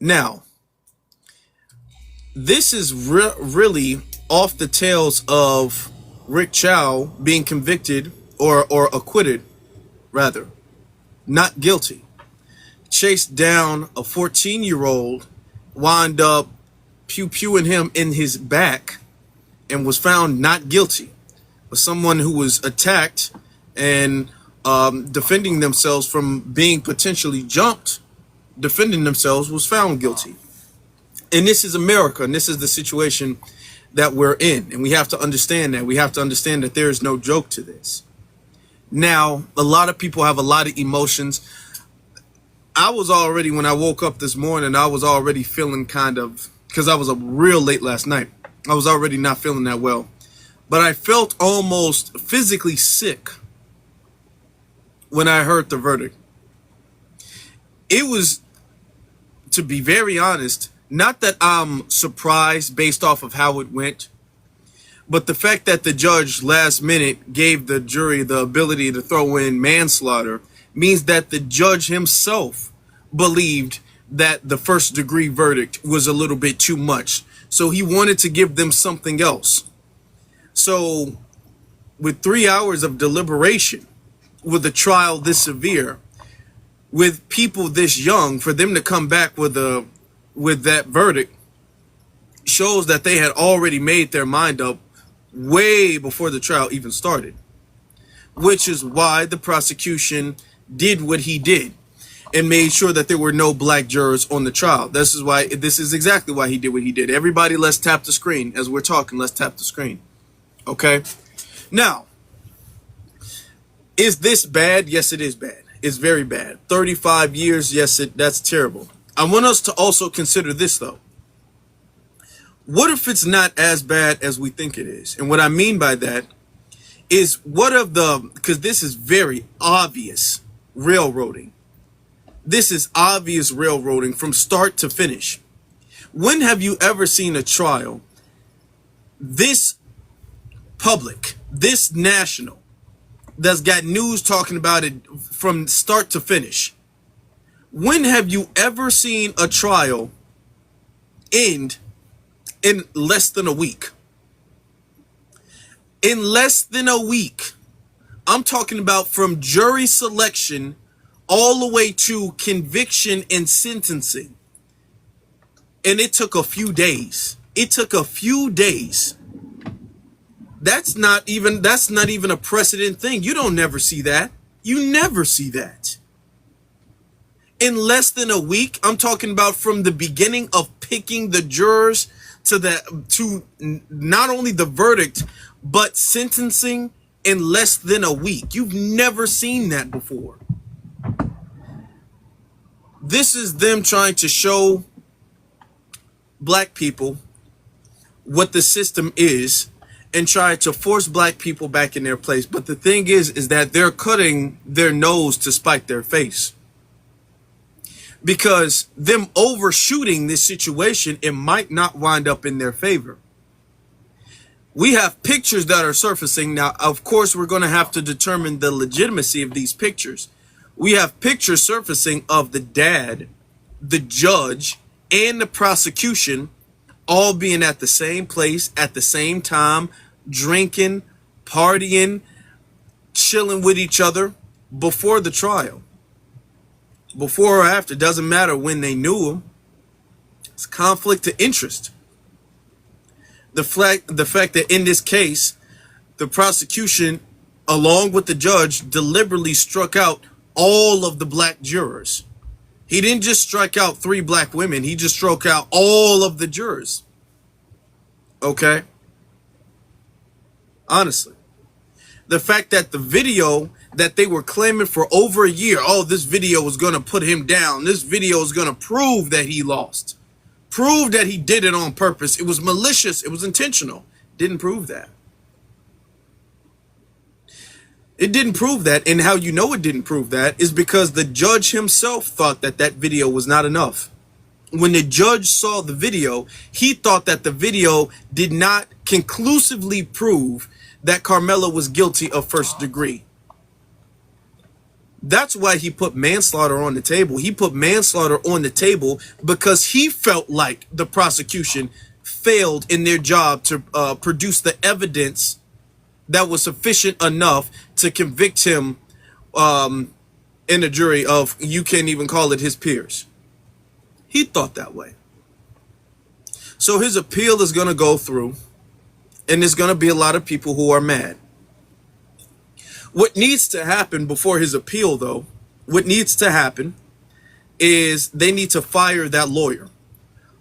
Now, this is really off the tails of Rick Chow being convicted or acquitted, rather, not guilty. Chased down a 14-year-old, wound up pew-pewing him in his back, and was found not guilty. But someone who was attacked and defending themselves from being potentially jumped, defending themselves, was found guilty. And this is America, and this is the situation that we're in. And we have to understand that. We have to understand that there is no joke to this. Now, a lot of people have a lot of emotions. I was already, when I woke up this morning, I was already feeling kind of, because I was up real late last night, I was already not feeling that well. But I felt almost physically sick when I heard the verdict. It was, to be very honest, not that I'm surprised based off of how it went, but the fact that the judge last minute gave the jury the ability to throw in manslaughter means that the judge himself believed that the first degree verdict was a little bit too much. So he wanted to give them something else. So with 3 hours of deliberation, with a trial this severe, with people this young, for them to come back with that verdict shows that they had already made their mind up way before the trial even started, which is why the prosecution did what he did and made sure that there were no black jurors on the trial. This is exactly why he did what he did. Everybody, let's tap the screen. As we're talking, let's tap the screen. Okay? Now, is this bad? Yes, it is bad. It's very bad. 35 years, yes, that's terrible. I want us to also consider this, though. What if it's not as bad as we think it is? And what I mean by that is, because this is very obvious railroading. This is obvious railroading from start to finish. When have you ever seen a trial this public, this national, that's got news talking about it from start to finish? When have you ever seen a trial end in less than a week? In less than a week. I'm talking about from jury selection all the way to conviction and sentencing. And it took a few days. It took a few days. That's not even a precedent thing. You don't never see that. You never see that. In less than a week, I'm talking about from the beginning of picking the jurors to not only the verdict, but sentencing in less than a week. You've never seen that before. This is them trying to show black people what the system is and try to force black people back in their place. But the thing is that they're cutting their nose to spite their face. Because them overshooting this situation, it might not wind up in their favor. We have pictures that are surfacing. Now, of course, we're going to have to determine the legitimacy of these pictures. We have pictures surfacing of the dad, the judge, and the prosecution all being at the same place at the same time, drinking, partying, chilling with each other before the trial. Before or after, doesn't matter when they knew him. It's conflict of interest. The fact that in this case, the prosecution, along with the judge, deliberately struck out all of the black jurors. He didn't just strike out 3 black women. He just struck out all of the jurors. Okay? Honestly. The fact that the video that they were claiming for over a year, oh, this video was going to put him down. This video is going to prove that he lost. Prove that he did it on purpose. It was malicious. It was intentional. Didn't prove that. It didn't prove that. And how you know it didn't prove that is because the judge himself thought that that video was not enough. When the judge saw the video, he thought that the video did not conclusively prove that Karmelo was guilty of first degree. That's why he put manslaughter on the table. He put manslaughter on the table because he felt like the prosecution failed in their job to produce the evidence that was sufficient enough to convict him in a jury of, you can't even call it his peers. He thought that way. So his appeal is going to go through, and there's going to be a lot of people who are mad. What needs to happen before his appeal, though, what needs to happen is they need to fire that lawyer.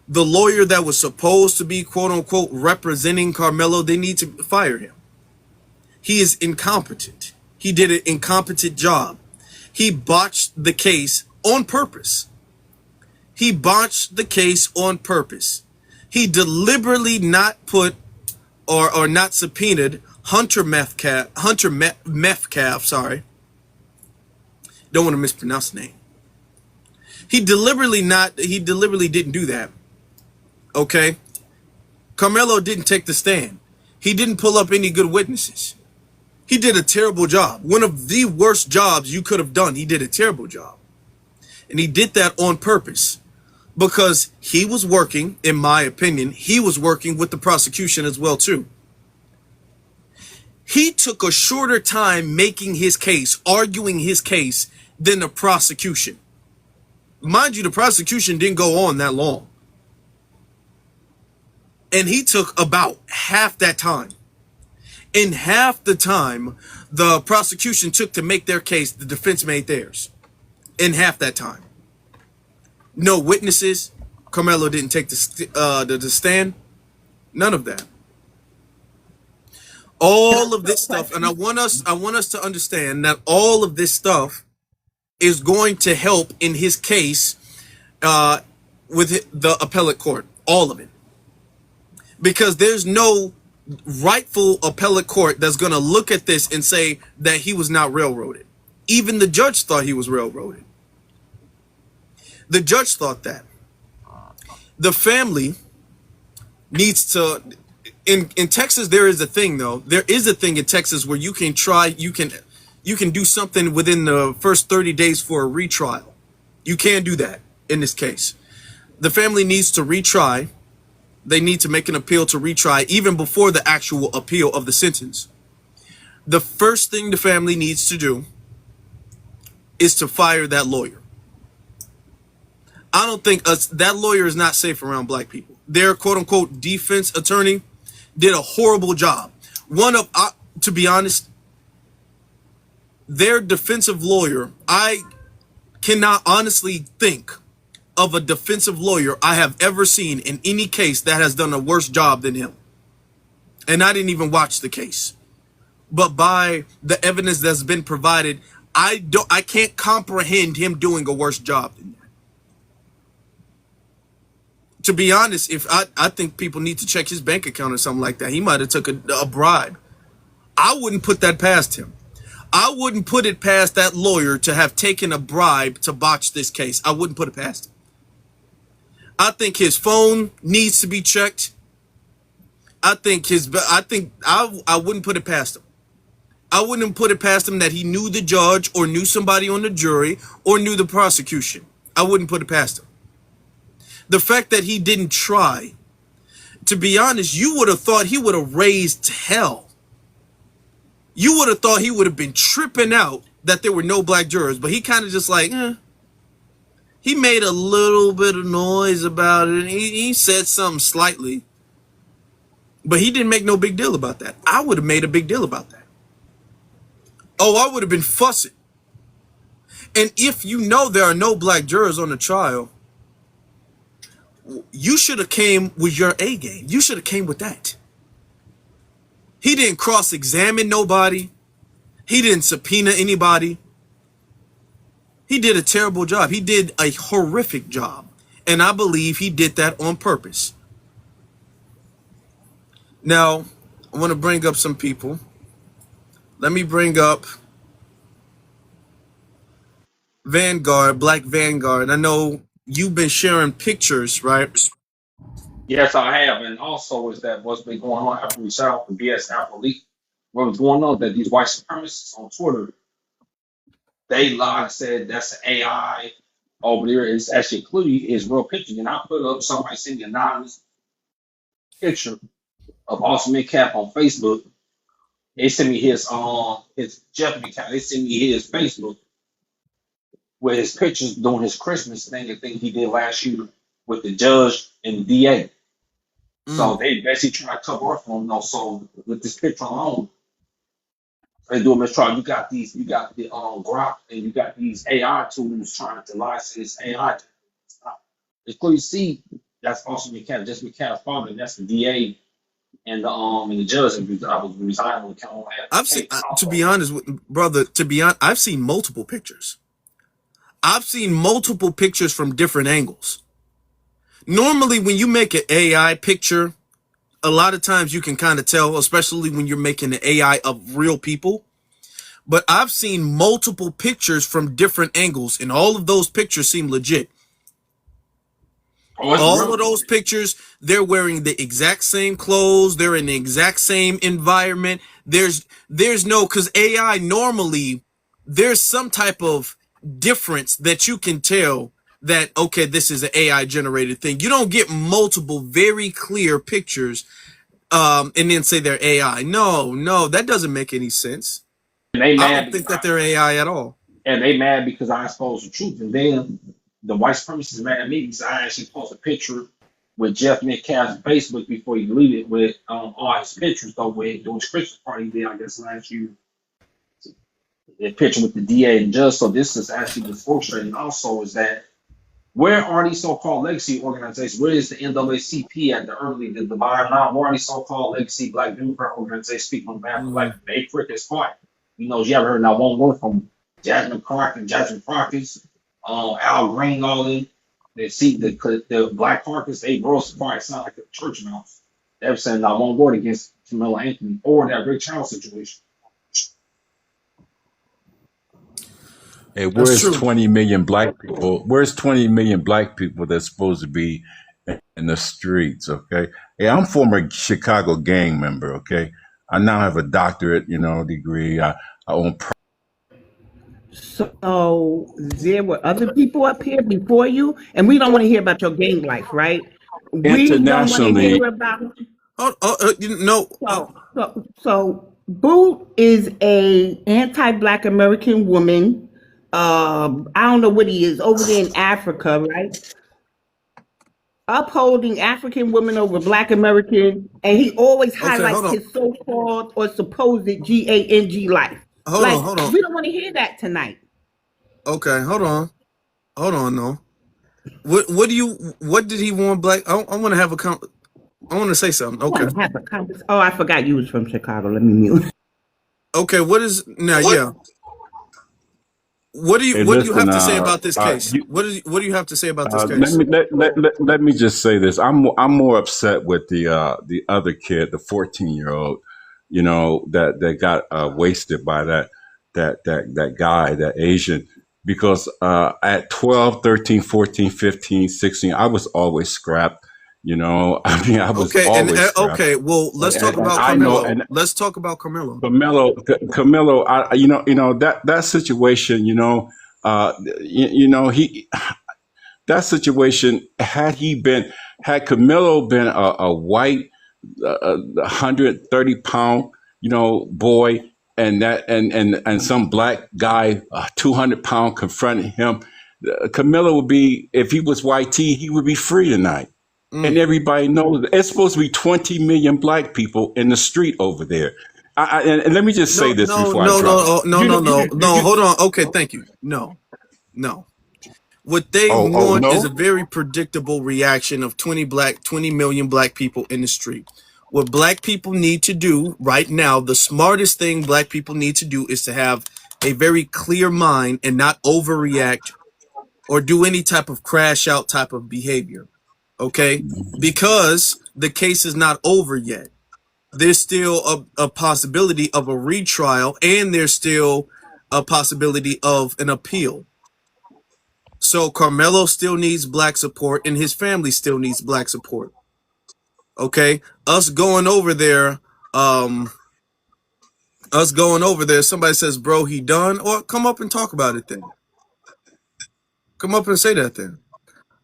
The lawyer that was supposed to be, quote unquote, representing Karmelo, they need to fire him. He is incompetent. He did an incompetent job. He botched the case on purpose. He botched the case on purpose. He deliberately not put or not subpoenaed Hunter Metcalf, sorry. Don't want to mispronounce the name. He deliberately didn't do that. Okay? Karmelo didn't take the stand. He didn't pull up any good witnesses. He did a terrible job. One of the worst jobs you could have done. He did a terrible job. And he did that on purpose because he was working, in my opinion, he was working with the prosecution as well too. He took a shorter time making his case, arguing his case, than the prosecution. Mind you, the prosecution didn't go on that long. And he took about half that time. In half the time the prosecution took to make their case, the defense made theirs. In half that time. No witnesses. Karmelo didn't take the stand. None of that. All of this stuff, and I want us to understand that all of this stuff is going to help in his case with the appellate court. All of it. Because there's no rightful appellate court that's going to look at this and say that he was not railroaded. Even the judge thought he was railroaded. The judge thought that. The family needs to... In Texas, there is a thing, though. There is a thing in Texas where you can do something within the first 30 days for a retrial. You can do that in this case. The family needs to retry. They need to make an appeal to retry even before the actual appeal of the sentence. The first thing the family needs to do is to fire that lawyer. I don't think that lawyer is not safe around black people. Their quote unquote defense attorney did a horrible job. To be honest, their defensive lawyer, I cannot honestly think of a defensive lawyer I have ever seen in any case that has done a worse job than him. And I didn't even watch the case. But by the evidence that's been provided, I can't comprehend him doing a worse job than that. To be honest, I think people need to check his bank account or something like that. He might have took a bribe. I wouldn't put that past him. I wouldn't put it past that lawyer to have taken a bribe to botch this case. I wouldn't put it past him. I think his phone needs to be checked. I wouldn't put it past him. I wouldn't put it past him that he knew the judge or knew somebody on the jury or knew the prosecution. I wouldn't put it past him. The fact that he didn't try, to be honest, you would have thought he would have raised hell. You would have thought he would have been tripping out that there were no black jurors, but he kind of just like, He made a little bit of noise about it. He said something slightly, but he didn't make no big deal about that. I would have made a big deal about that. Oh, I would have been fussing. And if you know there are no black jurors on the trial, you should have came with your A game. You should have came with that. He didn't cross-examine nobody. He didn't subpoena anybody. He did a terrible job. He did a horrific job. And I believe he did that on purpose. Now, I want to bring up some people. Let me bring up Vanguard, Black Vanguard. I know you've been sharing pictures, right? Yes, I have. And also is that what's been going on after we set off the BS Apple leak? What was going on that these white supremacists on Twitter They lied and said that's an AI over there. It's actually including his real picture. And I put up somebody sent me an anonymous picture of Austin Cap on Facebook. They sent me his Jeff account. They sent me his Facebook with his pictures doing his Christmas thing, the thing he did last year with the judge and the DA. So Mm. they basically try to cover up for him. No, so with this picture alone, they do a mistrial. You got the Grok, and you got these AI tools trying to license AI. It's clear you see that's also McCann, just McCann's father. And that's the DA and the judge. And I was resigning on the I've seen, case. to be honest, brother. To be honest, I've seen multiple pictures. I've seen multiple pictures from different angles. Normally, when you make an AI picture, a lot of times you can kind of tell, especially when you're making an AI of real people. But I've seen multiple pictures from different angles, and all of those pictures seem legit. Oh, it's All of real. those pictures, they're wearing the exact same clothes. They're in the exact same environment. There's no, because AI normally, there's some type of difference that you can tell that, okay, this is an AI generated thing. You don't get multiple very clear pictures, and then say they're AI. No, that doesn't make any sense. And they I mad don't because think that they're AI at all. I exposed the truth. And then the white supremacists mad at me because I actually posted a picture with Jeff Metcalf's Facebook before he deleted it with all his pictures though with doing his Christmas party he did, I guess last year. The picture with the DA and judge. So this is actually what's frustrating also is that where are these so-called legacy organizations? Where is the NAACP at the early the divine now? Where are these so-called legacy Black Democrat organizations speaking on behalf of Mm. Black? They prick is quiet. You know, you ever heard that one word from Jasmine Crockett, Al Green, all them. They see the Black Caucus, they gross quiet, sound like a church mouse. They're saying not one word against Camilla Anthony or that Rick Charles situation. Hey, That's where's true. 20 million black people? Where's 20 million black people that's supposed to be in the streets? Okay. Hey, I'm former Chicago gang member. Okay. I now have a doctorate, degree. I own So there were other people up here before you, and we don't want to hear about your gang life, right? We don't want to internationally. hear about. You know, So Boo is a anti-Black American woman. I don't know what he is over there in Africa, right? Upholding African women over Black American, and he always okay, hold highlights on. his so-called or supposed GANG life. Like Hold on. we don't want to hear that tonight. Okay, hold on. No, what did he want black? I want to have I want to say something. I Okay, want to have a conversation. Oh, I forgot you was from Chicago. Let me mute. okay. What is now? Yeah. Hey, What do you listen. have to say about this case? You, What do you have to say about this let case? me let me just say this. I'm more upset with the other kid, the 14-year-old, that got wasted by that guy, that Asian, because at 12, 13, 14, 15, 16, I was always scrapped. I mean, I was Okay, and always scrapped. okay. Well, let's talk And about I know, Carmelo. and Let's talk about Carmelo. Camilo, that situation, he that situation had Camilo been a white 130-pound boy, and some black guy 200-pound confronting him, Camilo would be, if he was YT, he would be free tonight. And Mm. everybody knows it's supposed to be 20 million black people in the street over there. And let me just say No, this no, before I no, drop. no, no, You no, know, no, no. Hold on. Okay, thank you. No, no. What they oh want is a no. very predictable reaction of 20 million black people in the street. What black people need to do right now, the smartest thing black people need to do is to have a very clear mind and not overreact or do any type of crash out type of behavior. Okay? Because the case is not over yet. There's still a possibility of a retrial and there's still a possibility of an appeal. So Carmelo still needs black support and his family still needs black support. Okay? Us going over there, Us going over there, somebody says, "Bro, he done," or come up and talk about it. Then come up and say that. Then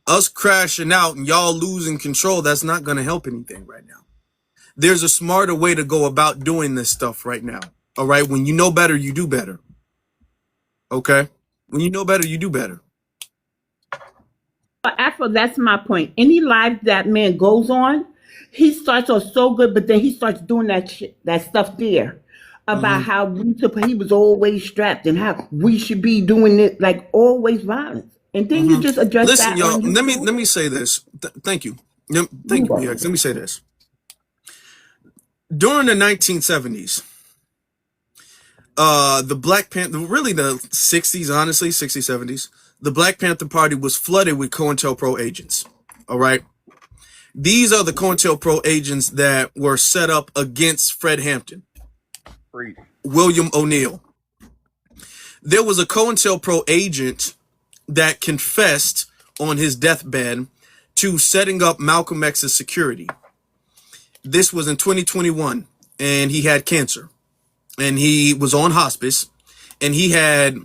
us crashing out and y'all losing control. That's not going to help anything right now. There's a smarter way to go about doing this stuff right now. All right, when you know better, you do better. Okay, when you know better, you do better. But Afro, that's my point. Any live that man goes on, he starts off so good, but then he starts doing that stuff there about Hmm. how he was always strapped and how we should be doing it like always violence. And then you Hmm. just address Listen, that y'all. on Let YouTube. me say this. Thank you. Thank You're you, BX. Let welcome. me say this. During the 1970s, the Black Panther, really the 60s, honestly, 60s, 70s, the Black Panther Party was flooded with COINTELPRO agents. All right. These are the COINTELPRO agents that were set up against Fred Hampton, Freedom. William O'Neill. There was a COINTELPRO agent that confessed on his deathbed to setting up Malcolm X's security. This was in 2021, and he had cancer, and he was on hospice, and he had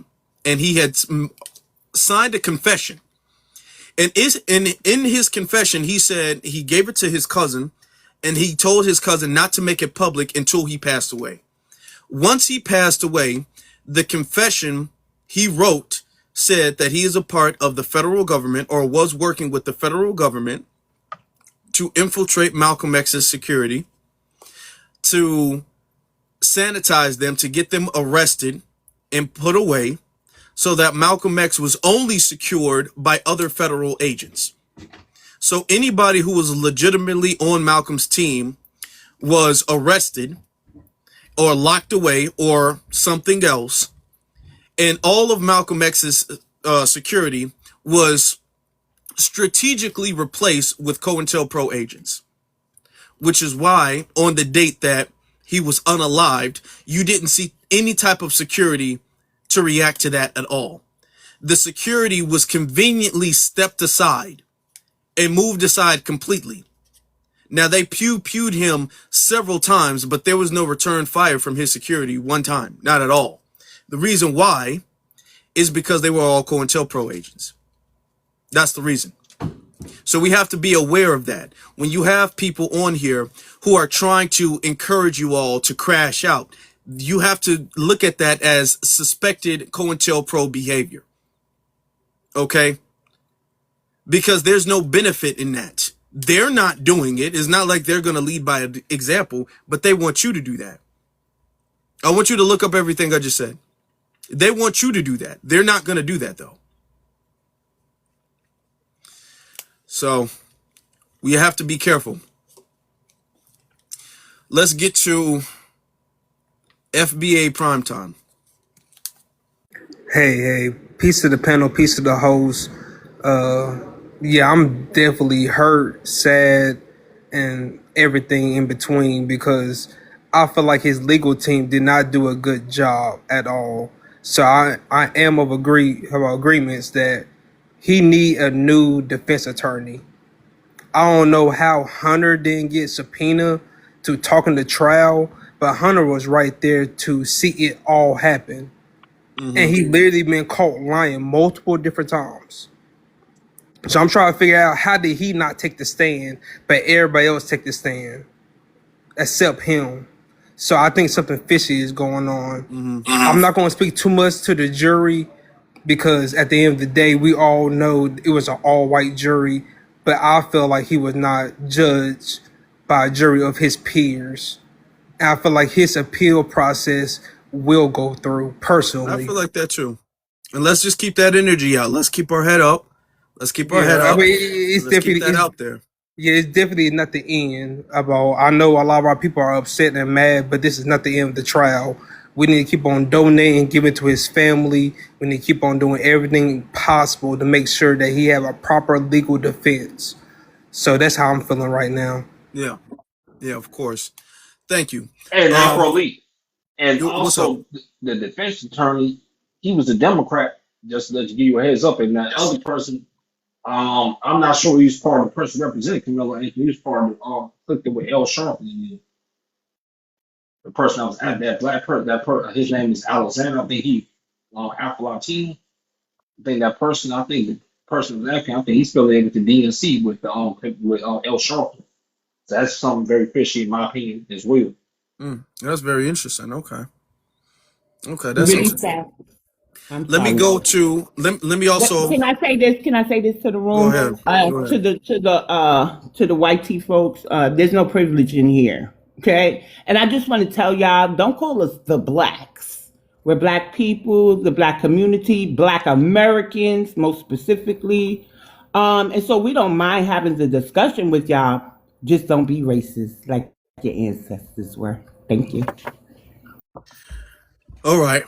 signed a confession. And in his confession, he said he gave it to his cousin, and he told his cousin not to make it public until he passed away. Once he passed away, the confession he wrote said that he is a part of the federal government or was working with the federal government to infiltrate Malcolm X's security, to sanitize them, to get them arrested and put away, so that Malcolm X was only secured by other federal agents. So anybody who was legitimately on Malcolm's team was arrested or locked away or something else. And all of Malcolm X's security was strategically replaced with COINTELPRO agents, which is why on the date that he was unalived, you didn't see any type of security to react to that at all. The security was conveniently stepped aside and moved aside completely. Now they pewed him several times, but there was no return fire from his security one time, not at all. The reason why is because they were all COINTELPRO agents. That's the reason. So we have to be aware of that. When you have people on here who are trying to encourage you all to crash out, you have to look at that as suspected COINTELPRO behavior. Okay? Because there's no benefit in that. They're not doing it. It's not like they're going to lead by example, but they want you to do that. I want you to look up everything I just said. They want you to do that. They're not going to do that, though. So we have to be careful. Let's get to FBA primetime. Hey, peace to the panel, peace to the host. Yeah, I'm definitely hurt, sad, and everything in between because I feel like his legal team did not do a good job at all. So I am of agreements that he need a new defense attorney. I don't know how Hunter didn't get subpoena to talk in the trial, but Hunter was right there to see it all happen. And Mm-hmm. he literally been caught lying multiple different times. So I'm trying to figure out how did he not take the stand, but everybody else take the stand except him. So I think something fishy is going on. Mm-hmm. I'm not going to speak too much to the jury because at the end of the day, we all know it was an all-white jury, but I feel like he was not judged by a jury of his peers. And I feel like his appeal process will go through I personally. feel like that too. And let's just keep that energy out. Let's keep our head up. Let's keep our head Yeah, I up. mean, it's Let's keep definitely that out there. it's definitely not the end. About I know a lot of our people are upset and mad, but this is not the end of the trial. We need to keep on donating, giving to his family. We need to keep on doing everything possible to make sure that he have a proper legal defense. So that's how I'm feeling right now. Yeah. Yeah, of course. Thank you. And Um, Afro Elite. And what's up? also, the defense attorney, he was a Democrat, just to let you give you a heads up. And that other person, I'm not sure he was part of the person representing Camilla. He was part of the clique with L. Sharpton in The person that was at that black person, his name is Alexander. I think he Afro Latino. I think that person. I think the person was African. I think he's affiliated with the DNC with El Sharpton. So that's something very fishy in my opinion as well. That's very interesting. Okay. Okay, that's Really interesting. fast. I'm Let me sorry. go to let me also Can I say this? Can I say this to the go room? ahead. Go ahead. To the white tea folks. There's no privilege in here. Okay, and I just want to tell y'all, don't call us the blacks. We're black people, the black community, black Americans, most specifically. And so we don't mind having the discussion with y'all. Just don't be racist like your ancestors were. Thank you. All right.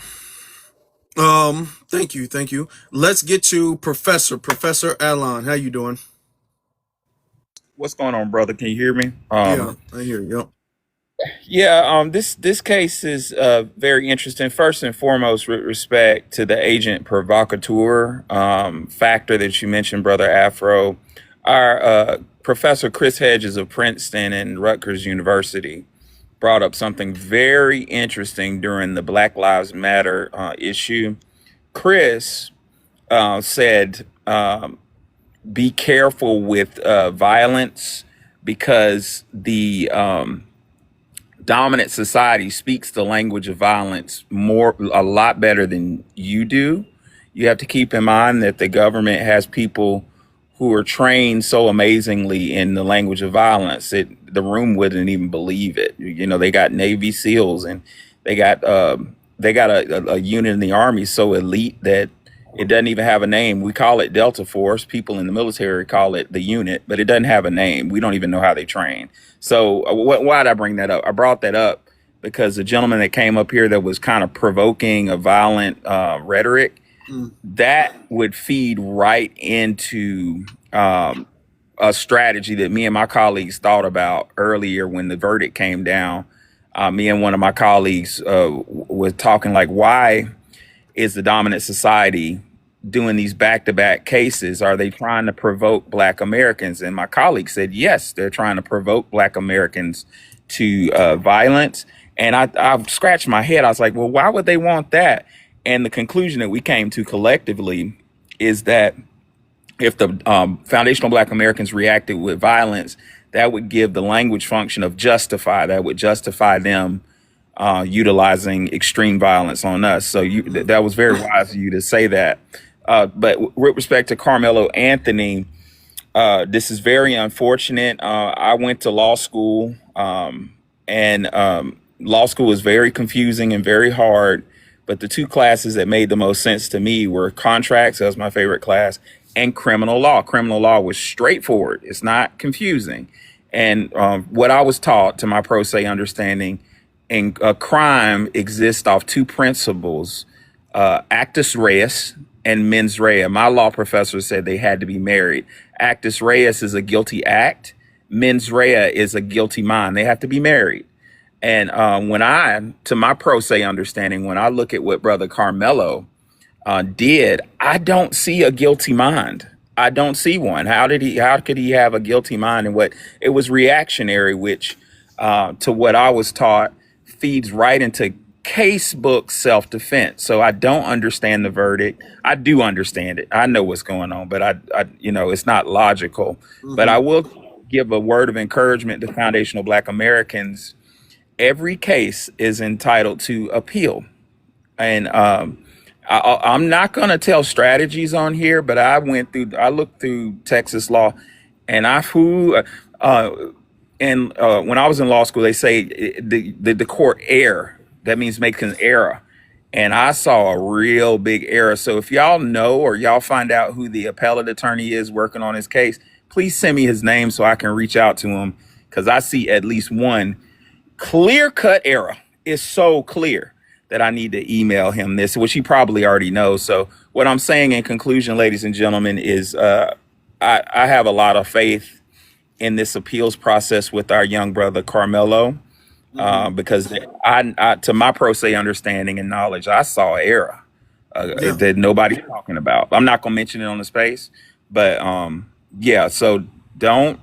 Thank you, thank you. Let's get to Professor Alon. How you doing? What's going on, brother? Can you hear me? Yeah, I hear you. Yeah. This case is very interesting. First and foremost, with respect to the agent provocateur factor that you mentioned, brother Afro, our Professor Chris Hedges of Princeton and Rutgers University brought up something very interesting during the Black Lives Matter issue. Chris said, "Be careful with violence because the dominant society speaks the language of violence a lot better than you do. You have to keep in mind that the government has people who are trained so amazingly in the language of violence that the room wouldn't even believe it. You know, they got Navy SEALs and they got a unit in the Army so elite that it doesn't even have a name. We call it Delta Force. People in the military call it the unit, but it doesn't have a name. We don't even know how they train. So why did I bring that up? I brought that up because the gentleman that came up here that was kind of provoking a violent rhetoric, that would feed right into a strategy that me and my colleagues thought about earlier when the verdict came down. Me and one of my colleagues was talking like, why is the dominant society doing these back-to-back cases? Are they trying to provoke Black Americans? And my colleague said, yes, they're trying to provoke Black Americans to violence. And I scratched my head. I was like, well, why would they want that? And the conclusion that we came to collectively is that if the foundational Black Americans reacted with violence, that would give the language function of justify. That would justify them utilizing extreme violence on us. So that was very wise of you to say that. But with respect to Karmelo Anthony, this is very unfortunate. I went to law school, and law school is very confusing and very hard. But the two classes that made the most sense to me were contracts, that was my favorite class, and criminal law. Criminal law was straightforward. It's not confusing. And what I was taught, to my pro se understanding, and a crime exists off two principles, actus reus and mens rea. My law professor said they had to be married. Actus reus is a guilty act. Mens rea is a guilty mind. They have to be married. And to my pro se understanding, when I look at what Brother Karmelo did, I don't see a guilty mind. I don't see one. How could he have a guilty mind? And what it was reactionary, which to what I was taught feeds right into case book self-defense. So I don't understand the verdict. I do understand it. I know what's going on, but I it's not logical. But I will give a word of encouragement to foundational Black Americans. Every case is entitled to appeal. And I'm not going to tell strategies on here, but I looked through Texas law, and when I was in law school, they say the court err. That means making an error. And I saw a real big error. So if y'all know or y'all find out who the appellate attorney is working on his case, please send me his name so I can reach out to him, because I see at least one clear-cut error. It's so clear that I need to email him this, which he probably already knows. So what I'm saying in conclusion, ladies and gentlemen, is I have a lot of faith in this appeals process with our young brother Karmelo, because I, to my pro se understanding and knowledge, I saw error that nobody's talking about. I'm not going to mention it on the space, but yeah. So don't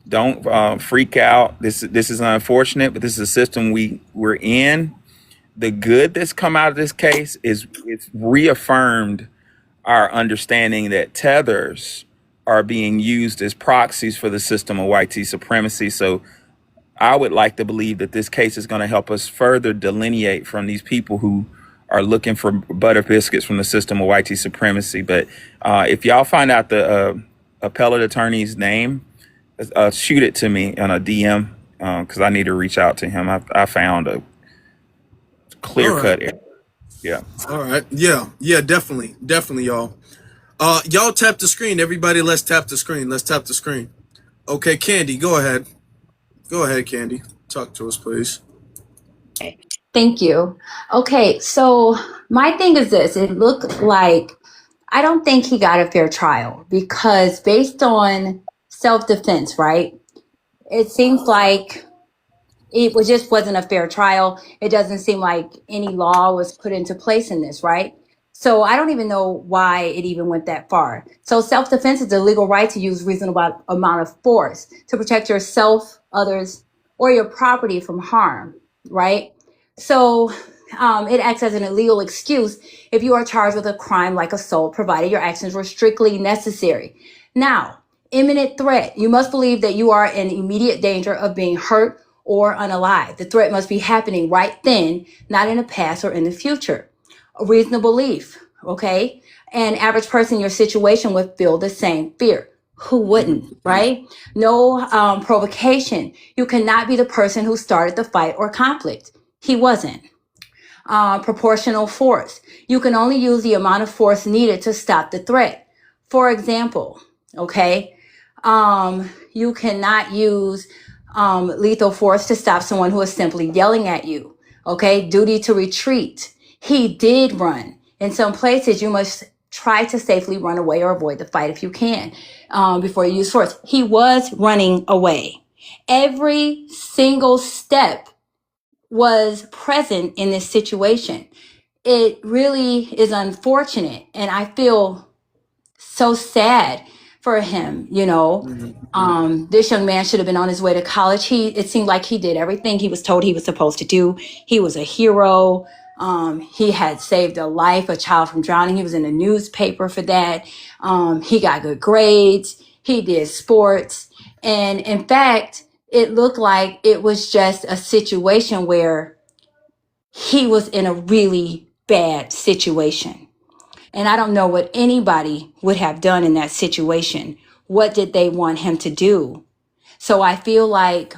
Don't freak out. This is unfortunate, but this is a system we're in. The good that's come out of this case is it's reaffirmed our understanding that tethers are being used as proxies for the system of white supremacy. So I would like to believe that this case is going to help us further delineate from these people who are looking for butter biscuits from the system of white supremacy. But if y'all find out the appellate attorney's name, shoot it to me on a DM because I need to reach out to him. I found a clear cut error. Yeah. All right. Yeah. Yeah. Definitely. Definitely, y'all. Y'all tap the screen. Everybody, let's tap the screen. Let's tap the screen. Okay, Candy, go ahead. Go ahead, Candy. Talk to us, please. Thank you. Okay, so my thing is this. It looked like I don't think he got a fair trial because based on self-defense, right? It seems like just wasn't a fair trial. It doesn't seem like any law was put into place in this, right? So I don't even know why it even went that far. So self-defense is the legal right to use reasonable amount of force to protect yourself, others, or your property from harm, right? So it acts as an illegal excuse if you are charged with a crime like assault, provided your actions were strictly necessary. Now, imminent threat. You must believe that you are in immediate danger of being hurt or unalive. The threat must be happening right then, not in the past or in the future. A reasonable belief, okay? An average person in your situation would feel the same fear. Who wouldn't, right? No provocation. You cannot be the person who started the fight or conflict. He wasn't. Proportional force. You can only use the amount of force needed to stop the threat. For example, okay, you cannot use lethal force to stop someone who is simply yelling at you. Okay, duty to retreat. He did run. In some places, you must try to safely run away or avoid the fight if you can before you use force. He was running away. Every single step was present in this situation. It really is unfortunate, and I feel so sad for him. This young man should have been on his way to college. It seemed like he did everything he was told he was supposed to do. He was a hero. He had saved a child from drowning. He was in the newspaper for that. He got good grades. He did sports. And in fact, it looked like it was just a situation where he was in a really bad situation. And I don't know what anybody would have done in that situation. What did they want him to do? So I feel like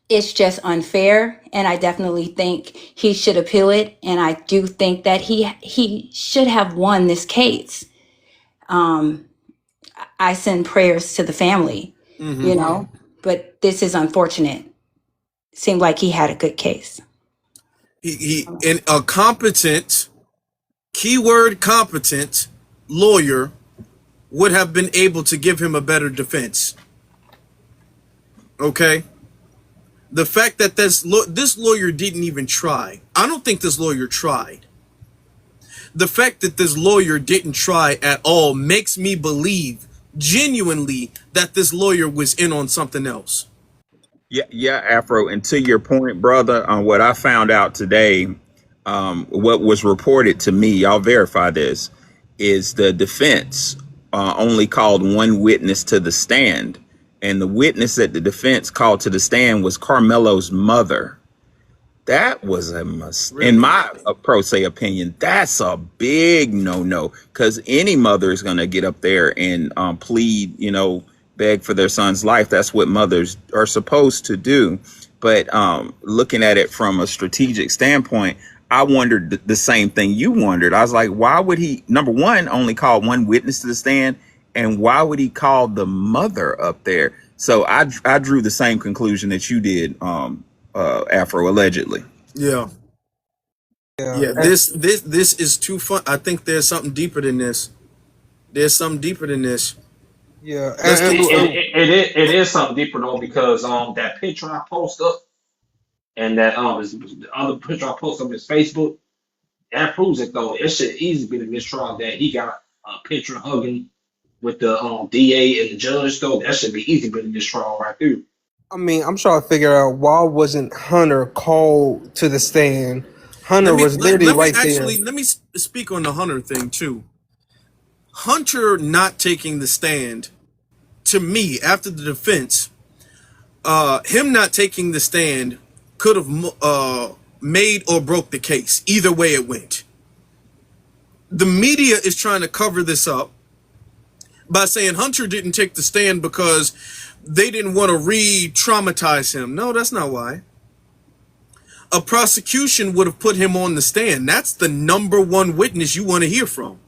it's just unfair. And I definitely think he should appeal it. And I do think that he should have won this case. I send prayers to the family, but this is unfortunate. Seemed like he had a good case. He in a competent, keyword competent lawyer would have been able to give him a better defense. Okay? The fact that this lawyer didn't even try. I don't think this lawyer tried. The fact that this lawyer didn't try at all makes me believe genuinely that this lawyer was in on something else. Yeah, Afro. And to your point, brother, on what I found out today, what was reported to me, y'all verify this, is the defense only called one witness to the stand. And the witness that the defense called to the stand was Karmelo's mother. That was a mistake. Really? In my pro se opinion, that's a big no-no, because any mother is going to get up there and plead, beg for their son's life. That's what mothers are supposed to do. But looking at it from a strategic standpoint, I wondered the same thing you wondered. I was like, why would he, number one, only call one witness to the stand? And why would he call the mother up there? So I drew the same conclusion that you did, Afro, allegedly. Yeah. This is too fun. I think there's something deeper than this. Yeah, it is something deeper though, because that picture I post up and that the other picture I post up his Facebook, that proves it though. It should easily be the mistrial that he got a picture hugging with the DA and the judge, though, that should be easy for this trial right there. I mean, I'm trying to figure out why wasn't Hunter called to the stand. Hunter was literally Let me right there. speak on the Hunter thing too. Hunter not taking the stand, to me, after the defense, him not taking the stand could have made or broke the case. Either way it went. The media is trying to cover this up by saying Hunter didn't take the stand because they didn't want to re-traumatize him. No, that's not why. A prosecution would have put him on the stand. That's the number one witness you want to hear from.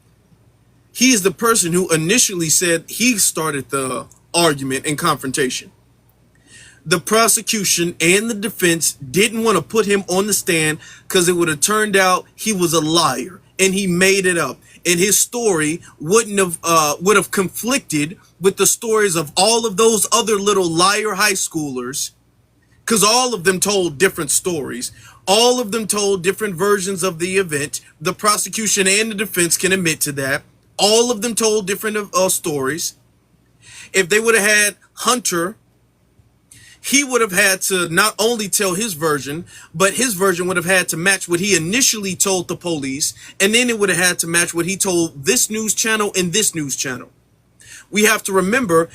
He is the person who initially said he started the argument and confrontation. The prosecution and the defense didn't want to put him on the stand because it would have turned out he was a liar and he made it up. And his story would have conflicted with the stories of all of those other little liar high schoolers, because all of them told different stories. All of them told different versions of the event. The prosecution and the defense can admit to that. All of them told different stories. If they would have had Hunter, he would have had to not only tell his version, but his version would have had to match what he initially told the police, and then it would have had to match what he told this news channel and this news channel. We have to remember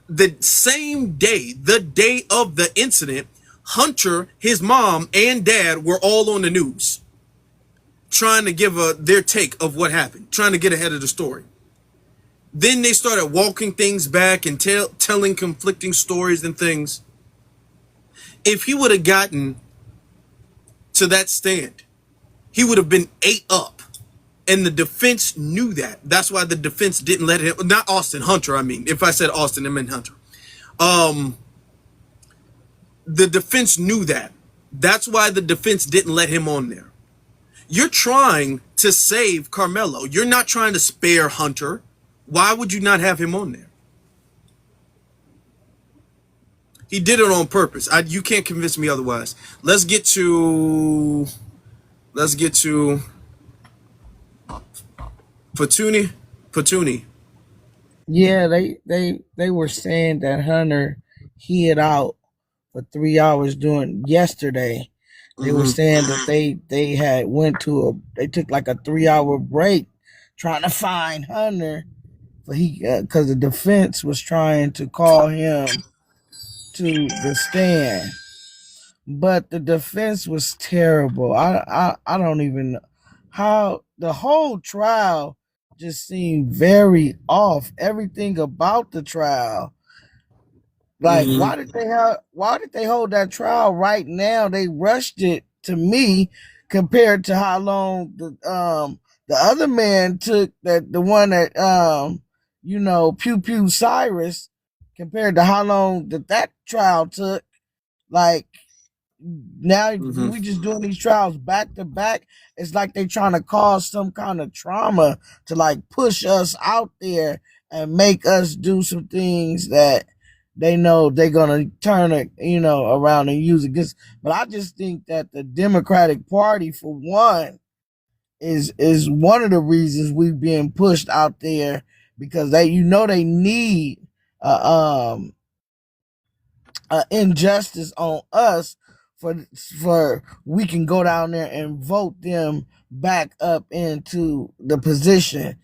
the same day, the day of the incident, Hunter, his mom, and dad were all on the news trying to give their take of what happened, trying to get ahead of the story. Then they started walking things back and telling conflicting stories and things. If he would have gotten to that stand, he would have been ate up. And the defense knew that. That's why the defense didn't let him, not Austin, Hunter, I mean. If I said Austin, I meant Hunter. The defense knew that. That's why the defense didn't let him on there. You're trying to save Karmelo. You're not trying to spare Hunter. Why would you not have him on there? He did it on purpose. You can't convince me otherwise. Let's get to Patuni. Yeah, they were saying that Hunter hid out for 3 hours during yesterday. They were saying that they had they took like a 3 hour break trying to find Hunter, but because the defense was trying to call him to the stand, but the defense was terrible. I don't even know how the whole trial just seemed very off. Everything about the trial. Like, why did they hold that trial right now? They rushed it, to me, compared to how long the other man took, that the one that Pew Pew Cyrus, compared to how long that trial took. Like, now we just doing these trials back to back. It's like they trying to cause some kind of trauma to like push us out there and make us do some things that they know they're gonna turn it, around and use against. But I just think that the Democratic Party, for one, is one of the reasons we've been pushed out there, because they need injustice on us for we can go down there and vote them back up into the position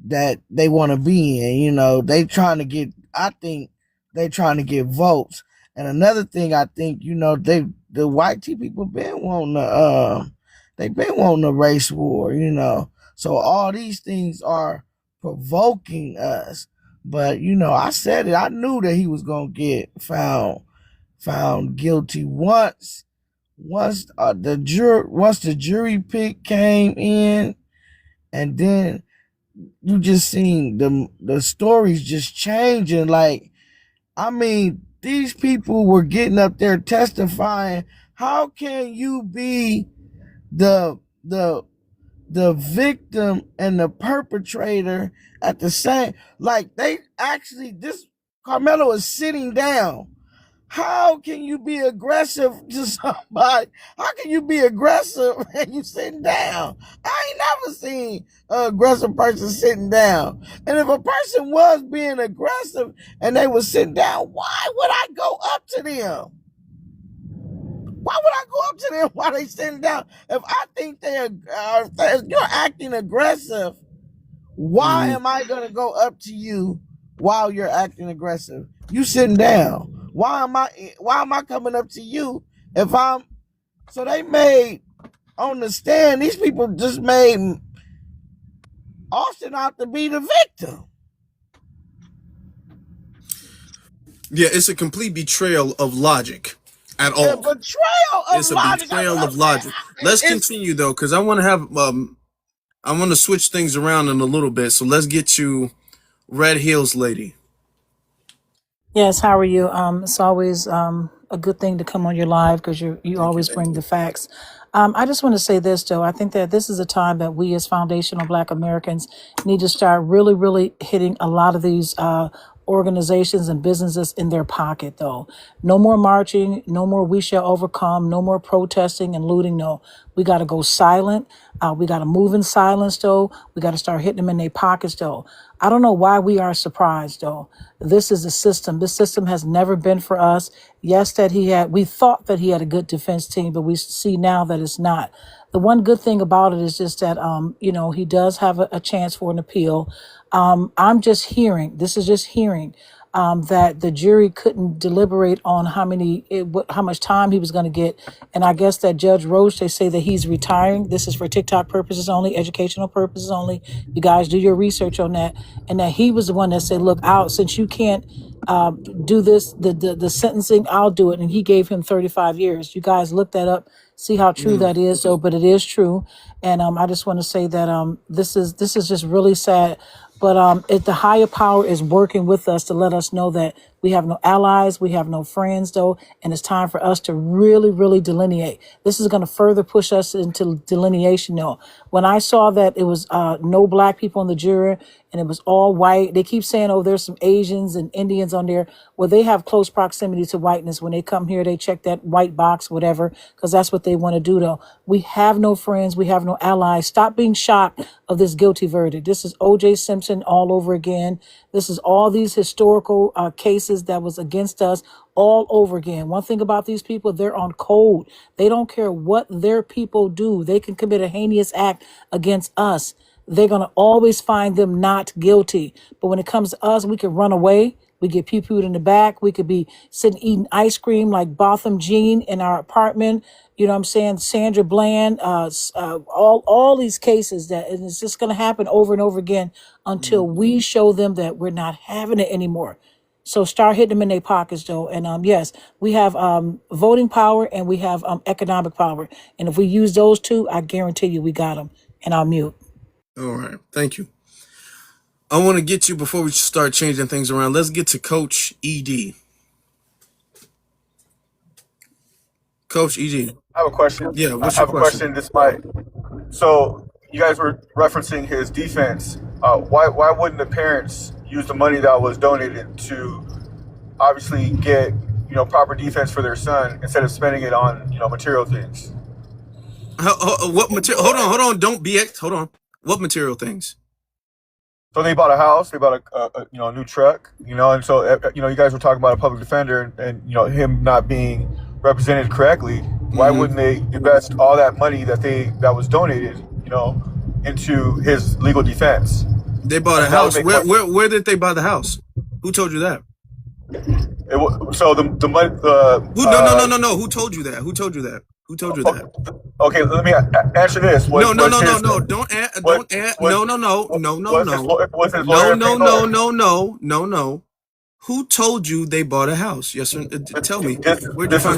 that they want to be in. I think they trying to get votes. And another thing, I think, the white people been wanting a race war, So all these things are provoking us. But, I said it. I knew that he was going to get found guilty once the jury pick came in, and then you just seen the stories just changing. Like, I mean, these people were getting up there testifying. How can you be the victim and the perpetrator at the same? Like, this Karmelo is sitting down. How can you be aggressive to somebody? How can you be aggressive and you sitting down? I ain't never seen an aggressive person sitting down. And if a person was being aggressive and they was sitting down, why would I go up to them? Why would I go up to them while they sitting down? If I think if you're acting aggressive, why am I gonna go up to you while you're acting aggressive? You sitting down. Why am I coming up to you if I'm so they made on the stand, these people just made Austin out to be the victim. Yeah, it's a complete betrayal of logic at A all. betrayal of It's a logic. betrayal of logic. Let's continue though, because I want to have I want to switch things around in a little bit. So let's get to Red Heels Lady. Yes, how are you? It's always a good thing to come on your live because you Thank you. always bring the facts. I just want to say this, Joe. I think that this is a time that we as foundational Black Americans need to start really, really hitting a lot of these organizations and businesses in their pocket, though. No more marching, no more we shall overcome, no more protesting and looting. No, we got to go silent. We got to move in silence, though. We got to start hitting them in their pockets, though. I don't know why we are surprised, though. This is a system. This system has never been for us. Yes, we thought that he had a good defense team, but we see now that it's not. The one good thing about it is just that, he does have a chance for an appeal. I'm just hearing, this is just hearing, that the jury couldn't deliberate on how much time he was going to get. And I guess that Judge Roach, they say that he's retiring. This is for TikTok purposes only, educational purposes only. You guys do your research on that. And that he was the one that said, look, since you can't do this, the sentencing, I'll do it. And he gave him 35 years. You guys look that up, see how true that is. So, but it is true. And I just want to say that this is just really sad. But the higher power is working with us to let us know that we have no allies, we have no friends, though, and it's time for us to really, really delineate. This is going to further push us into delineation, though. When I saw that it was no Black people on the jury and it was all white, they keep saying, oh, there's some Asians and Indians on there. Well, they have close proximity to whiteness. When they come here, they check that white box, whatever, because that's what they want to do, though. We have no friends, we have no allies. Stop being shocked of this guilty verdict. This is O.J. Simpson all over again. This is all these historical cases that was against us all over again. One thing about these people, they're on code. They don't care what their people do. They can commit a heinous act against us. They're going to always find them not guilty. But when it comes to us, we can run away. We get pee-pooed in the back. We could be sitting eating ice cream like Botham Jean in our apartment. You know what I'm saying? Sandra Bland, all these cases and it's just going to happen over and over again until we show them that we're not having it anymore. So start hitting them in their pockets, though. And yes, we have voting power and we have economic power. And if we use those two, I guarantee you we got them. And I'll mute. All right. Thank you. I want to get you, before we start changing things around, let's get to Coach ED. Coach ED. I have a question. Yeah, what's I your have a question. So you guys were referencing his defense. Why wouldn't the parents use the money that was donated to obviously get proper defense for their son instead of spending it on material things? What material? Hold on. Don't BX. Hold on. What material things? So they bought a house, they bought a new truck, and so you guys were talking about a public defender and him not being represented correctly. Why wouldn't they invest all that money that was donated, into his legal defense? They bought a house. Where did they buy the house? Who told you that? So the money. No. Who told you that? Who told you that? Okay, let me answer this. No. Don't add. No. Who told you they bought a house? Yes, sir. Tell me. This is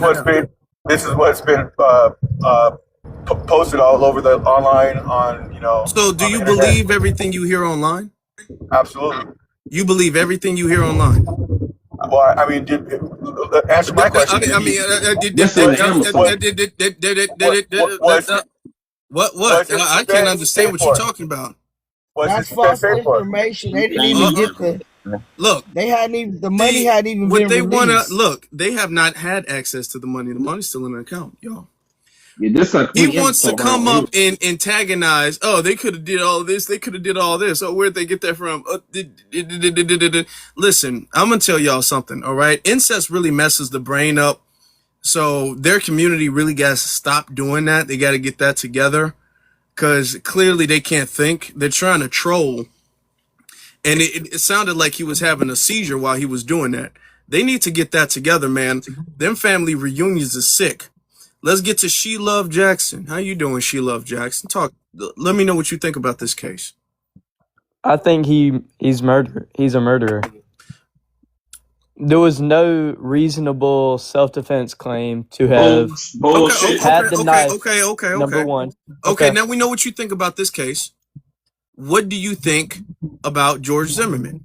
what's been posted all over the online on. So, do you believe everything you hear online? Absolutely. You believe everything you hear online? Well, I mean, answer my question. What? I can't understand what you're talking about. That's false information. They didn't even get Look, They hadn't even the money hadn't even what been they want to released. look, they have not had access to the money. The money's still in the account, y'all. Yeah, this is a He quick wants to episode right come here. up and antagonize. Oh, they could have did all this. They could have did all this. Oh, where'd they get that from? Listen, I'm gonna tell y'all something. All right, incest really messes the brain up. So their community really got to stop doing that. They got to get that together because clearly they can't think. They're trying to troll, and it sounded like he was having a seizure while he was doing that. They need to get that together, man. Them family reunions is sick. Let's get to She Love Jackson. How you doing, She Love Jackson? Talk. Let me know what you think about this case. I think he's a murderer. There was no reasonable self-defense claim to have Bullshit. had the knife. Okay. Number one. Okay, now we know what you think about this case. What do you think about George Zimmerman?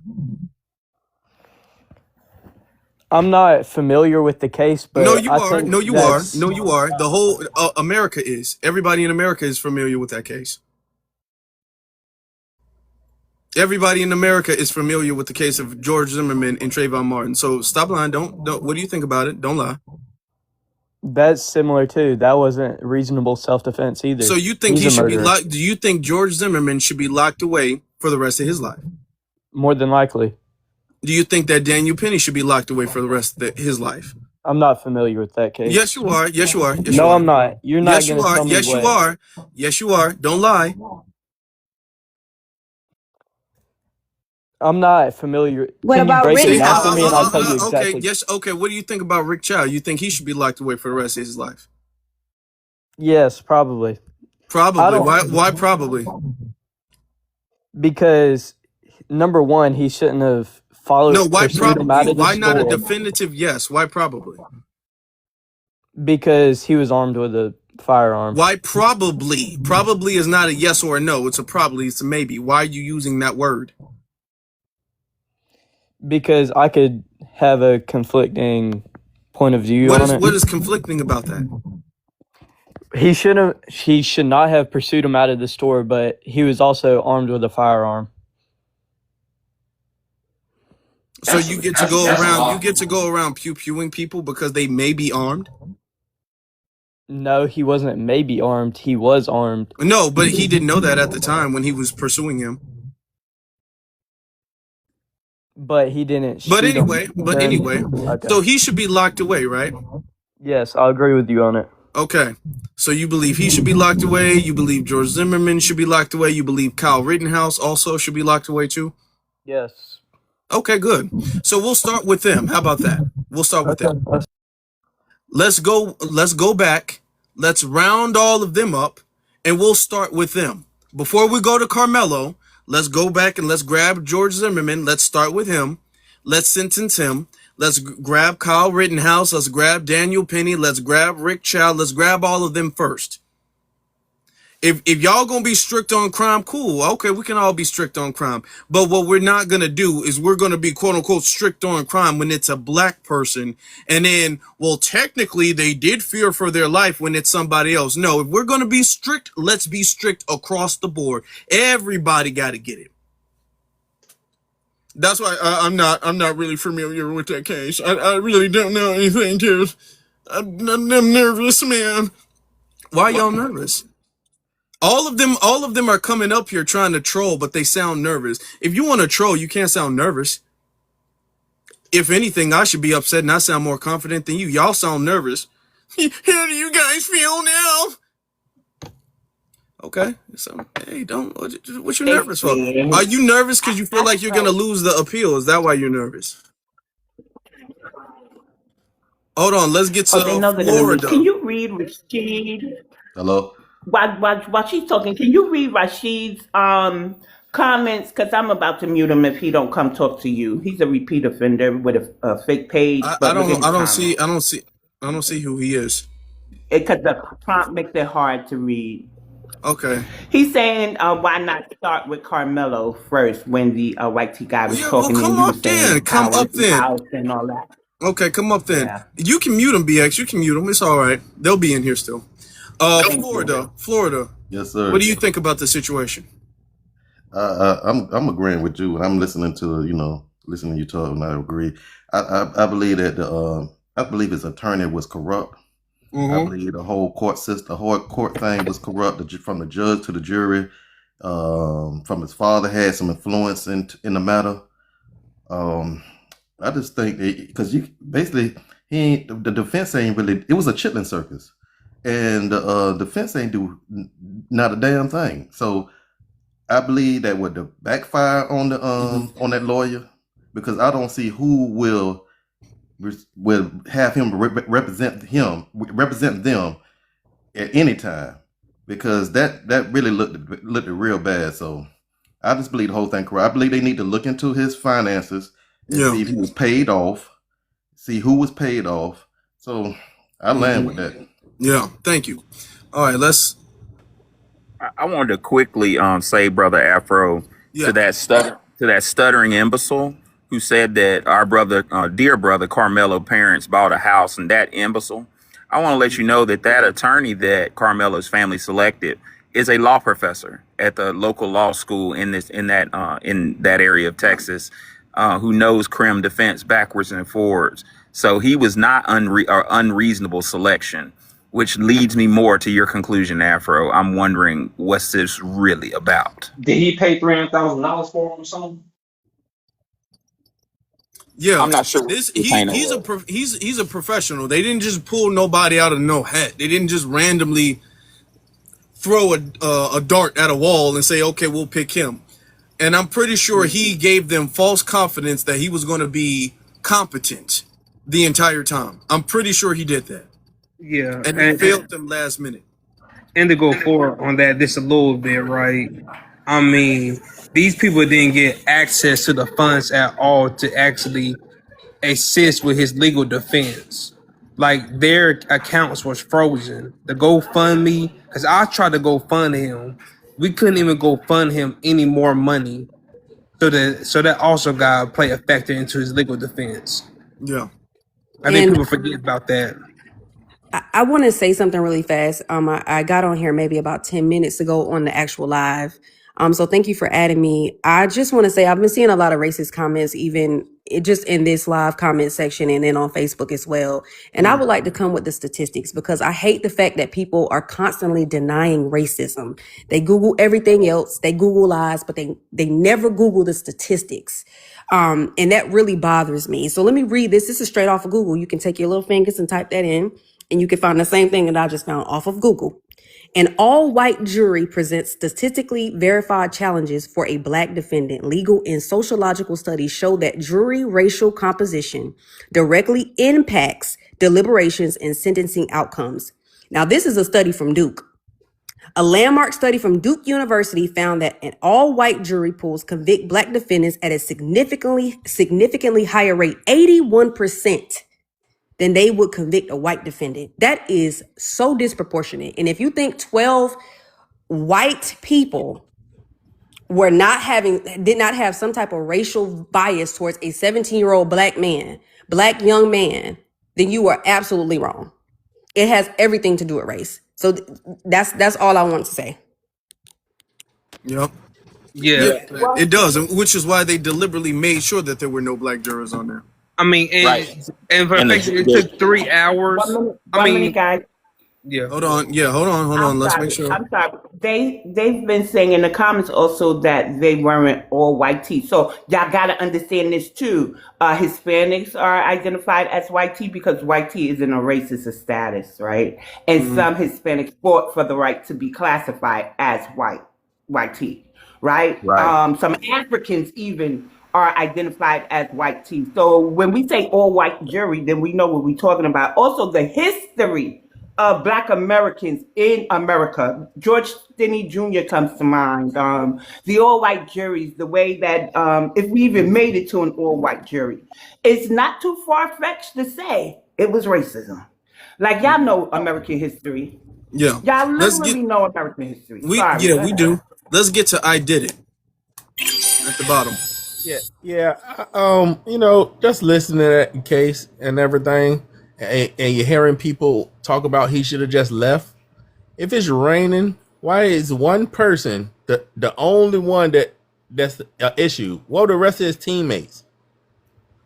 I'm not familiar with the case, but No, you I are. think No, you are. No, you are. The whole America is. Everybody in America is familiar with that case. Everybody in America is familiar with the case of George Zimmerman and Trayvon Martin. So stop lying. Don't. What do you think about it? Don't lie. That's similar too. That wasn't reasonable self-defense either. So you think He's he a should be murderer. locked? Do you think George Zimmerman should be locked away for the rest of his life? More than likely. Do you think that Daniel Penny should be locked away for the rest of his life? I'm not familiar with that case. Yes, you are. Yes, you are. Yes, No, you are. I'm not. You're not Yes, you going to are. tell me Yes, you what. are. Yes, you are. Don't lie. I'm not familiar. What Can you about break it Rittenhouse? down for me and I'll tell you Okay. exactly? Yes. Okay. What do you think about Rick Chow? You think he should be locked away for the rest of his life? Yes, probably. Probably. Why probably? Because number one, he shouldn't have followed. No, why pursued him probably? out of the Why not a store definitive yes? Why probably? because he was armed with a firearm. Why probably? Probably is not a yes or a no. It's a probably. It's a maybe. Why are you using that word? Because I could have a conflicting point of view on it. What is conflicting about that? He should not have pursued him out of the store, but he was also armed with a firearm. So you get to go around. You get to go around pew-pewing people because they may be armed. No, he wasn't maybe armed. He was armed. No, but he didn't know that at the time when he was pursuing him. But he didn't. But shoot him. anyway. Okay. So he should be locked away, right? Yes, I'll agree with you on it. Okay. So you believe he should be locked away. You believe George Zimmerman should be locked away. You believe Kyle Rittenhouse also should be locked away too. Yes. Okay, good. So we'll start with them. How about that? We'll start with them. Let's go back. Let's round all of them up and we'll start with them. Before we go to Karmelo, let's go back and let's grab George Zimmerman. Let's start with him. Let's sentence him. Let's grab Kyle Rittenhouse. Let's grab Daniel Penny. Let's grab Rick Chow. Let's grab all of them first. If y'all gonna be strict on crime, cool. Okay, we can all be strict on crime. But what we're not gonna do is we're gonna be quote unquote strict on crime when it's a black person. And then, well, technically they did fear for their life when it's somebody else. No, if we're gonna be strict, let's be strict across the board. Everybody gotta get it. That's why I'm not really familiar with that case. I really don't know anything, dude. I'm nervous, man. Why y'all nervous? All of them are coming up here trying to troll, but they sound nervous. If you want to troll, you can't sound nervous. If anything, I should be upset and I sound more confident than you. Y'all sound nervous. How do you guys feel now? Okay, so hey, what you nervous for? Are you nervous because you feel like you're gonna lose the appeal? Is that why you're nervous? Hold on, let's get to Oh, they know they're gonna lose. Florida. Can you read Rashid? Hello? While she's talking, can you read Rashid's comments? Because I'm about to mute him if he don't come talk to you. He's a repeat offender with a fake page. I don't see who he is. Because the prompt makes it hard to read. Okay. He's saying, why not start with Karmelo first when the white tea guy was talking come and you up were saying then. Come power up then. house and all that. Okay, come up then. Yeah. You can mute them, BX. You can mute them. It's all right. They'll be in here still. Florida. Yes, sir. What do you think about the situation? I'm agreeing with you, and I'm listening to listening to you talk, and I agree. I believe that I believe his attorney was corrupt. I believe the whole court system, the whole court thing was corrupt, from the judge to the jury. From his father had some influence in the matter. I just think because you basically the defense ain't really. It was a chitlin circus, and the defense ain't do not a damn thing. So I believe that would backfire on the on that lawyer, because I don't see who will have him represent them at any time, because that really looked real bad. So I just believe the whole thing correct. I believe they need to look into his finances and see if he was paid off, see who was paid off. So I land with that. Yeah, thank you. All right, let's. I wanted to quickly say, Brother Afro, to that stuttering imbecile who said that our brother, dear brother Carmelo parents bought a house, and that imbecile. I want to let you know that that attorney that Carmelo's family selected is a law professor at the local law school in that area of Texas, who knows crim defense backwards and forwards. So he was not unreasonable selection, which leads me more to your conclusion, Afro. I'm wondering, what's this really about? Did he pay $300,000 for him or something? Yeah, I'm not sure. He's a professional. They didn't just pull nobody out of no hat. They didn't just randomly throw a dart at a wall and say, okay, we'll pick him. And I'm pretty sure he gave them false confidence that he was going to be competent the entire time. I'm pretty sure he did that. Yeah, and he failed them last minute. And to go forward on that, just a little bit, right? I mean, these people didn't get access to the funds at all to actually assist with his legal defense. Like, their accounts was frozen. The GoFundMe, because I tried to go fund him, we couldn't even go fund him any more money. So that also got play a factor into his legal defense. Yeah, I think people forget about that. I want to say something really fast. I got on here maybe about 10 minutes ago on the actual live. So thank you for adding me. I just want to say I've been seeing a lot of racist comments, just in this live comment section and then on Facebook as well. And I would like to come with the statistics, because I hate the fact that people are constantly denying racism. They Google everything else. They Google lies, but they never Google the statistics. And that really bothers me. So let me read this. This is straight off of Google. You can take your little fingers and type that in, and you can find the same thing that I just found off of Google. An all-white jury presents statistically verified challenges for a black defendant. Legal and sociological studies show that jury racial composition directly impacts deliberations and sentencing outcomes. Now, this is a study from Duke. A landmark study from Duke University found that an all-white jury pools convict black defendants at a significantly higher rate, 81%. Than they would convict a white defendant. That is so disproportionate. And if you think 12 white people did not have some type of racial bias towards a 17-year-old black young man, then you are absolutely wrong. It has everything to do with race. So that's all I want to say. Yep. Yeah, it does, which is why they deliberately made sure that there were no black jurors on there. I mean, and for it took 3 hours. One minute, guys. Yeah. Hold on. Let's make sure. I'm sorry. They've been saying in the comments also that they weren't all white tea. So y'all gotta understand this too. Hispanics are identified as white tea because white tea is in a racist status, right? And some Hispanics fought for the right to be classified as white tea, right? Some Africans even are identified as white tea. So when we say all white jury, then we know what we're talking about. Also, the history of Black Americans in America. George Stinney Jr. comes to mind. The all white juries, the way that if we even made it to an all white jury, it's not too far fetched to say it was racism. Like, y'all know American history. Yeah, y'all literally know American history. We do. Let's get to I did it at the bottom. Yeah. Just listening to that case and everything, and you're hearing people talk about he should have just left. If it's raining, why is one person the only one that's an issue? What are the rest of his teammates?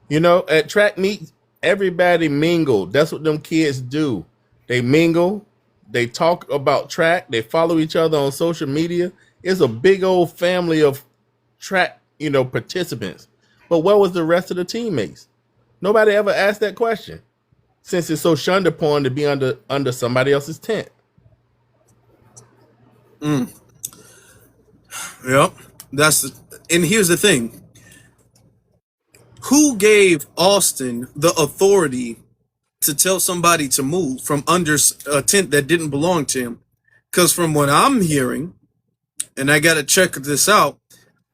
You know, at track meets, everybody mingled. That's what them kids do. They mingle. They talk about track. They follow each other on social media. It's a big old family of track, participants. But where was the rest of the teammates? Nobody ever asked that question, since it's so shunned upon to be under somebody else's tent. Yep. And here's the thing. Who gave Austin the authority to tell somebody to move from under a tent that didn't belong to him? Because from what I'm hearing, and I got to check this out,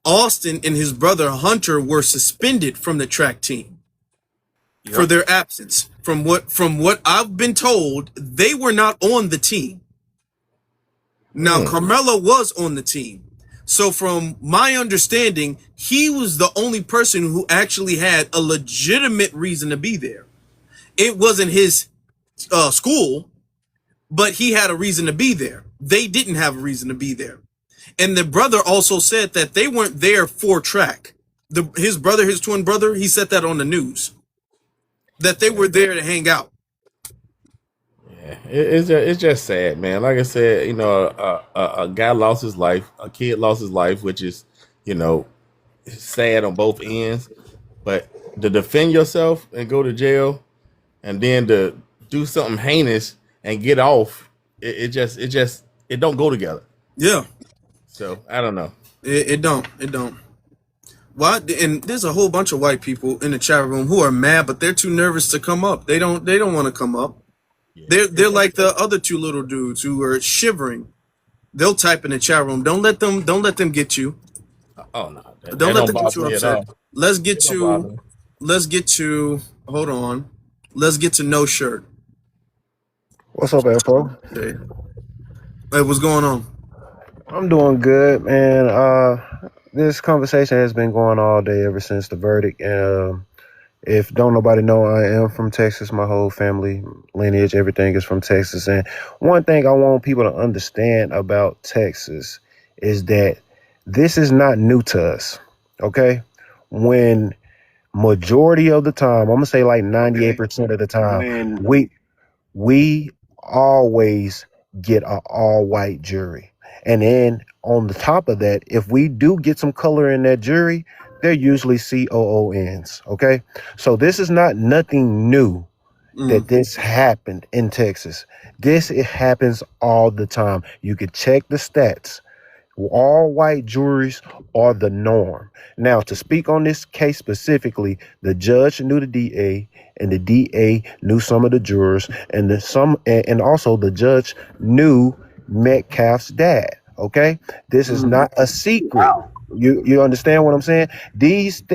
Austin and his brother Hunter were suspended from the track team for their absence. From what I've been told, they were not on the team. Now, Carmelo was on the team. So from my understanding, he was the only person who actually had a legitimate reason to be there. It wasn't his school, but he had a reason to be there. They didn't have a reason to be there. And the brother also said that they weren't there for track. His twin brother, he said that on the news, that they were there to hang out. Yeah, it's just sad, man. Like I said, a guy lost his life, a kid lost his life, which is, sad on both ends. But to defend yourself and go to jail, and then to do something heinous and get off, it don't go together. Yeah. So I don't know. It don't. Why? And there's a whole bunch of white people in the chat room who are mad, but they're too nervous to come up. They don't want to come up. Yeah. They're like the other two little dudes who are shivering. They'll type in the chat room. Don't let them get you. Oh no. Don't let them get you me at upset. all. Let's get It don't bother me. hold on. Let's get to No Shirt. What's up, Afro? Okay. Hey, what's going on? I'm doing good, man. This conversation has been going all day ever since the verdict. If don't nobody know, I am from Texas. My whole family lineage, everything is from Texas. And one thing I want people to understand about Texas is that this is not new to us. Okay, when majority of the time, I'm gonna say like 98% of the time, we always get an all-white jury. And then on the top of that, if we do get some color in that jury, they're usually COONs. Okay, so this is not nothing new that this happened in Texas. It happens all the time. You could check the stats. All white juries are the norm. Now, to speak on this case specifically, the judge knew the DA, and the DA knew some of the jurors, and also the judge knew Metcalf's dad. Okay, this is not a secret. You understand what I'm saying?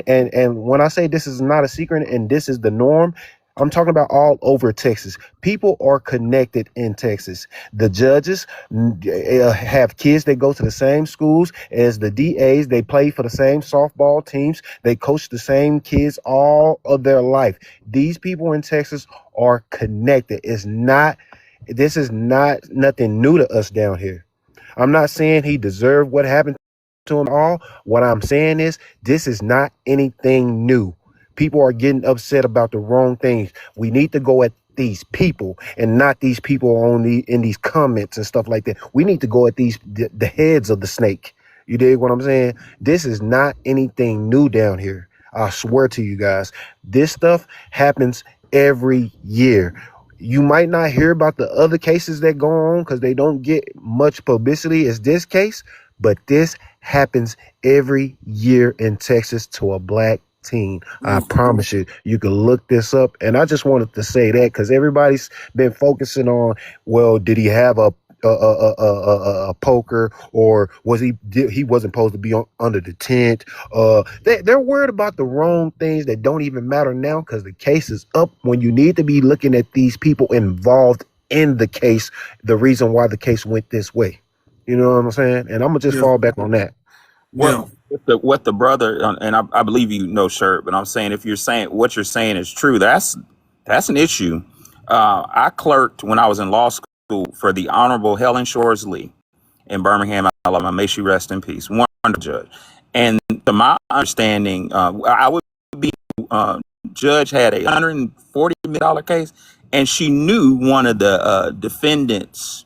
And when I say this is not a secret and this is the norm, I'm talking about all over Texas. People are connected in Texas. The judges have kids that go to the same schools as the DAs. They play for the same softball teams. They coach the same kids all of their life. These people in Texas are connected. This is not nothing new to us down here. I'm not saying he deserved what happened to him all. What I'm saying is this is not anything new. People are getting upset about the wrong things. We need to go at these people and not these people in these comments and stuff like that. We need to go at the heads of the snake. You dig what I'm saying? This is not anything new down here. I swear to you guys, this stuff happens every year. You might not hear about the other cases that go on because they don't get much publicity as this case, but this happens every year in Texas to a black teen. I promise you, you can look this up. And I just wanted to say that because everybody's been focusing on, well, did he have a poker, or he wasn't supposed to be under the tent? They're worried about the wrong things that don't even matter now because the case is up, when you need to be looking at these people involved in the case, the reason why the case went this way. You know what I'm saying? And I'm gonna just fall back on that. Well, what the brother, and I believe you know Shirt, but I'm saying if you're saying what you're saying is true, that's an issue. I clerked when I was in law school for the Honorable Helen Shores Lee in Birmingham, Alabama. May she rest in peace. Wonderful judge. And to my understanding, I would be judge had $140 million case, and she knew one of the defendants'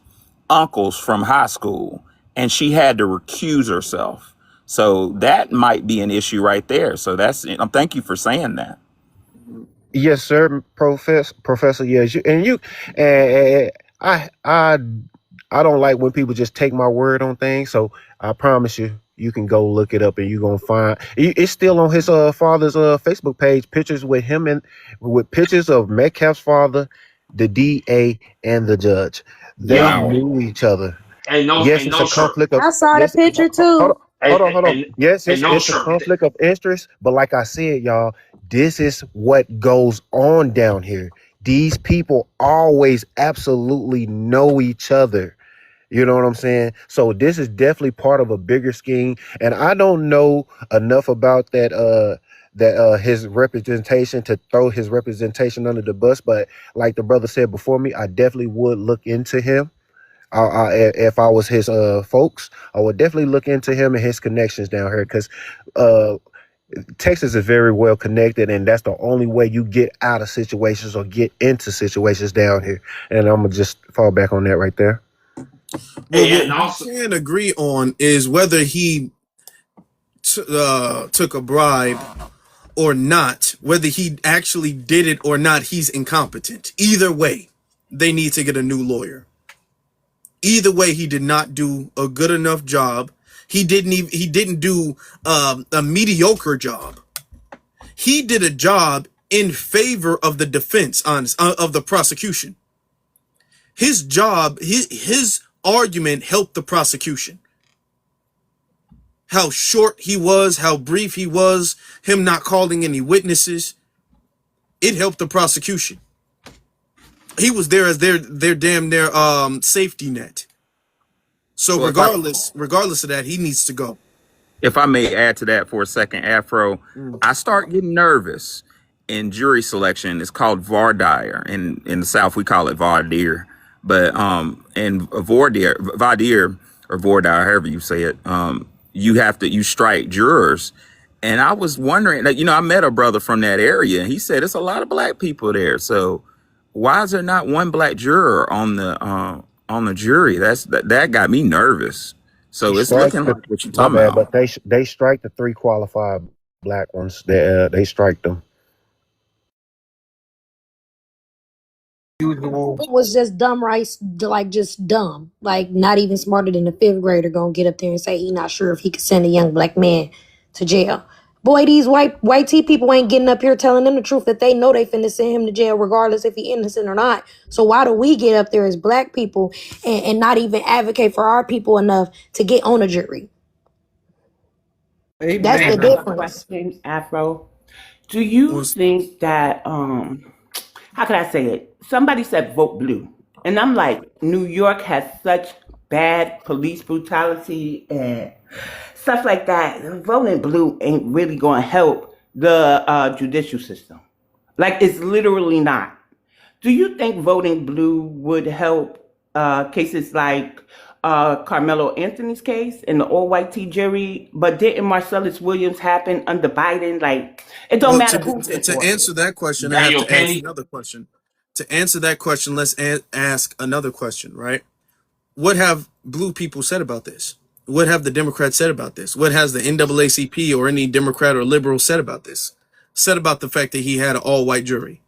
uncles from high school, and she had to recuse herself. So that might be an issue right there. So thank you for saying that. Yes, sir, Professor. Yes, and I don't like when people just take my word on things. So I promise you, you can go look it up, and you're gonna find it's still on his father's Facebook page. Pictures with him and with pictures of Metcalf's father, the DA, and the judge. They Yeah, Wow. knew each other. and Yes, it's no a sir, conflict of I saw the yes. picture Hold on, too. hold on, hold on. Yes, and no it's a sir. conflict of interest. But like I said, y'all, this is what goes on down here. These people always absolutely know each other. You know what I'm saying? So this is definitely part of a bigger scheme. And I don't know enough about that his representation to throw his representation under the bus. But like the brother said before me, I definitely would look into him. If I was his folks, I would definitely look into him and his connections down here because uh, Texas is very well connected, and that's the only way you get out of situations or get into situations down here. And I'm gonna just fall back on that right there. Well, what And we also, can agree on is whether he took a bribe or not, whether he actually did it or not, he's incompetent. Either way, they need to get a new lawyer. Either way, he did not do a good enough job. He didn't do a mediocre job. He did a job in favor of the defense, of the prosecution. His job, his argument helped the prosecution. How short he was, how brief he was, him not calling any witnesses, it helped the prosecution. He was there as their damn near safety net. So Well, regardless of that, he needs to go. if I may add to that for a second, Afro, I start getting nervous in jury selection. It's called voir dire. In the South, we call it voir dire. But in voir dire or voir dire, however you say it, you strike jurors. And I was wondering, like, I met a brother from that area, and he said it's a lot of black people there. So why is there not one black juror on the jury? That got me nervous. They So it's strike looking the like what you're my talking bad, about. but they strike the three qualified black ones. They strike them. Usual. It was just dumb rice, like just dumb. Like not even smarter than a fifth grader gonna get up there and say he not sure if he could send a young black man to jail. Boy, these white tea people ain't getting up here telling them the truth that they know they finna send him to jail regardless if he innocent or not. So why do we get up there as black people and not even advocate for our people enough to get on a jury? That's I the Amen. have a difference. question, Afro. Do you Was think that how can I say it? Somebody said vote blue. And I'm like, New York has such bad police brutality and stuff like that. Voting blue ain't really going to help the judicial system. Like, it's literally not. Do you think voting blue would help cases like Carmelo Anthony's case in the all white T jury? But didn't Marcellus Williams happen under Biden? Like, it don't well matter to who did to what. answer that question, I have Daniel to ask Penny. another question. To answer that question, let's ask another question, right? What have blue people said about this? What have the Democrats said about this? What has the NAACP or any Democrat or liberal said about this? Said about the fact that he had an all-white jury?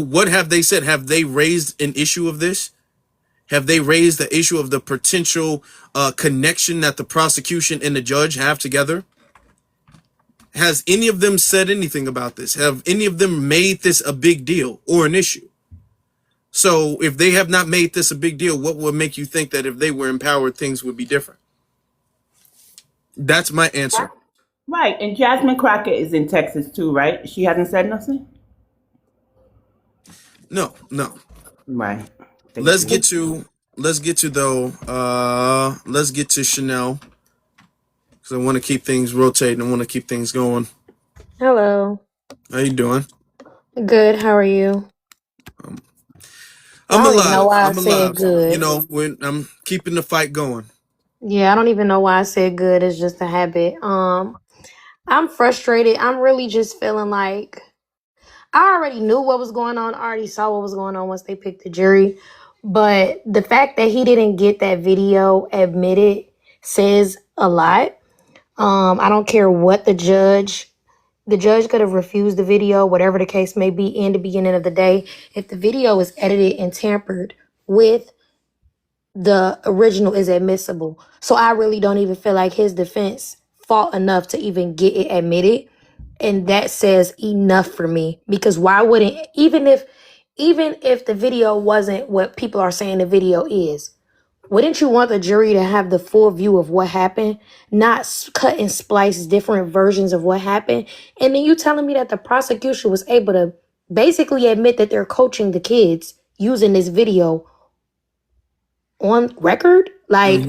What have they said? Have they raised an issue of this? Have they raised the issue of the potential connection that the prosecution and the judge have together? Has any of them said anything about this? Have any of them made this a big deal or an issue? So if they have not made this a big deal, what would make you think that if they were empowered, things would be different? That's my answer. Right. And Jasmine Crockett is in Texas too, right? She hasn't said nothing? No, no. Right. Thank Let's you. get to let's get to Chanel because I want to keep things rotating. I want to keep things going. Hello. How you doing? Good. How are you? Um, I I'm don't even know alive. why I I'm said alive. good. When I'm keeping the fight going. Yeah, I don't even know why I said good. It's just a habit. I'm frustrated. I'm really just feeling like I already knew what was going on. I already saw what was going on once they picked the jury. But the fact that he didn't get that video admitted says a lot. I don't care what the judge could have refused the video, whatever the case may be. In the beginning of the day, if the video is edited and tampered with, the original is admissible. So I really don't even feel like his defense fought enough to even get it admitted. And that says enough for me, because why wouldn't, even if the video wasn't what people are saying the video is, wouldn't you want the jury to have the full view of what happened, not cut and splice different versions of what happened? And then you telling me that the prosecution was able to basically admit that they're coaching the kids using this video on record? Like,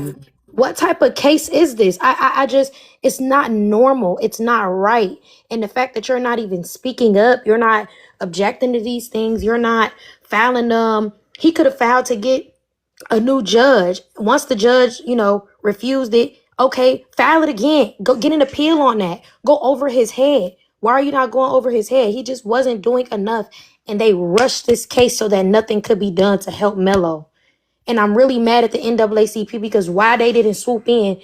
what type of case is this? I just, it's not normal. It's not right. And the fact that you're not even speaking up, you're not objecting to these things, you're not filing, he could have filed to get a new judge. Once the judge, refused it, okay, file it again. Go get an appeal on that. Go over his head. Why are you not going over his head? He just wasn't doing enough. And they rushed this case so that nothing could be done to help Melo. And I'm really mad at the NAACP because why they didn't swoop in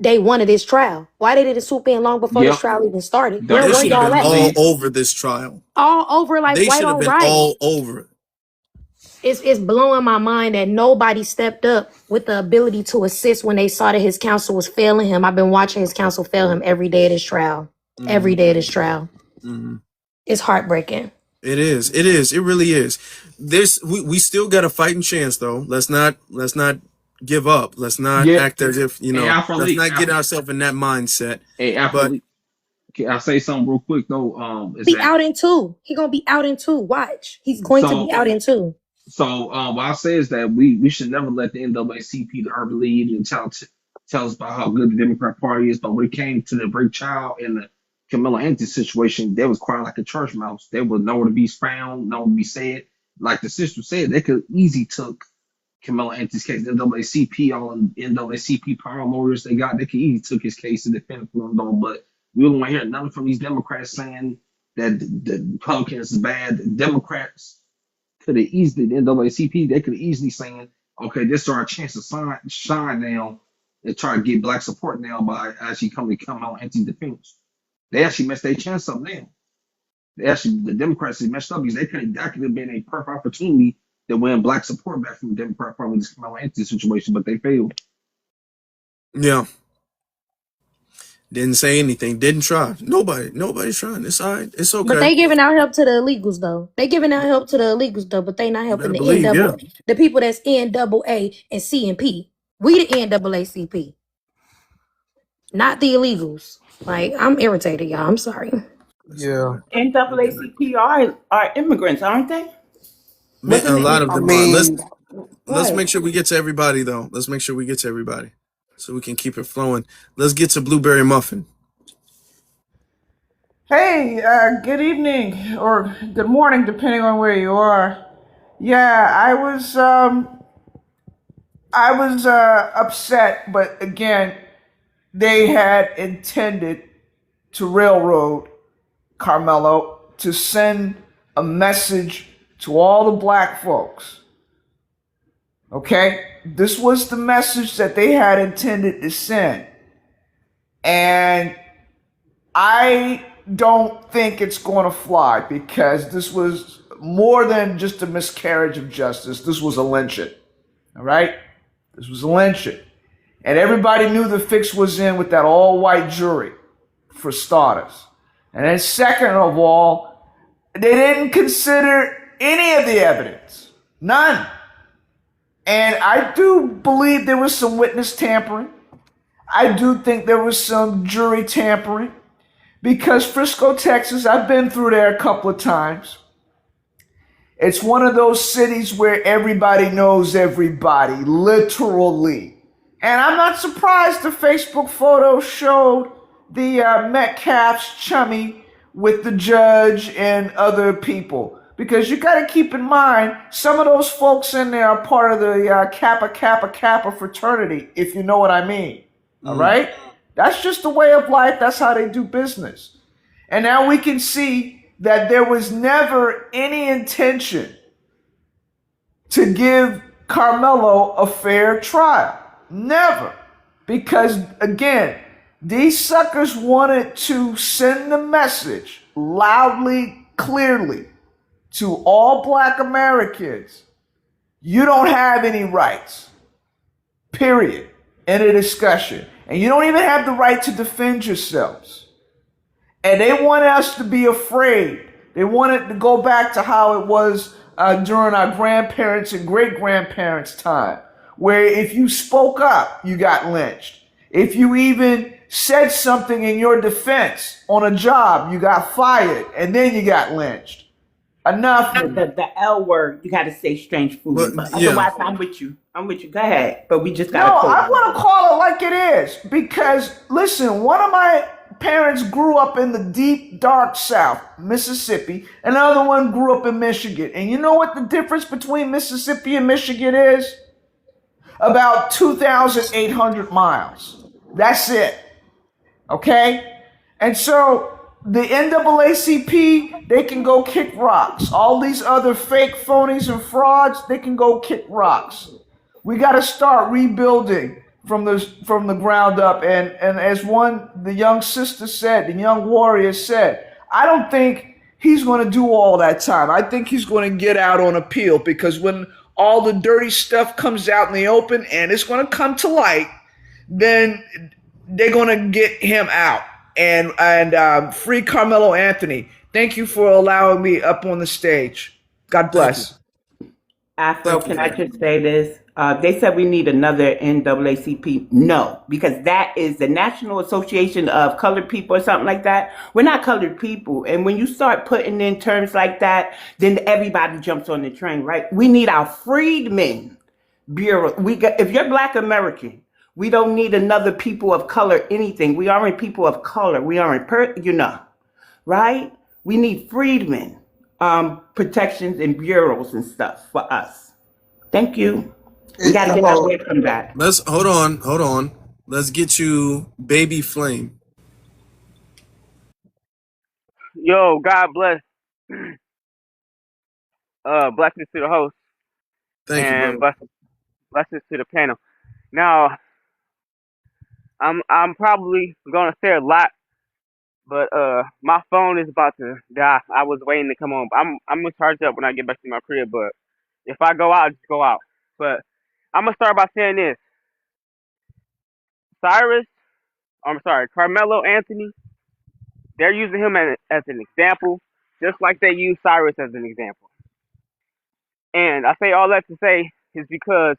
day one of this trial? Why they didn't swoop in long before this trial even started? Where They were should have y'all been at? all over this trial. All over, like They white should have on been rice. all over it. It's blowing my mind that nobody stepped up with the ability to assist when they saw that his counsel was failing him. I've been watching his counsel fail him every day of this trial. Every day of this trial. It's heartbreaking. It is. It is. It really is. We still got a fighting chance though. Let's not give up. Let's not Yeah. act as if, Hey, let's not get ourselves in that mindset. Hey, But can I say something real quick though? Is Be that out in two. He gonna be out in two. Watch. He's going to be out in two. So what I say is that we should never let the NAACP, the urban league, and tell us about how good the Democrat Party is. But when it came to the Break Child and the Carmelo Anthony situation, they was crying like a church mouse. They were nowhere to be found, nowhere to be said. Like the sister said, they could easily took Carmelo Anthony's case. The NAACP, all NAACP power lawyers they could easily took his case and defended him. But we don't want to hear nothing from these Democrats saying that the Republicans is bad. The Democrats could have easily, the NAACP, they could have easily saying, okay, this is our chance to shine now and try to get black support now by actually come out anti-defense. They actually messed their chance up now. The Democrats messed up because that could have been a perfect opportunity to win black support back from the Democrat Party in this Kamala anti situation, but they failed. yeah. Didn't say anything. Didn't try. Nobody's trying. It's all right. It's okay. But they giving out help to the illegals though. They giving out help to the illegals though, but they not helping the believe, NAA, the people that's NAA and CNP. We the NAACP, not the illegals. Like, I'm irritated, y'all. I'm sorry. Yeah. NAACP are immigrants, aren't they? Man, a lot of them are. Let's Right. make sure we get to everybody though. Let's make sure we get to everybody so we can keep it flowing. Let's get to Blueberry Muffin. Hey, good evening or good morning, depending on where you are. Yeah, I was upset, but again, they had intended to railroad Karmelo to send a message to all the black folks. Okay? This was the message that they had intended to send. And I don't think it's going to fly because this was more than just a miscarriage of justice. This was a lynching. All right? This was a lynching. And everybody knew the fix was in with that all-white jury, for starters. And then second of all, they didn't consider any of the evidence. None. And I do believe there was some witness tampering. I do think there was some jury tampering. Because Frisco, Texas, I've been through there a couple of times. It's one of those cities where everybody knows everybody, literally. And I'm not surprised the Facebook photo showed the Metcalf's chummy with the judge and other people. Because you got to keep in mind, some of those folks in there are part of the Kappa fraternity, if you know what I mean. All right? That's just the way of life. That's how they do business. And now we can see that there was never any intention to give Carmelo a fair trial. Never. Because, again, these suckers wanted to send the message loudly, clearly to all black Americans: you don't have any rights, period. End of discussion. And you don't even have the right to defend yourselves. And they wanted us to be afraid. They wanted to go back to how it was during our grandparents' and great grandparents' time, where if you spoke up, you got lynched. If you even said something in your defense on a job, you got fired, and then you got lynched. Enough. Not the L word. You got to say strange But food. But yeah, otherwise, I'm with you. I'm with you. Go ahead. But we just No, got to close. I want to call it like it is because, listen, one of my parents grew up in the deep, dark South, Mississippi, and the other one grew up in Michigan. And you know what the difference between Mississippi and Michigan is? About 2,800 miles. That's it. Okay? And so the NAACP, they can go kick rocks. All these other fake phonies and frauds, they can go kick rocks. We got to start rebuilding from the ground up. And as the young sister said, the young warrior said, I don't think he's going to do all that time. I think he's going to get out on appeal, because when all the dirty stuff comes out in the open, and it's going to come to light, then they're going to get him out. And free Carmelo Anthony. Thank you for allowing me up on the stage. God thank you. bless. Afro, Thank you, can I man. just say this? They said we need another NAACP. No, because that is the National Association of Colored People or something like that. We're not colored people. And when you start putting in terms like that, then everybody jumps on the train, right? We need our freedmen bureau. If you're Black American, we don't need another people of color anything. We aren't people of color. We aren't, right? We need freedmen, protections and bureaus and stuff for us. Thank you. We got to get our way from that. Let's hold on. Let's get you Baby Flame. Yo, God bless. Blessings to the host Thank you, and brother. blessings to the panel. Now, I'm probably gonna say a lot, but my phone is about to die. I was waiting to come on. I'm gonna charge up when I get back to my crib, but if I go out, just go out. But I'm gonna start by saying this: Cyrus, I'm sorry, Carmelo Anthony. They're using him as an example, just like they use Cyrus as an example. And I say all that to say is because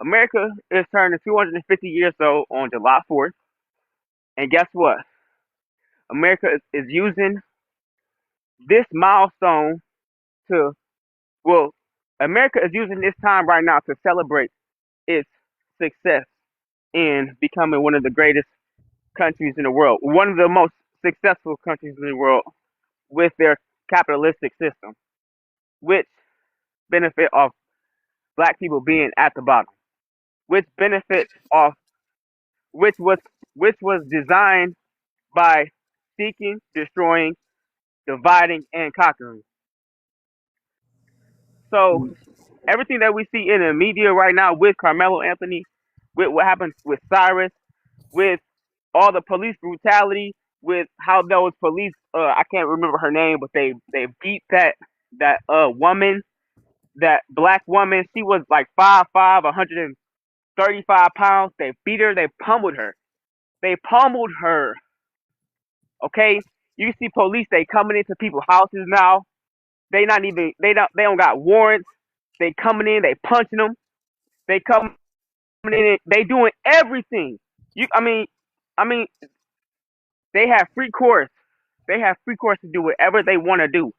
America is turning 250 years old on July 4th. And guess what? America is using this milestone to, well, America is using this time right now to celebrate its success in becoming one of the greatest countries in the world, one of the most successful countries in the world with their capitalistic system, which benefit of black people being at the bottom, which benefit of which was which was designed by seeking, destroying, dividing, and conquering. So everything that we see in the media right now with Carmelo Anthony, with what happened with Cyrus, with all the police brutality, with how those police I can't remember her name, but they beat that woman, that black woman. She was like 5'5", 135 pounds. They beat her, they pummeled her. They pummeled her. Okay? You see police, they coming into people's houses now. They don't got warrants. They coming in, they punching them. They coming in, they doing everything. I mean, they have free course. They have free course to do whatever they want to do.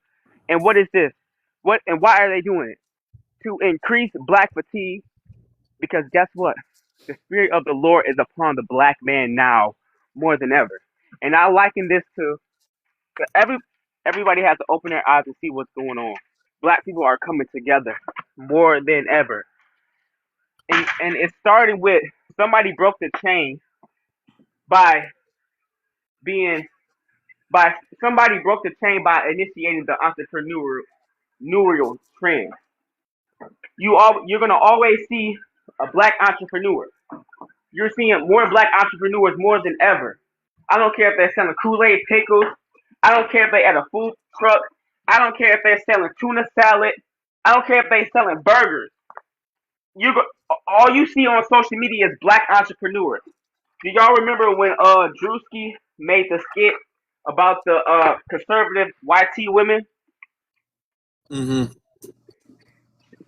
And what is this? What and why are they doing it? To increase black fatigue. Because guess what? The spirit of the Lord is upon the black man now more than ever. And I liken this to everybody has to open their eyes and see what's going on. Black people are coming together more than ever. And it started with somebody broke the chain by being by somebody broke the chain by initiating the entrepreneurial trend. You're gonna always see a black entrepreneur. You're seeing more black entrepreneurs more than ever. I don't care if they're selling Kool-Aid pickles. I don't care if they at a food truck. I don't care if they're selling tuna salad. I don't care if they're selling burgers. You go, all you see on social media is black entrepreneurs. Do y'all remember when Drewski made the skit about the conservative YT women? Mm-hmm.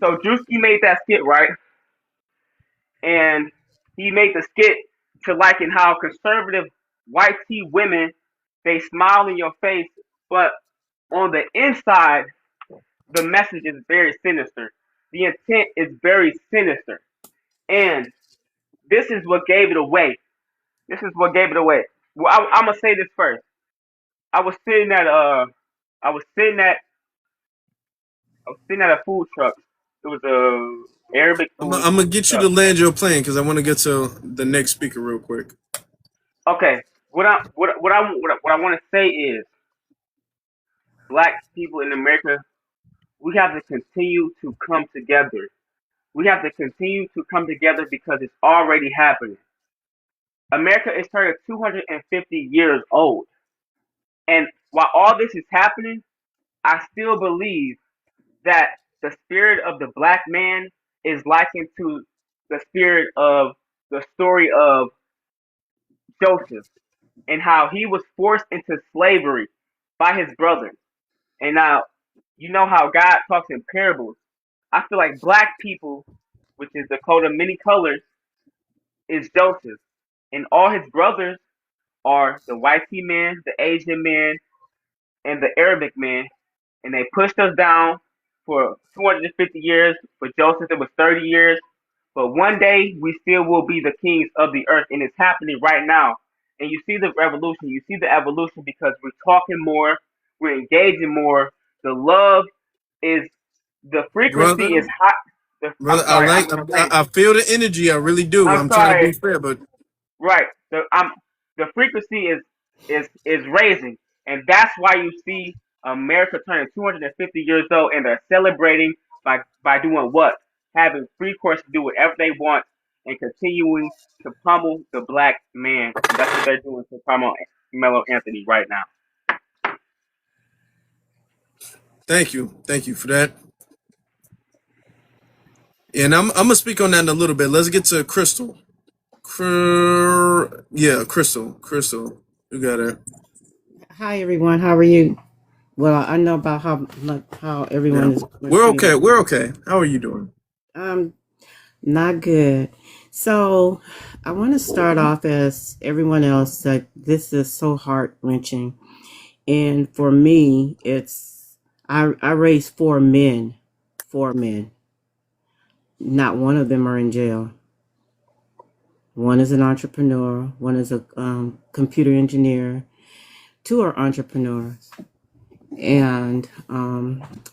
So Drewski made that skit, right? And he made the skit to liken how conservative YT women, they smile in your face, but on the inside, the message is very sinister. The intent is very sinister. And this is what gave it away. This is what gave it away. Well, I'm gonna say this first. I was sitting at I was sitting at I was sitting at a food truck. It was a Arabic food I'm gonna get you truck. to land your plane because I want to get to the next speaker real quick. Okay, what I want to say is, black people in America, we have to continue to come together. We have to continue to come together because it's already happening. America is turning 250 years old, and while all this is happening, I still believe that the spirit of the black man is likened to the spirit of the story of Joseph and how he was forced into slavery by his brothers. And now, you know how God talks in parables. I feel like black people, which is the coat of many colors, is Joseph. And all his brothers are the white man, the Asian man, and the Arabic man. And they pushed us down for 250 years. For Joseph, it was 30 years. But one day, we still will be the kings of the earth. And it's happening right now. And you see the revolution, you see the evolution because we're talking more, we're engaging more. The love is, the frequency Brother, is hot. I'm brother, sorry, I'm saying, I feel the energy. I really do. I'm I'm trying to be sorry, fair, but right. The frequency is raising, and that's why you see America turning 250 years old, and they're celebrating by doing what? Having free course to do whatever they want, and continuing to pummel the black man, and that's what they're doing to pummel Melo Anthony right now. thank you for that. And I'm gonna speak on that in a little bit. Let's get to Crystal. Yeah, Crystal, you got it. Hi everyone, how are you? Well, I know about how Yeah, everyone is we're treated. okay. We're okay. How are you doing? Um, Not good. So I want to start off as everyone else said. This is so heart wrenching, and for me, I raised four men. Not one of them are in jail. One is an entrepreneur. One is a computer engineer. Two are entrepreneurs. And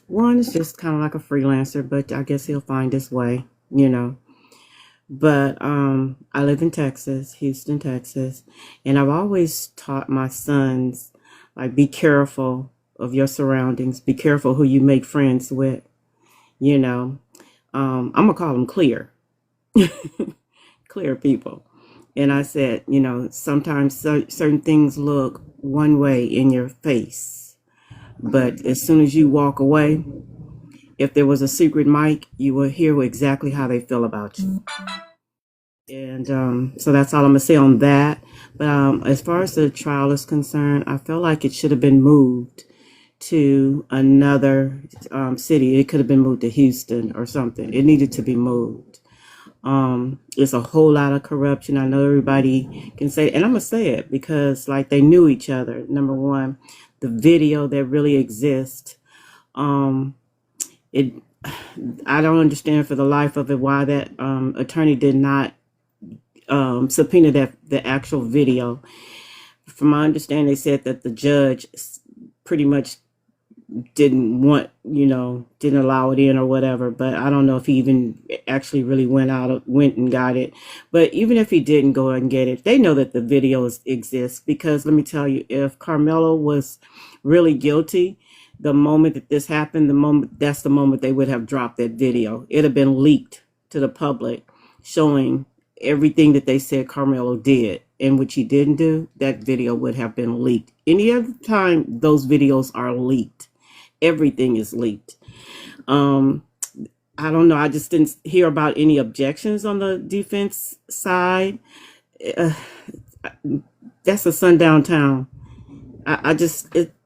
one is just kind of like a freelancer, but I guess he'll find his way, you know. But I live in Texas, Houston, Texas, and I've always taught my sons, like, be careful of your surroundings, be careful who you make friends with, you know. I'm gonna call them clear, clear people. And I said, you know, sometimes certain things look one way in your face, but as soon as you walk away, if there was a secret mic, you will hear exactly how they feel about you. And so that's all I'm gonna say on that. But as far as the trial is concerned, I feel like it should have been moved to another city. It could have been moved to Houston or something. It needed to be moved. It's a whole lot of corruption. I know everybody can say, and I'm gonna say it because, like, they knew each other. Number one, the video that really exists. Um, it I don't understand for the life of it why that attorney did not subpoena the actual video. From my understanding, they said that the judge pretty much didn't want, didn't allow it in or whatever. But I don't know if he even actually really went and got it. But even if he didn't go and get it, they know that the videos exist, because let me tell you, if Carmelo was really guilty, the moment that this happened, that's the moment they would have dropped that video. It'd have been leaked to the public, showing everything that they said Carmelo did and which he didn't do. That video would have been leaked. Any other time those videos are leaked, everything is leaked. I don't know. I just didn't hear about any objections on the defense side. Uh, that's a sundown town.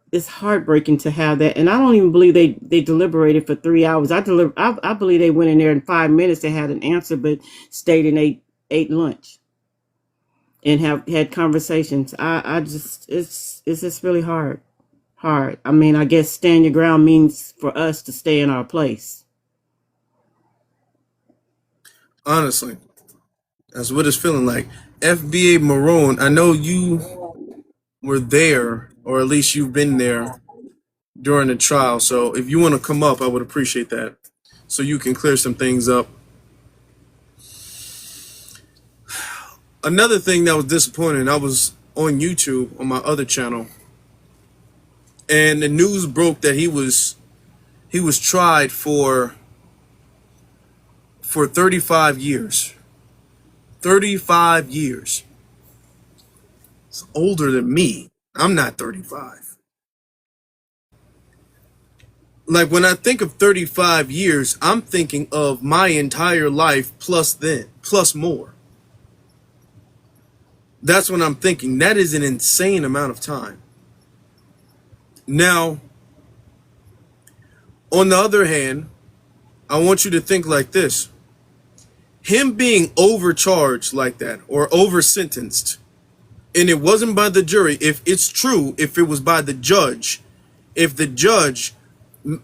It's heartbreaking to have that, and I don't even believe they deliberated for 3 hours. I believe they went in there in 5 minutes. They had an answer, but stayed and ate lunch and have had conversations. I just it's just really hard. I mean, I guess stand your ground means for us to stay in our place. Honestly, that's what it's feeling like. FBA Maroon, I know you were there, or at least you've been there during the trial. So if you want to come up, I would appreciate that, so you can clear some things up. Another thing that was disappointing, I was on YouTube on my other channel, and the news broke that he was tried for 35 years. 35 years. It's older than me. I'm not 35. Like, when I think of 35 years, I'm thinking of my entire life plus more. That's what I'm thinking. That is an insane amount of time. Now, on the other hand, I want you to think like this. Him being overcharged like that, or over sentenced, and it wasn't by the jury. If it's true, if it was by the judge, if the judge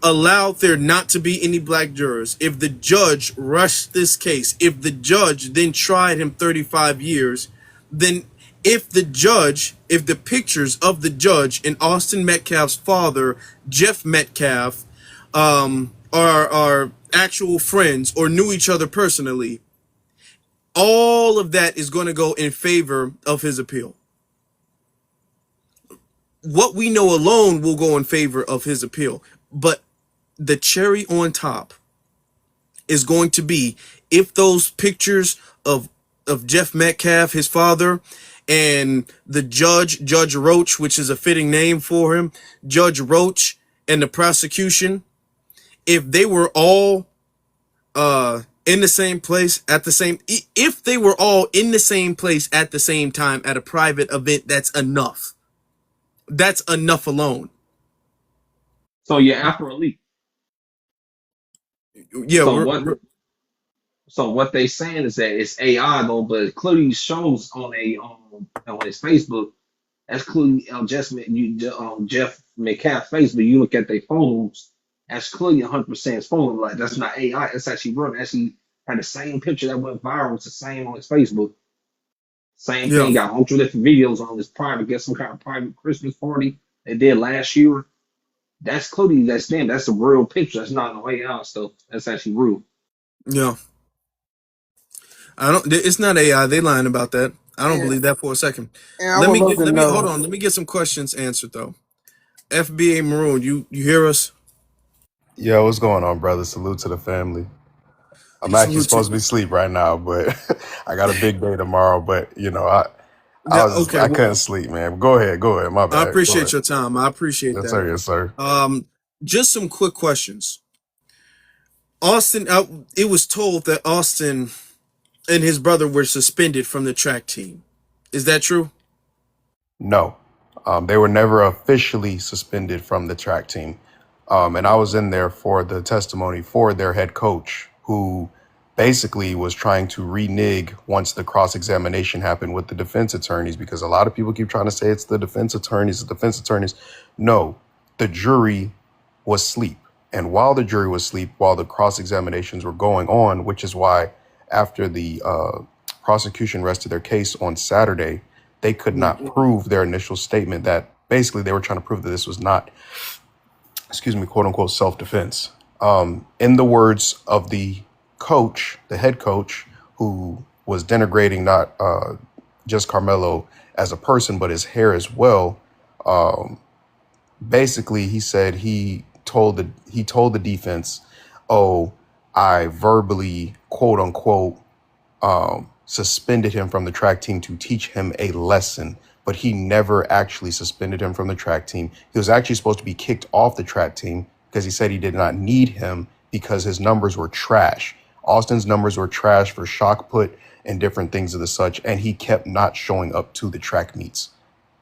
allowed there not to be any black jurors, if the judge rushed this case, if the judge then tried him 35 years, then if the pictures of the judge and Austin Metcalf's father, Jeff Metcalf, are actual friends or knew each other personally, all of that is going to go in favor of his appeal. What we know alone will go in favor of his appeal. But the cherry on top is going to be if those pictures of Jeff Metcalf, his father, and the Judge Roach, which is a fitting name for him, Judge Roach, and the prosecution, if they were all in the same place at the same, if they were all in the same place at the same time at a private event, that's enough. That's enough alone. So yeah, after a leak. Yeah. So what they saying is that it's AI though, but it clearly shows on his Facebook. That's clearly Jeff Metcalf's Facebook. You look at their photos. That's clearly 100% his photo. Like, that's not AI. That's actually real. Actually had the same picture that went viral. It's the same on his Facebook. Same Yeah. thing. Got a bunch of different videos on his private. Get some kind of private Christmas party they did last year. That's clearly that's them. That's the real picture. That's not no AI stuff. That's actually real. Yeah. It's not AI. They lying about that. I don't Yeah. believe that for a second. And I would love to know. Hold on. Let me get some questions answered though. FBA Maroon, you hear us? Yo, what's going on, brother? Salute to the family. I'm actually supposed to be asleep right now, but I got a big day tomorrow. But I couldn't sleep, man. Go ahead. My bad. I appreciate your time. I appreciate that. Yes, sir. Just some quick questions. Austin, it was told that Austin and his brother were suspended from the track team. Is that true? No, they were never officially suspended from the track team. And I was in there for the testimony for their head coach, who basically was trying to renege once the cross-examination happened with the defense attorneys, because a lot of people keep trying to say it's the defense attorneys. No, the jury was asleep. And while the jury was asleep, while the cross-examinations were going on, which is why after the prosecution rested their case on Saturday, they could not prove their initial statement that basically they were trying to prove that this was not excuse me, quote unquote self-defense. In the words of the coach, the head coach, who was denigrating not just Carmelo as a person, but his hair as well. Basically, he said he told the defense, "Oh, I verbally, quote unquote, suspended him from the track team to teach him a lesson." But he never actually suspended him from the track team. He was actually supposed to be kicked off the track team because he said he did not need him because his numbers were trash. Austin's numbers were trash for shock put and different things of the such, and he kept not showing up to the track meets.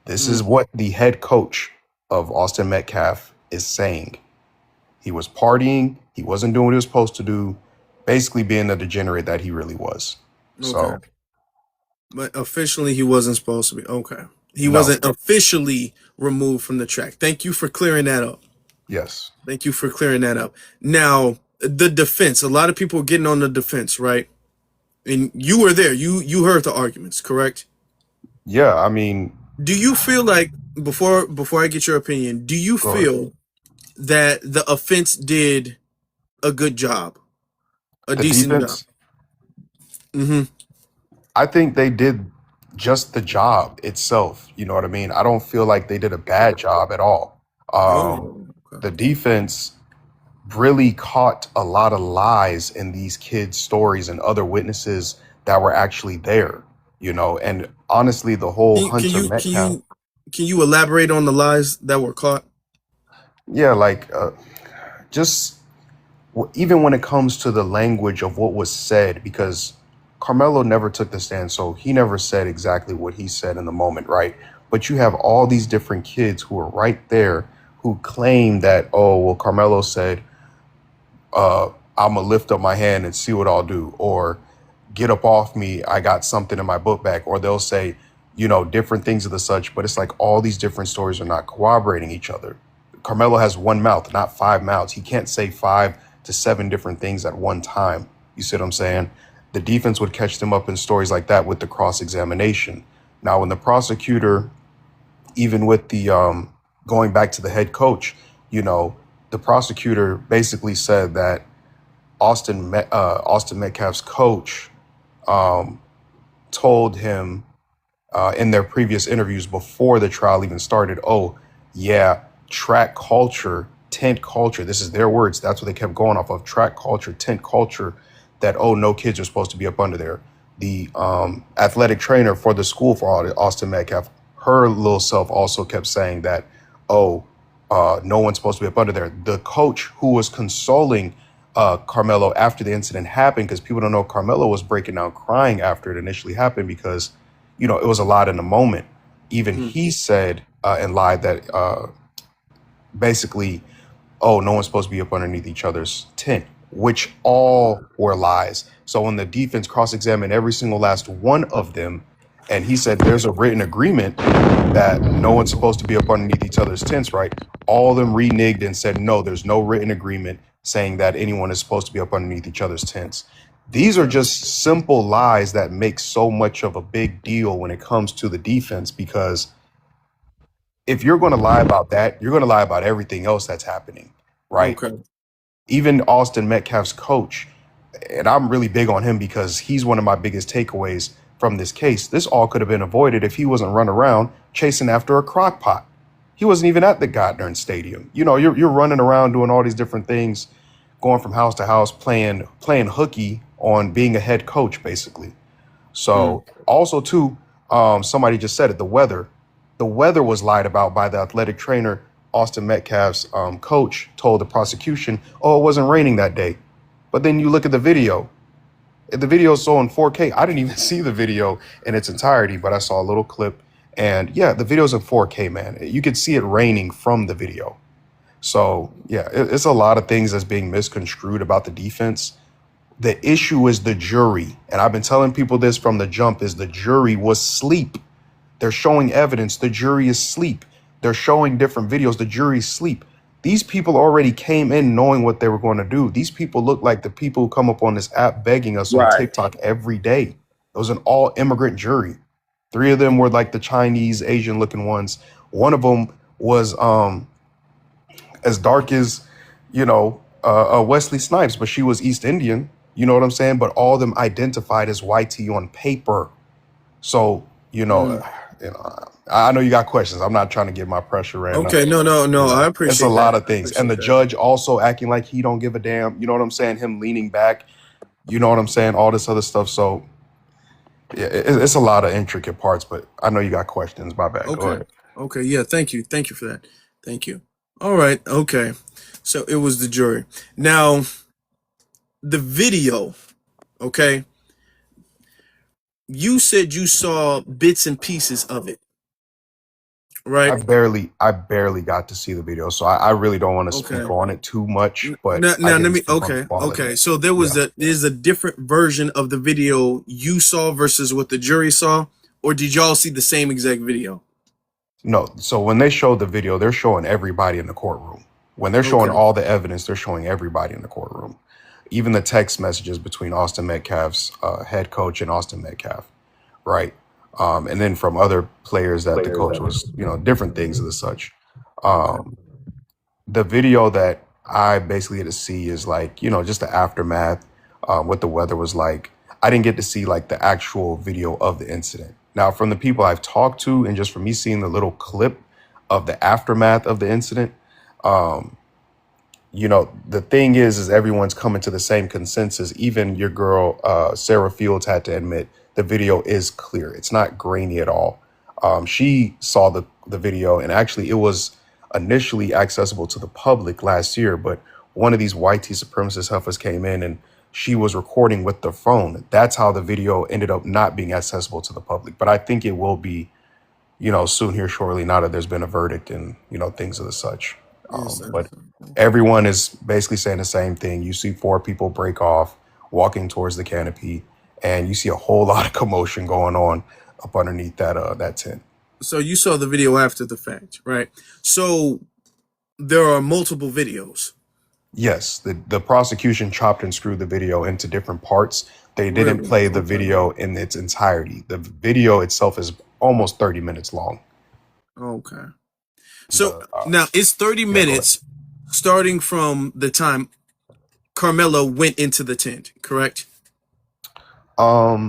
This is what the head coach of Austin Metcalf is saying. He was partying. He wasn't doing what he was supposed to do, basically being the degenerate that he really was. So, Okay. But officially, he wasn't supposed to be. Okay. He no, wasn't officially removed from the track. Thank you for clearing that up. yes, Thank you for clearing that up. Now, the defense. A lot of people are getting on the defense, right? And you were there. You heard the arguments, correct? yeah. I mean, Do you feel like before I get your opinion, do you go ahead. feel that the offense did a good job, a The decent job? defense, I think they did just the job itself. You know what I mean? I don't feel like they did a bad job at all. Oh, The defense really caught a lot of lies in these kids' stories and other witnesses that were actually there. You know, and honestly, the whole Can Hunter you Metcalf, elaborate on the lies that were caught? yeah, like just even when it comes to the language of what was said, because Carmelo never took the stand, so he never said exactly what he said in the moment, right? But you have all these different kids who are right there who claim that, oh, well, Carmelo said, I'm gonna lift up my hand and see what I'll do, or get up off me, I got something in my book bag, or they'll say, you know, different things of the such, but it's like all these different stories are not corroborating each other. Carmelo has one mouth, not five mouths. He can't say 5 to 7 different things at one time. You see what I'm saying? The defense would catch them up in stories like that with the cross-examination. Now, when the prosecutor, even with the going back to the head coach, you know, the prosecutor basically said that Austin Metcalf's coach told him in their previous interviews before the trial even started, oh, yeah, track culture, tent culture, this is their words, that's what they kept going off of, track culture, tent culture, that, oh, no kids are supposed to be up under there. The athletic trainer for the school for Austin Metcalf, her little self also kept saying that, oh, no one's supposed to be up under there. The coach who was consoling Carmelo after the incident happened, because people don't know, Carmelo was breaking down crying after it initially happened because, you know, it was a lot in the moment. Even he said and lied that basically, oh, no one's supposed to be up underneath each other's tent, which all were lies. So when the defense cross-examined every single last one of them, and he said there's a written agreement that no one's supposed to be up underneath each other's tents, right? All of them reneged and said, no, there's no written agreement saying that anyone is supposed to be up underneath each other's tents. These are just simple lies that make so much of a big deal when it comes to the defense, because if you're going to lie about that, you're going to lie about everything else that's happening, right? Okay. Even Austin Metcalf's coach, and I'm really big on him because he's one of my biggest takeaways from this case. This all could have been avoided if he wasn't running around chasing after a crock pot. He wasn't even at the goddamn stadium. You know, you're running around doing all these different things, going from house to house, playing hooky on being a head coach, basically. So also too, somebody just said it, the weather. The weather was lied about by the athletic trainer. Austin Metcalf's coach told the prosecution, oh, it wasn't raining that day. But then you look at the video. The video is so in 4K. I didn't even see the video in its entirety, but I saw a little clip. And yeah, the video's in 4K, man. You could see it raining from the video. So yeah, it's a lot of things that's being misconstrued about the defense. The issue is the jury. And I've been telling people this from the jump, is the jury was asleep. They're showing evidence. The jury is asleep. They're showing different videos. The jury's asleep. These people already came in knowing what they were going to do. These people look like the people who come up on this app begging us on TikTok every day. It was an all immigrant jury. 3 of them were like the Chinese, Asian looking ones. One of them was as dark as, you know, Wesley Snipes, but she was East Indian. You know what I'm saying? But all of them identified as YT on paper. So, you know, I know you got questions. I'm not trying to get my pressure in. Okay, no, I It's a appreciate lot that. of things. And the judge also acting like he don't give a damn. You know what I'm saying? Him leaning back. You know what I'm saying? All this other stuff. So yeah, it's a lot of intricate parts, but I know you got questions. My bad. Go Okay. ahead. Okay. Yeah. Thank you. Thank you for that. Thank you. All right. Okay. So it was the jury. Now, the video. Okay. You said you saw bits and pieces of it, right? I barely got to see the video, so I really don't want to speak Okay. on it too much, but Now I let can me. speak on the Okay. quality. Okay. So Yeah. there's a different version of the video you saw versus what the jury saw, or did y'all see the same exact video? No, so when they show the video, they're showing everybody in the courtroom. When they're showing Okay. all the evidence, they're showing everybody in the courtroom. Even the text messages between Austin Metcalf's head coach and Austin Metcalf, right? And then from other players that the coach was, different things of the such. Okay. The video that I basically get to see is like, just the aftermath, what the weather was like. I didn't get to see like the actual video of the incident. Now, from the people I've talked to, and just from me seeing the little clip of the aftermath of the incident, um, the thing is everyone's coming to the same consensus. Even your girl, Sarah Fields, had to admit the video is clear. It's not grainy at all. She saw the video, and actually it was initially accessible to the public last year, but one of these YT supremacist heifers came in and she was recording with the phone. That's how the video ended up not being accessible to the public. But I think it will be, soon here shortly, now that there's been a verdict and, things of the such. Yes, But everyone is basically saying the same thing. You see 4 people break off, walking towards the canopy, and you see a whole lot of commotion going on up underneath that tent. So you saw the video after the fact, right? So there are multiple videos. Yes, the prosecution chopped and screwed the video into different parts. They didn't Really? play the Okay. video in its entirety. The video itself is almost 30 minutes long. Okay. So now it's 30 minutes starting from the time Karmelo went into the tent, correct?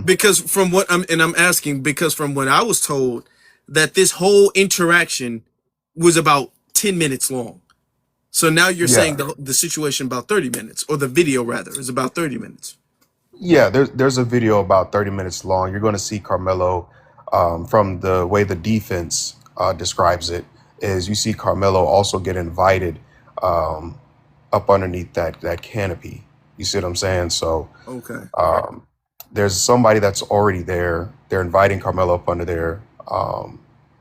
Because from what I'm asking, because from what I was told, that this whole interaction was about 10 minutes long. So now you're saying the situation about 30 minutes, or the video rather, is about 30 minutes. Yeah, there's a video about 30 minutes long. You're going to see Karmelo, from the way the defense describes it, is you see Karmelo also get invited up underneath that canopy. You see what I'm saying? So Okay. there's somebody that's already there. They're inviting Karmelo up under there.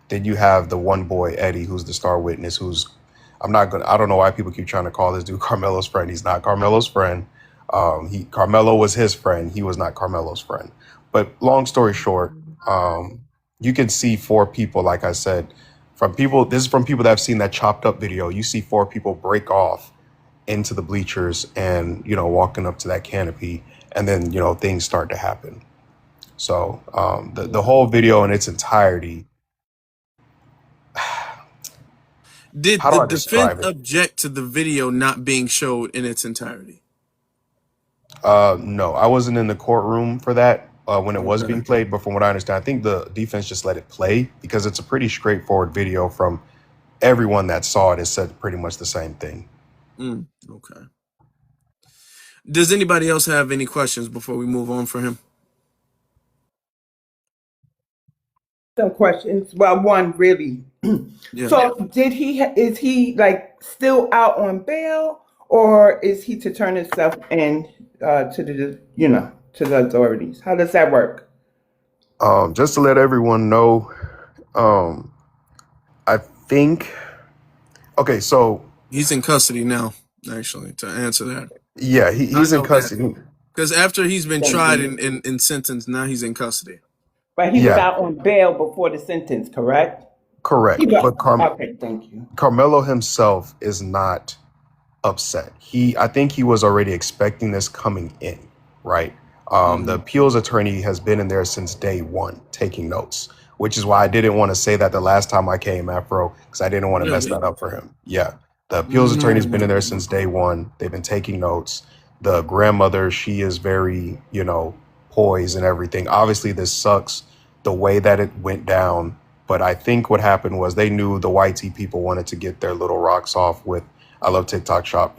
Then you have the one boy, Eddie, who's the star witness, I don't know why people keep trying to call this dude Carmelo's friend. He's not Carmelo's friend. Carmelo was his friend. He was not Carmelo's friend. But long story short, you can see 4 people, like I said, this is from people that have seen that chopped up video. You see 4 people break off into the bleachers and, walking up to that canopy, and then, things start to happen. So the whole video in its entirety, Did how do the I defense describe it? object to the video not being showed in its entirety? No, I wasn't in the courtroom for that when it was Okay. being played, but from what I understand, I think the defense just let it play because it's a pretty straightforward video. From everyone that saw it, it said pretty much the same thing. Okay. Does anybody else have any questions before we move on for him? Some questions. Well, one really. Yeah. So, is he like still out on bail, or is he to turn himself in to the authorities? How does that work? Just to let everyone know, I think. Okay, so He's in custody now, actually, to answer that. yeah, he's I in know that. custody. Because after he's been Thank tried you. and sentenced, now he's in custody. But he was Yeah, out on bail before the sentence, correct? correct. But Okay, thank you. Carmelo himself is not upset. I think he was already expecting this coming in, right? The appeals attorney has been in there since day one taking notes, which is why I didn't want to say that the last time I came, Afro, because I didn't want to mess Really? that up for him. Yeah. The appeals attorney's been in there since day one. They've been taking notes. The grandmother, she is very, poised and everything. Obviously, this sucks the way that it went down. But I think what happened was they knew the YT people wanted to get their little rocks off with, I love TikTok shop,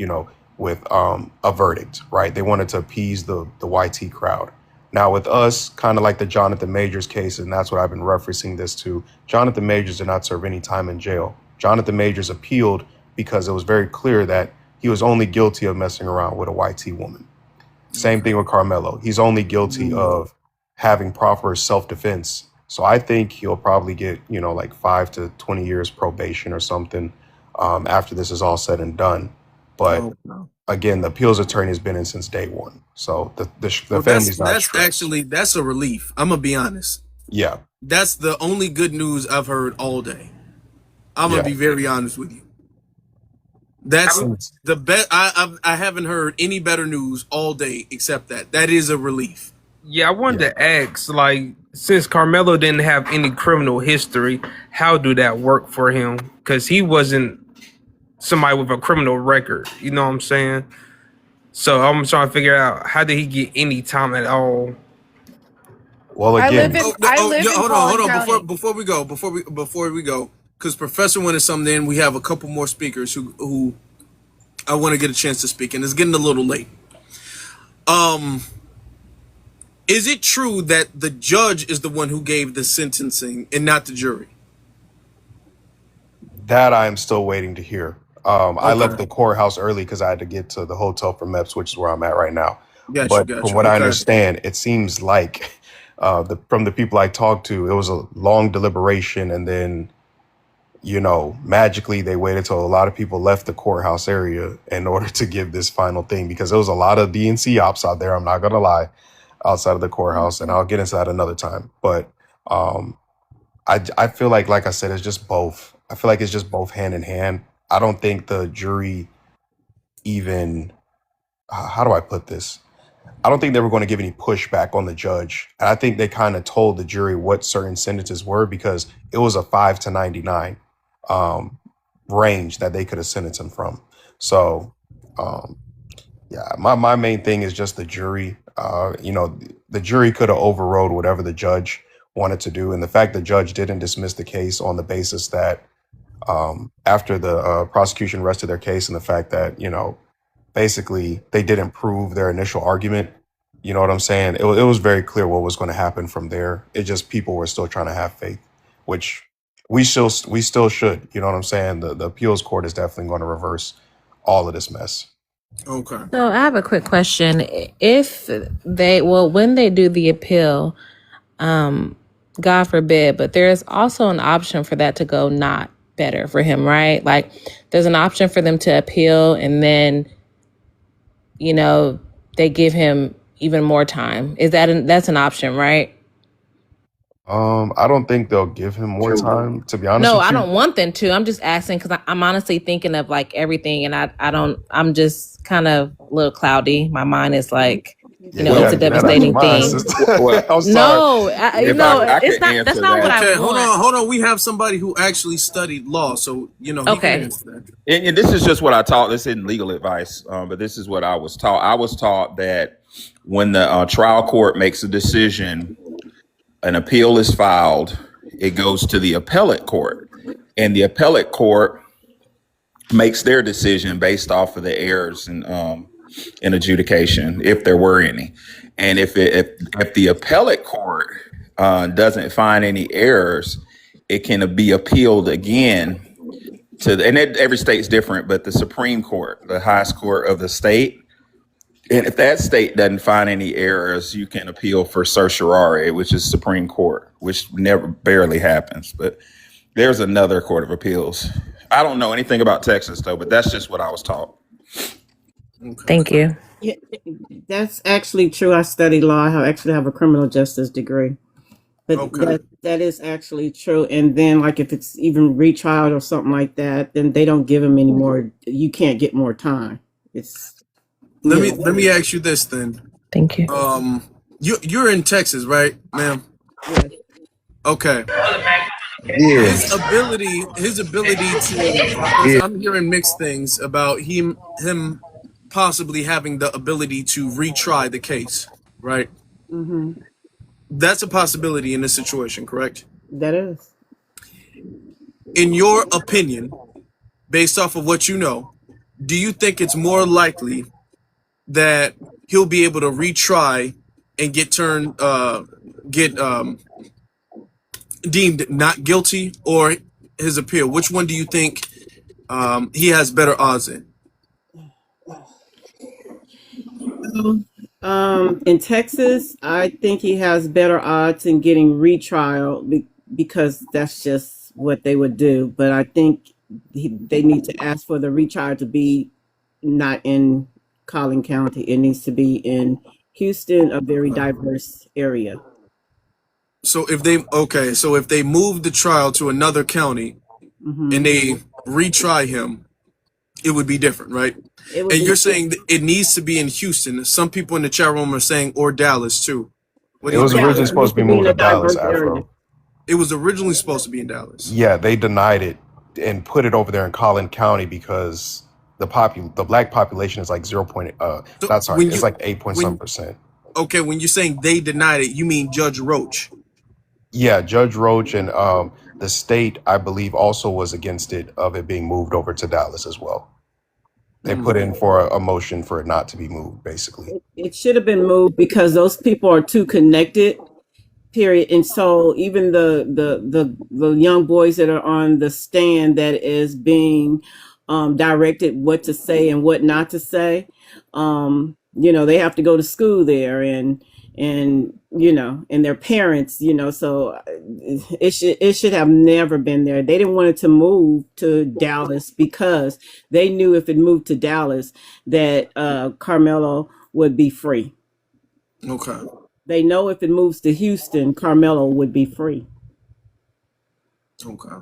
with a verdict, right? They wanted to appease the YT crowd. Now with us, kind of like the Jonathan Majors case, and that's what I've been referencing this to, Jonathan Majors did not serve any time in jail. Jonathan Majors appealed because it was very clear that he was only guilty of messing around with a YT woman. Same thing with Karmelo. He's only guilty of having proper self-defense. So I think he'll probably get, like 5 to 20 years probation or something after this is all said and done. But again, the appeals attorney has been in since day one. So the family's not stressed. That's a relief. I'm gonna be honest. Yeah. That's the only good news I've heard all day. I'm gonna be very honest with you. That's the best. I haven't heard any better news all day except that. That is a relief. Yeah, I wanted to ask, like, since Karmelo didn't have any criminal history, how do that work for him? Because he wasn't somebody with a criminal record. You know what I'm saying? So I'm trying to figure out, how did he get any time at all? Well, again, hold on. Before we go, because Professor wanted something in. We have a couple more speakers who I want to get a chance to speak, and it's getting a little late. Is it true that the judge is the one who gave the sentencing and not the jury? That I'm still waiting to hear. I left the courthouse early because I had to get to the hotel for MEPS, which is where I'm at right now. From what I understand, it seems like from the people I talked to, it was a long deliberation, and then, magically they waited till a lot of people left the courthouse area in order to give this final thing, because there was a lot of DNC ops out there, I'm not going to lie, outside of the courthouse, and I'll get into that another time. But I feel like I said, it's just both. I feel like it's just both hand in hand. I don't think the jury even, how do I put this? I don't think they were going to give any pushback on the judge. And I think they kind of told the jury what certain sentences were, because it was a 5 to 99 range that they could have sentenced him from. So, my main thing is just the jury. The jury could have overrode whatever the judge wanted to do. And the fact the judge didn't dismiss the case on the basis that after the prosecution rested their case, and the fact that, basically they didn't prove their initial argument. You know what I'm saying? It was very clear what was going to happen from there. It just, people were still trying to have faith, which we still should. You know what I'm saying? The appeals court is definitely going to reverse all of this mess. Okay. So I have a quick question. When they do the appeal, God forbid, but there's also an option for that to go not better for him, right? Like, there's an option for them to appeal, and then, they give him even more time. That's an option, right? I don't think they'll give him more time, to be honest. No, with I you. don't want them to. I'm just asking because I'm honestly thinking of like everything, and I'm just kind of a little cloudy. My mind is like, it's a devastating thing. I'm sorry. No, it's not. That's not what I want. Hold on. We have somebody who actually studied law, so he can answer that. And this is just what I taught. This isn't legal advice, but this is what I was taught. I was taught that when the trial court makes a decision, an appeal is filed, it goes to the appellate court, and the appellate court makes their decision based off of the errors in adjudication, if there were any. And if the appellate court doesn't find any errors, it can be appealed again and every state's different, but the Supreme Court, the highest court of the state. And if that state doesn't find any errors, you can appeal for certiorari, which is Supreme Court, which barely happens. But there's another court of appeals. I don't know anything about Texas, though, but that's just what I was taught. Thank you. Yeah, that's actually true. I studied law. I actually have a criminal justice degree. But that is actually true. And then, like, if it's even retrial or something like that, then they don't give them any more. You can't get more time. Let me ask you this then. Thank you. You're in Texas, right, ma'am? Yes. Okay. Yeah, his ability to, because yeah. I'm hearing mixed things about him possibly having the ability to retry the case, right? Hmm. That's a possibility in this situation, correct? That is. In your opinion, based off of what you know, do you think it's more likely that he'll be able to retry and get deemed not guilty, or his appeal? Which one do you think he has better odds in? In Texas, I think he has better odds in getting retrial because that's just what they would do. But I think they need to ask for the retrial to be not in Collin County. It needs to be in Houston, a very diverse area. So if they move the trial to another county and Hmm. they retry him, it would be different, right? It would And be. you're saying that it needs to be in Houston. Some people in the chat room are saying or Dallas too. What do It you was think of Yeah, originally it that? supposed needs to to be be moved in to a Dallas, diverse area. Afro. It was originally supposed to be in Dallas. Yeah, they denied it and put it over there in Collin County because the black population is like So not sorry, when it's you like 8 point some when percent. okay, when you're saying they denied it, you mean Judge Roach. Yeah, Judge Roach and the state, I believe, also was against it of it being moved over to Dallas as well. They put in for a motion for it not to be moved, basically. It should have been moved because those people are too connected, period. And so even the young boys that are on the stand that is being directed what to say and what not to say, they have to go to school there, and their parents, so it should have never been there. They didn't want it to move to Dallas because they knew if it moved to Dallas that Carmelo would be free. Okay. They know if it moves to Houston, Carmelo would be free. Okay.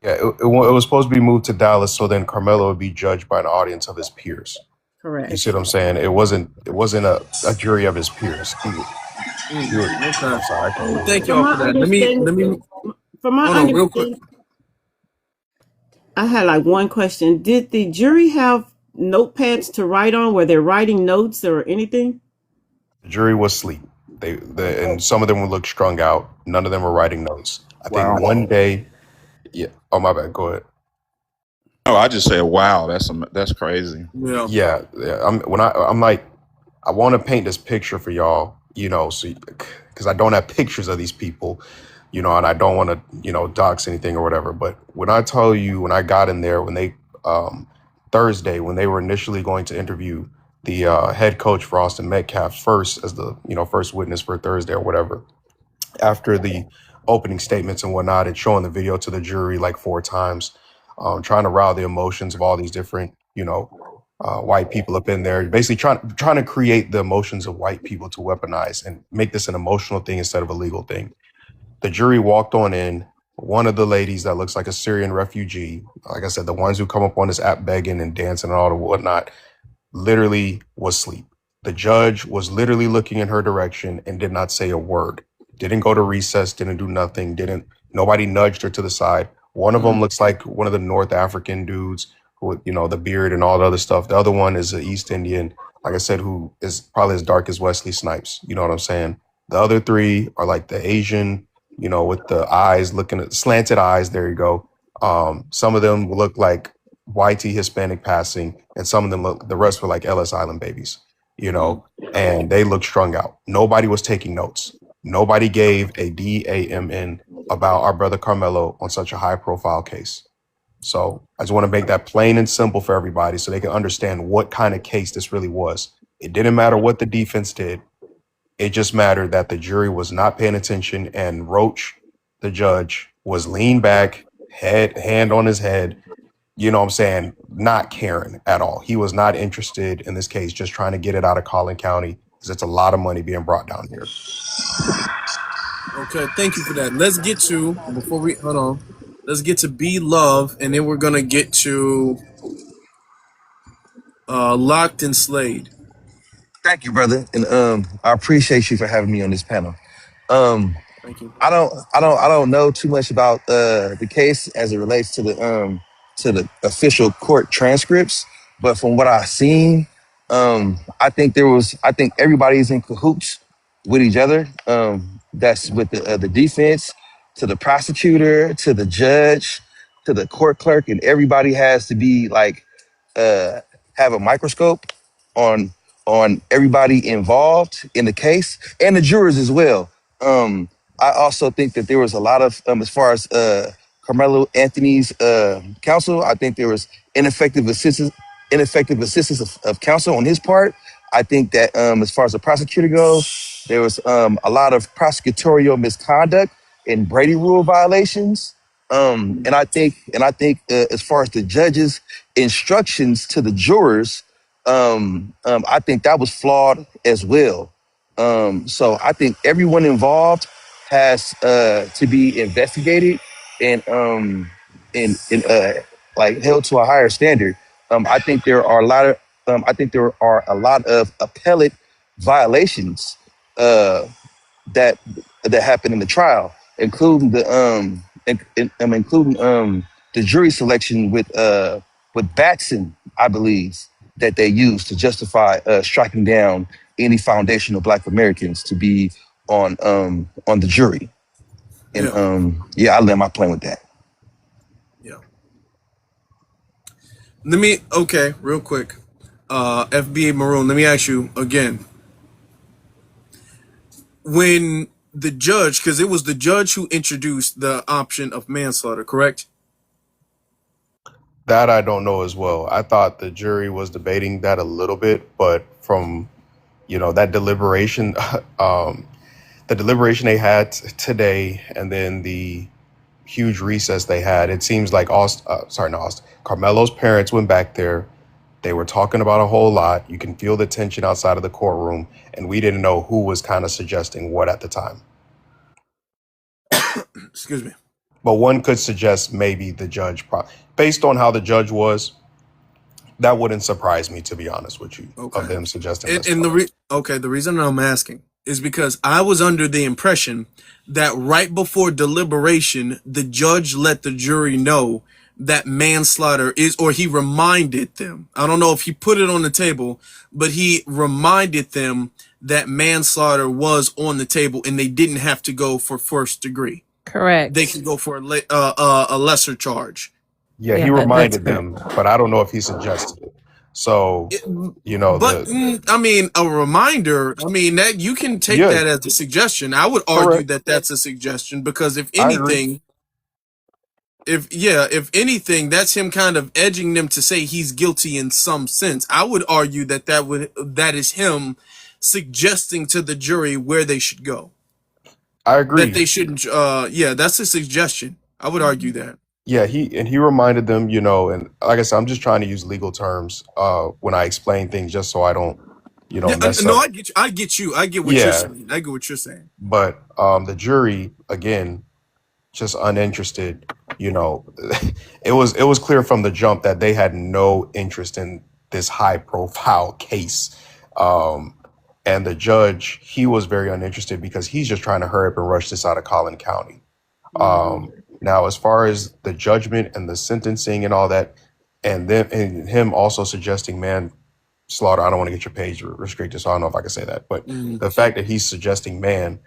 Yeah, it was supposed to be moved to Dallas, so then Carmelo would be judged by an audience of his peers. You Correct. see what I'm saying? It wasn't a jury of his peers. Okay. I'm sorry, I can't Well, hear thank you. From y'all my for that. Let me understanding, from my hold on real quick. understanding, I had like one question. Did the jury have notepads to write on? Were they writing notes or anything? The jury was asleep. And some of them would look strung out. None of them were writing notes. I think Wow. one day, yeah. Oh my bad. Go ahead. Oh, I just said, wow, that's crazy. Yeah. Yeah. I'm like, I want to paint this picture for y'all, so because I don't have pictures of these people, and I don't want to, dox anything or whatever. But when I tell you, when I got in there, when they Thursday, when they were initially going to interview the head coach for Austin Metcalf first as the first witness for Thursday or whatever, after the opening statements and whatnot, and showing the video to the jury like 4 times, trying to rile the emotions of all these different, white people up in there, basically trying to create the emotions of white people to weaponize and make this an emotional thing instead of a legal thing. The jury walked on in. One of the ladies that looks like a Syrian refugee, like I said, the ones who come up on this app begging and dancing and all the whatnot, literally was asleep. The judge was literally looking in her direction and did not say a word. Didn't go to recess, didn't do nothing, nobody nudged her to the side. One of them looks like one of the North African dudes with, the beard and all the other stuff. The other one is an East Indian, like I said, who is probably as dark as Wesley Snipes. You know what I'm saying? The other three are like the Asian, with the eyes looking at slanted eyes. There you go. Some of them look like YT Hispanic passing, and some of them the rest were like Ellis Island babies, and they looked strung out. Nobody was taking notes. Nobody gave a DAMN about our brother Carmelo on such a high profile case. So I just want to make that plain and simple for everybody so they can understand what kind of case this really was. It didn't matter what the defense did. It just mattered that the jury was not paying attention, and Roach, the judge, was leaned back, hand on his head, what I'm saying, not caring at all. He was not interested in this case, just trying to get it out of Collin County because it's a lot of money being brought down here. Okay, thank you for that. Let's get to before we hold on. Let's get to B Love, and then we're gonna get to Locked and Slade. Thank you, brother, and I appreciate you for having me on this panel. Um, Thank you. I don't know too much about the case as it relates to the official court transcripts, but from what I've seen, I think everybody's in cahoots with each other. That's with the defense, to the prosecutor, to the judge, to the court clerk, and everybody has to be like uh, have a microscope on everybody involved in the case and the jurors as well. I also think that there was a lot of as far as Carmelo Anthony's counsel. I think there was ineffective assistance of counsel on his part. I think that as far as the prosecutor goes, there was a lot of prosecutorial misconduct and Brady rule violations. And I think as far as the judge's instructions to the jurors, I think that was flawed as well. So I think everyone involved has to be investigated and like held to a higher standard. I think there are a lot of appellate violations uh, that happened in the trial, including the jury selection with Batson, I believe, that they used to justify striking down any foundational Black Americans to be on the jury. And Yeah. yeah, I land my plane with that. Yeah. Okay, real quick. FBA Maroon, let me ask you again. When the judge, because it was the judge who introduced the option of manslaughter, correct? That I don't know as well. I thought the jury was debating that a little bit, but from that deliberation, the deliberation they had today, and then the huge recess they had, it seems like Carmelo's parents went back there. They were talking about a whole lot. You can feel the tension outside of the courtroom, and we didn't know who was kind of suggesting what at the time. Excuse me. But one could suggest maybe the judge, based on how the judge was, that wouldn't surprise me, to be honest with you, Okay. of them suggesting this. And the reason I'm asking is because I was under the impression that right before deliberation, the judge let the jury know that manslaughter is, or he reminded them. I don't know if he put it on the table, but he reminded them that manslaughter was on the table and they didn't have to go for first degree. Correct. They could go for a lesser charge. Yeah, he reminded them, but I don't know if he suggested it. So, I mean, a reminder. I mean, that you can take that as a suggestion. I would argue that that's a suggestion because if anything, if anything, that's him kind of edging them to say he's guilty in some sense. I would argue that is him suggesting to the jury where they should go. I agree that they shouldn't. That's a suggestion. I would argue that. Yeah, he reminded them, and like I said, I'm just trying to use legal terms when I explain things, just so I don't, mess No, up. I get you. I get what you're saying. I get what you're saying. But the jury, again, just uninterested. It was clear from the jump that they had no interest in this high profile case. And the judge, he was very uninterested because he's just trying to hurry up and rush this out of Collin County. Now, as far as the judgment and the sentencing and all that, and him also suggesting manslaughter, I don't want to get your page restricted, so I don't know if I can say that. But the fact that he's suggesting and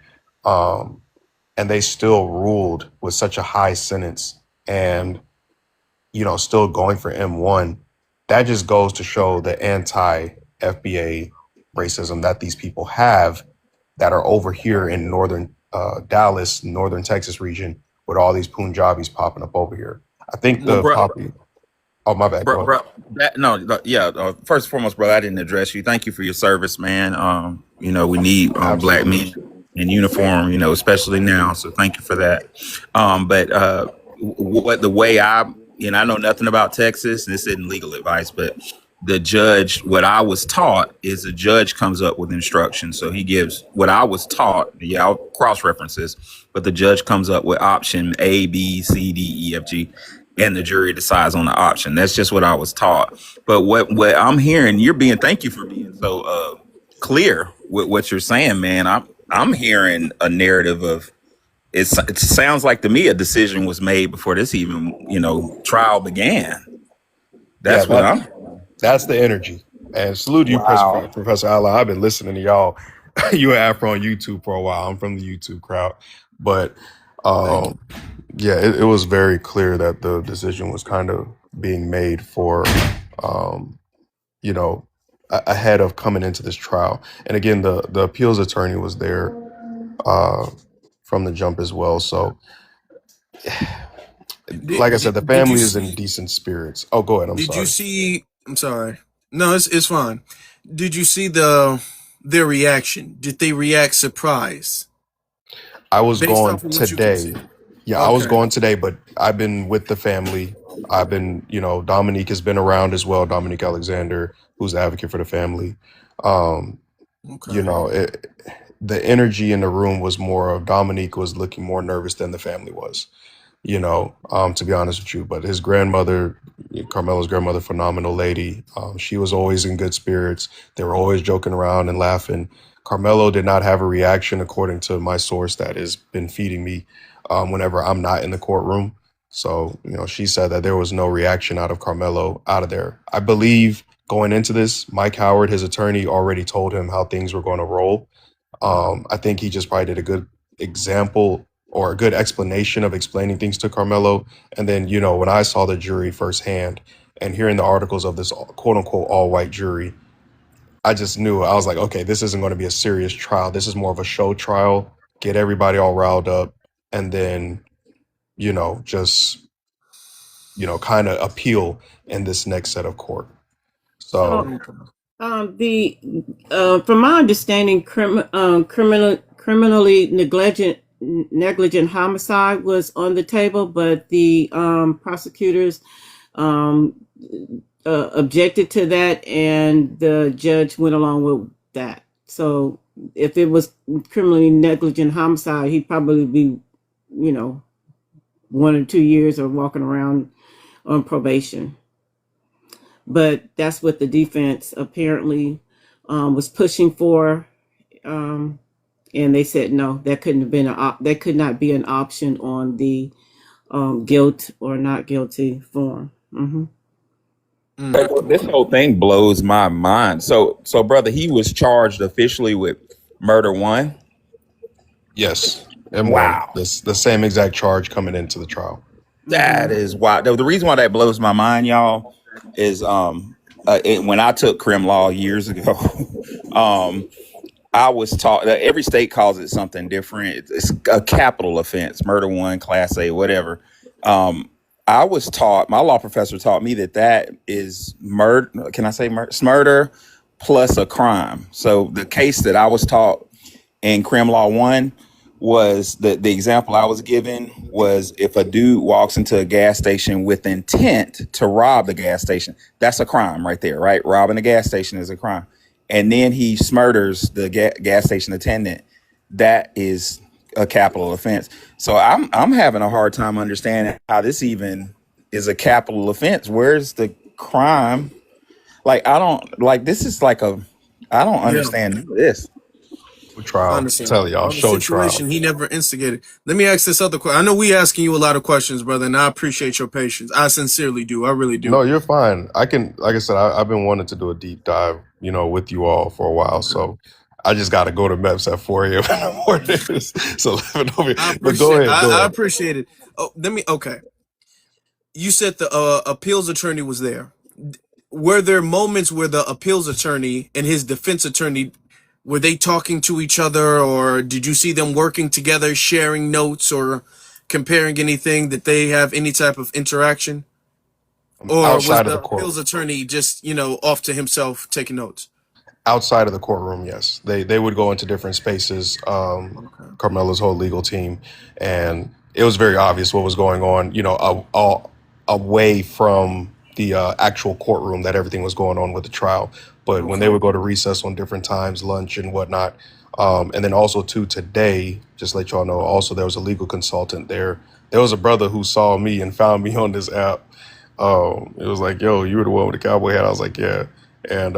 they still ruled with such a high sentence and, still going for M1, that just goes to show the anti-FBA racism that these people have that are over here in northern Dallas, northern Texas region, with all these Punjabis popping up over here. I think oh, my bad. First and foremost, brother, I didn't address you. Thank you for your service, man. We need Black men in uniform, especially now. So thank you for that. What the way I know nothing about Texas, and this isn't legal advice, but the judge, what I was taught is the judge comes up with instructions. So he gives what I was taught. Yeah, I'll cross references, but the judge comes up with option A, B, C, D, E, F, G, and the jury decides on the option. That's just what I was taught. But what I'm hearing, thank you for being so clear with what you're saying, man. I'm hearing a narrative of it sounds like to me a decision was made before this even, trial began. Yeah, That's what I'm. that's the energy. And salute to you, Wow. Professor Allah. I've been listening to y'all, you and Afro on YouTube for a while. I'm from the YouTube crowd. But Thank you. yeah, it was very clear that the decision was kind of being made for, um, ahead of coming into this trial. And again, the appeals attorney was there uh, from the jump as well. So, Did, like I did, said, the did you family is in see? decent spirits. Oh, go ahead. I'm Did you sorry. see? I'm sorry. No, it's fine. Did you see their reaction? Did they react surprised I was based going off of what you can today. see? Yeah, I was Okay. going today, but I've been with the family. I've been, Dominique has been around as well. Dominique Alexander, who's the advocate for the family. Um, you Okay. know, it, the energy in the room was more of Dominique was looking more nervous than the family was, to be honest with you. But his grandmother, Carmelo's grandmother, phenomenal lady. She was always in good spirits. They were always joking around and laughing. Carmelo did not have a reaction, according to my source that has been feeding me whenever I'm not in the courtroom. So, she said that there was no reaction out of Carmelo out of there. I believe going into this, Mike Howard, his attorney, already told him how things were going to roll. I think he just probably did a good example or a good explanation of explaining things to Carmelo. And then, when I saw the jury firsthand and hearing the articles of this quote unquote all white jury, I just knew. I was like, okay, this isn't going to be a serious trial. This is more of a show trial, get everybody all riled up, and then, just, kind of appeal in this next set of court. So, So, the from my understanding, criminally negligent homicide was on the table, but the prosecutors um, objected to that, and the judge went along with that. So, if it was criminally negligent homicide, he'd probably be, 1 or 2 years or walking around on probation. But that's what the defense apparently was pushing for, and they said no, that couldn't have been that could not be an option on the guilt or not guilty form. This whole thing blows my mind. So brother, he was charged officially with murder one. yes, M1, Wow. the same exact charge coming into the trial. That is why. The reason why that blows my mind, y'all, is when I took crim law years ago, I was taught that every state calls it something different. It's a capital offense, murder one, class A, whatever. I was taught, my law professor taught me that is murder. Can I say murder? It's murder plus a crime. So the case that I was taught in crim law one was the example I was given was if a dude walks into a gas station with intent to rob the gas station, that's a crime right there, right? Robbing a gas station is a crime. And then he smurders the gas station attendant. That is a capital offense. So I'm having a hard time understanding how this even is a capital offense. Where's the crime? Like I don't like this is like I don't Yeah, understand this. I Trial, understand. tell y'all, On the show trial. situation he never instigated. Let me ask this other question. I know we asking you a lot of questions, brother, and I appreciate your patience. I sincerely do. I really No, do. you're fine. I can, like I said, I've been wanting to do a deep dive, with you all for a while. So I just got to go to MEPS at 4 a.m. in the morning. So let me know. But go ahead, go I ahead. appreciate it. Oh, okay. You said the appeals attorney was there. Were there moments where the appeals attorney and his defense attorney were they talking to each other, or did you see them working together, sharing notes or comparing anything? That they have any type of interaction, or was Outside of the the court, appeals attorney just off to himself taking notes? outside of the courtroom, yes, they would go into different spaces. Okay. Carmelo's whole legal team, and it was very obvious what was going on. Away from the actual courtroom, that everything was going on with the trial. But when they Okay. would go to recess on different times, lunch and whatnot, and then also too today, just to let y'all know, also there was a legal consultant there. There was a brother who saw me and found me on this app. It was like, yo, you were the one with the cowboy hat. I was like, yeah. And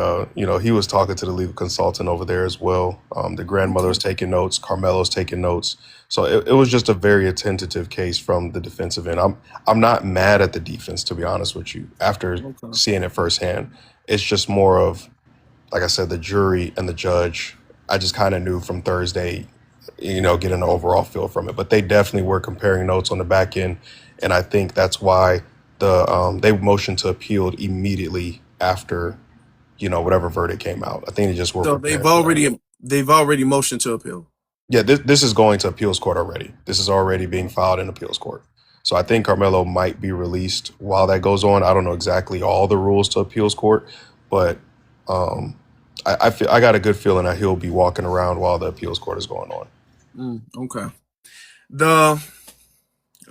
he was talking to the legal consultant over there as well. The grandmother was taking notes, Carmelo's taking notes. So it was just a very attentive case from the defensive end. I'm not mad at the defense, to be honest with you. After Okay. seeing it firsthand, it's just more of, like I said, the jury and the judge. I just kind of knew from Thursday, getting an overall feel from it. But they definitely were comparing notes on the back end, and I think that's why they motioned to appeal immediately after whatever verdict came out. I think they just were So prepared for that. they've already motioned to appeal. Yeah, this is going to appeals court already. This is already being filed in appeals court. So I think Carmelo might be released while that goes on. I don't know exactly all the rules to appeals court, but I got a good feeling that he'll be walking around while the appeals court is going on. Okay.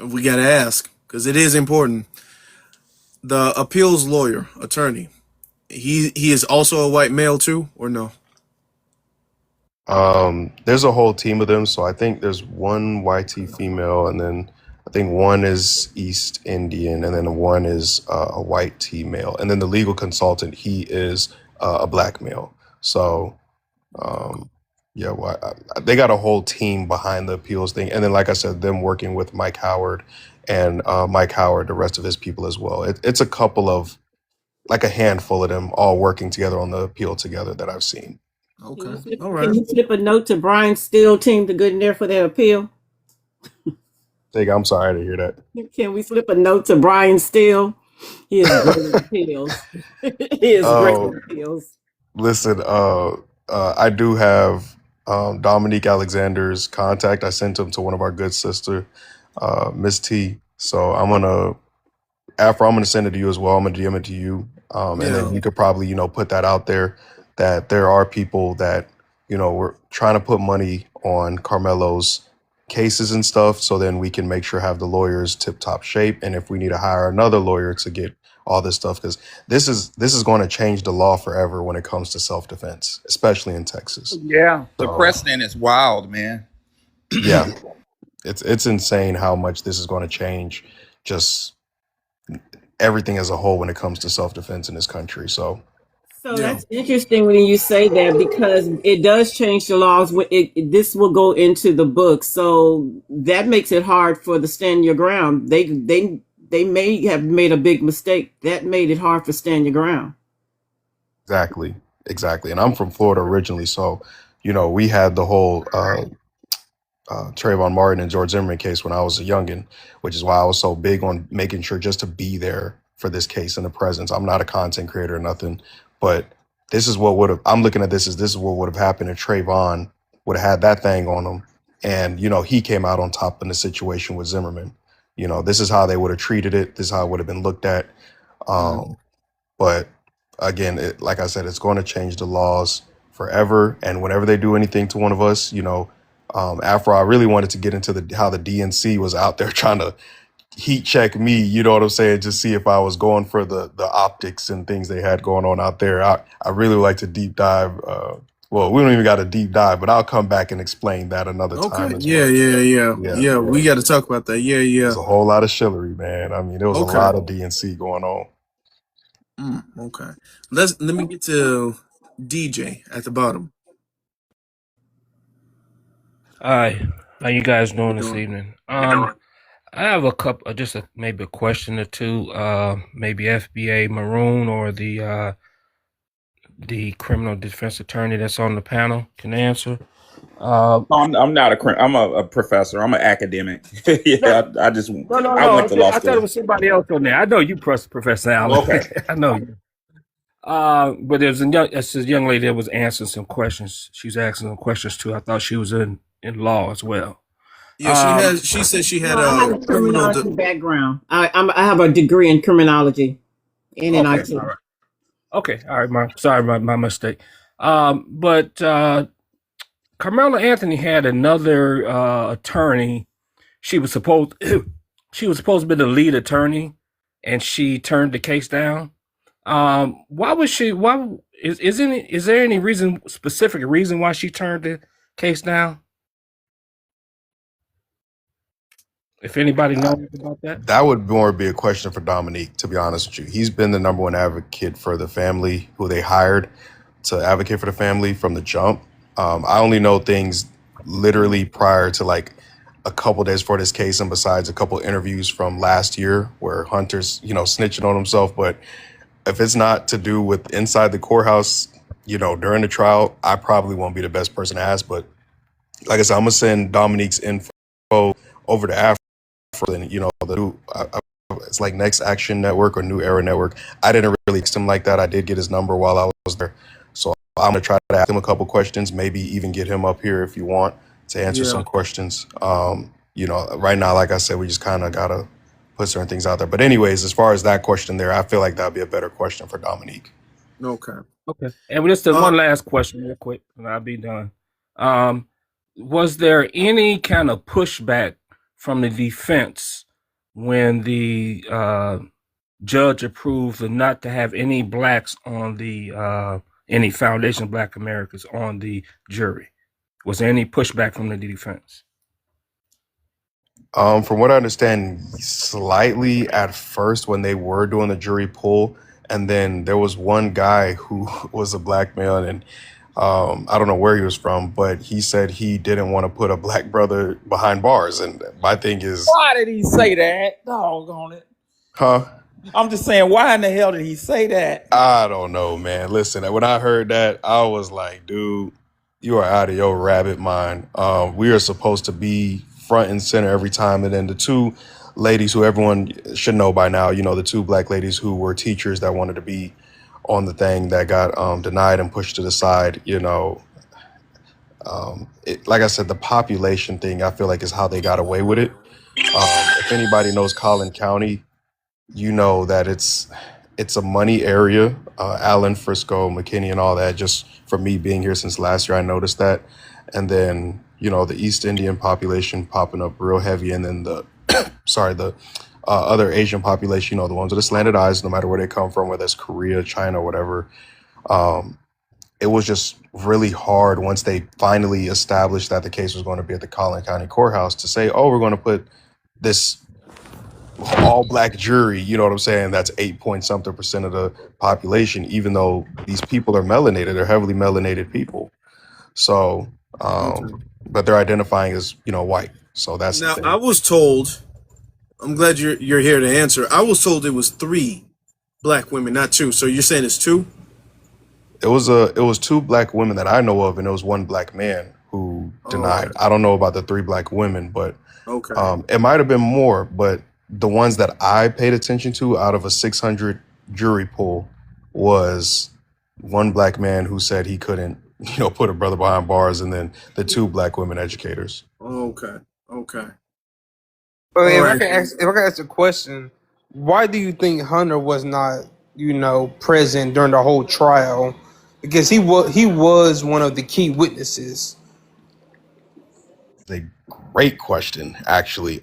We got to ask, because it is important. The appeals lawyer, attorney, he is also a white male too, or no? There's a whole team of them. So I think there's one YT female, and then I think one is East Indian, and then one is a white T male, and then the legal consultant, he is a black male. So yeah, they got a whole team behind the appeals thing, and then like I said, them working with Mike Howard and Mike Howard, the rest of his people as well. It's a couple of, like a handful of them all working together on the appeal together that I've seen. Okay. All right. Can you slip a note to Brian Steele team to get in there for their appeal? I'm sorry to hear that. Can we slip a note to Brian Steele? He is great at appeals. He is great at appeals. Listen, I do have Dominique Alexander's contact. I sent him to one of our good sister, Miss T. So I'm gonna send it to you as well. I'm gonna DM it to you, and then you could probably put that out there, that there are people that were trying to put money on Carmelo's cases and stuff, so then we can make sure have the lawyers tip top shape, and if we need to hire another lawyer to get all this stuff, because this is going to change the law forever when it comes to self-defense, especially in Texas. Yeah, the precedent is wild, man. Yeah, it's insane how much this is going to change just everything as a whole when it comes to self-defense in this country. So that's interesting when you say that, because it does change the laws. This will go into the book, so that makes it hard for the stand your ground. They may have made a big mistake that made it hard for stand your ground. Exactly. And I'm from Florida originally, so we had the whole Trayvon Martin and George Zimmerman case when I was a youngin', which is why I was so big on making sure just to be there for this case in the presence. I'm not a content creator or nothing, but this is what I'm looking at this is what would have happened if Trayvon would have had that thing on him, and he came out on top in the situation with Zimmerman. This is how they would have treated it. This is how it would have been looked at. But again, like I said, it's going to change the laws forever. And whenever they do anything to one of us, Afro, I really wanted to get into how the DNC was out there trying to heat check me, you know what I'm saying, just see if I was going for the optics and things they had going on out there. I really like to deep dive. Well, we don't even got a deep dive, but I'll come back and explain that another time. Yeah. We got to talk about that. Yeah. There's a whole lot of shillery, man. I mean, there was a lot of DNC going on. Okay. Let me get to DJ at the bottom. Hi, how you guys doing this evening? I have a couple, maybe a question or two. Maybe FBA Maroon or the criminal defense attorney that's on the panel can answer. I'm not I'm a professor. I'm an academic. Yeah, I went to law school. I thought it was somebody else on there. I know you, Professor Allen. Okay, I know you. But there's a young lady that was answering some questions. She's asking some questions too. I thought she was in law as well. Yeah, she said she had a criminology background. I have a degree in criminology and in IT. Okay, all right. My mistake. But Karmelo Anthony had another attorney. She was supposed to be the lead attorney, and she turned the case down. Why was she? Why is there any specific reason why she turned the case down? If anybody knows about that. That would more be a question for Dominique, to be honest with you. He's been the number one advocate for the family who they hired to advocate for the family from the jump. I only know things literally prior to like a couple days for this case, and besides a couple interviews from last year where Hunter's, snitching on himself. But if it's not to do with inside the courthouse, during the trial, I probably won't be the best person to ask. But like I said, I'm gonna send Dominique's info over to Afro, and the new, it's like Next Action Network or New Era Network. I didn't really text him like that. I did get his number while I was there, so I'm gonna try to ask him a couple questions, maybe even get him up here if you want to answer some questions. Right now, like I said, we just kind of gotta put certain things out there. But anyways, as far as that question there, I feel like that'd be a better question for Dominique. Okay. Okay. And just one last question real quick, and I'll be done. Was there any kind of pushback from the defense when the judge approved not to have any blacks on the any Foundation Black Americans on the jury? Was there any pushback from the defense? From what I understand, slightly at first when they were doing the jury poll, and then there was one guy who was a black male, and I don't know where he was from, but he said he didn't want to put a black brother behind bars. And my thing is, why did he say that? Doggone it. huh? I'm just saying, why in the hell did he say that? I don't know, man. Listen, when I heard that, I was like, dude, you are out of your rabbit mind. We are supposed to be front and center every time. And then the two ladies who everyone should know by now, the two black ladies who were teachers that wanted to be on the thing that got denied and pushed to the side, like I said, the population thing, I feel like is how they got away with it. If anybody knows Collin County, you know that it's a money area. Allen, Frisco, McKinney, and all that. Just from me being here since last year, I noticed that. And then the East Indian population popping up real heavy, and then the other Asian population, the ones with the slanted eyes, no matter where they come from, whether it's Korea, China, whatever. It was just really hard once they finally established that the case was going to be at the Collin County Courthouse to say, oh, we're going to put this all black jury, you know what I'm saying? That's 8% of the population, even though these people are melanated, they're heavily melanated people. So, but they're identifying as, white. So that's now, I was told, I'm glad you're here to answer. I was told it was 3 black women, not 2. So you're saying it's 2? It was 2 black women that I know of, and it was 1 black man who denied. I don't know about the 3 black women, but it might have been more. But the ones that I paid attention to out of a 600 jury pool was 1 black man who said he couldn't, put a brother behind bars, and then the 2 black women educators. Okay. But if I can ask a question, why do you think Hunter was not, present during the whole trial? Because he was one of the key witnesses. A great question, actually.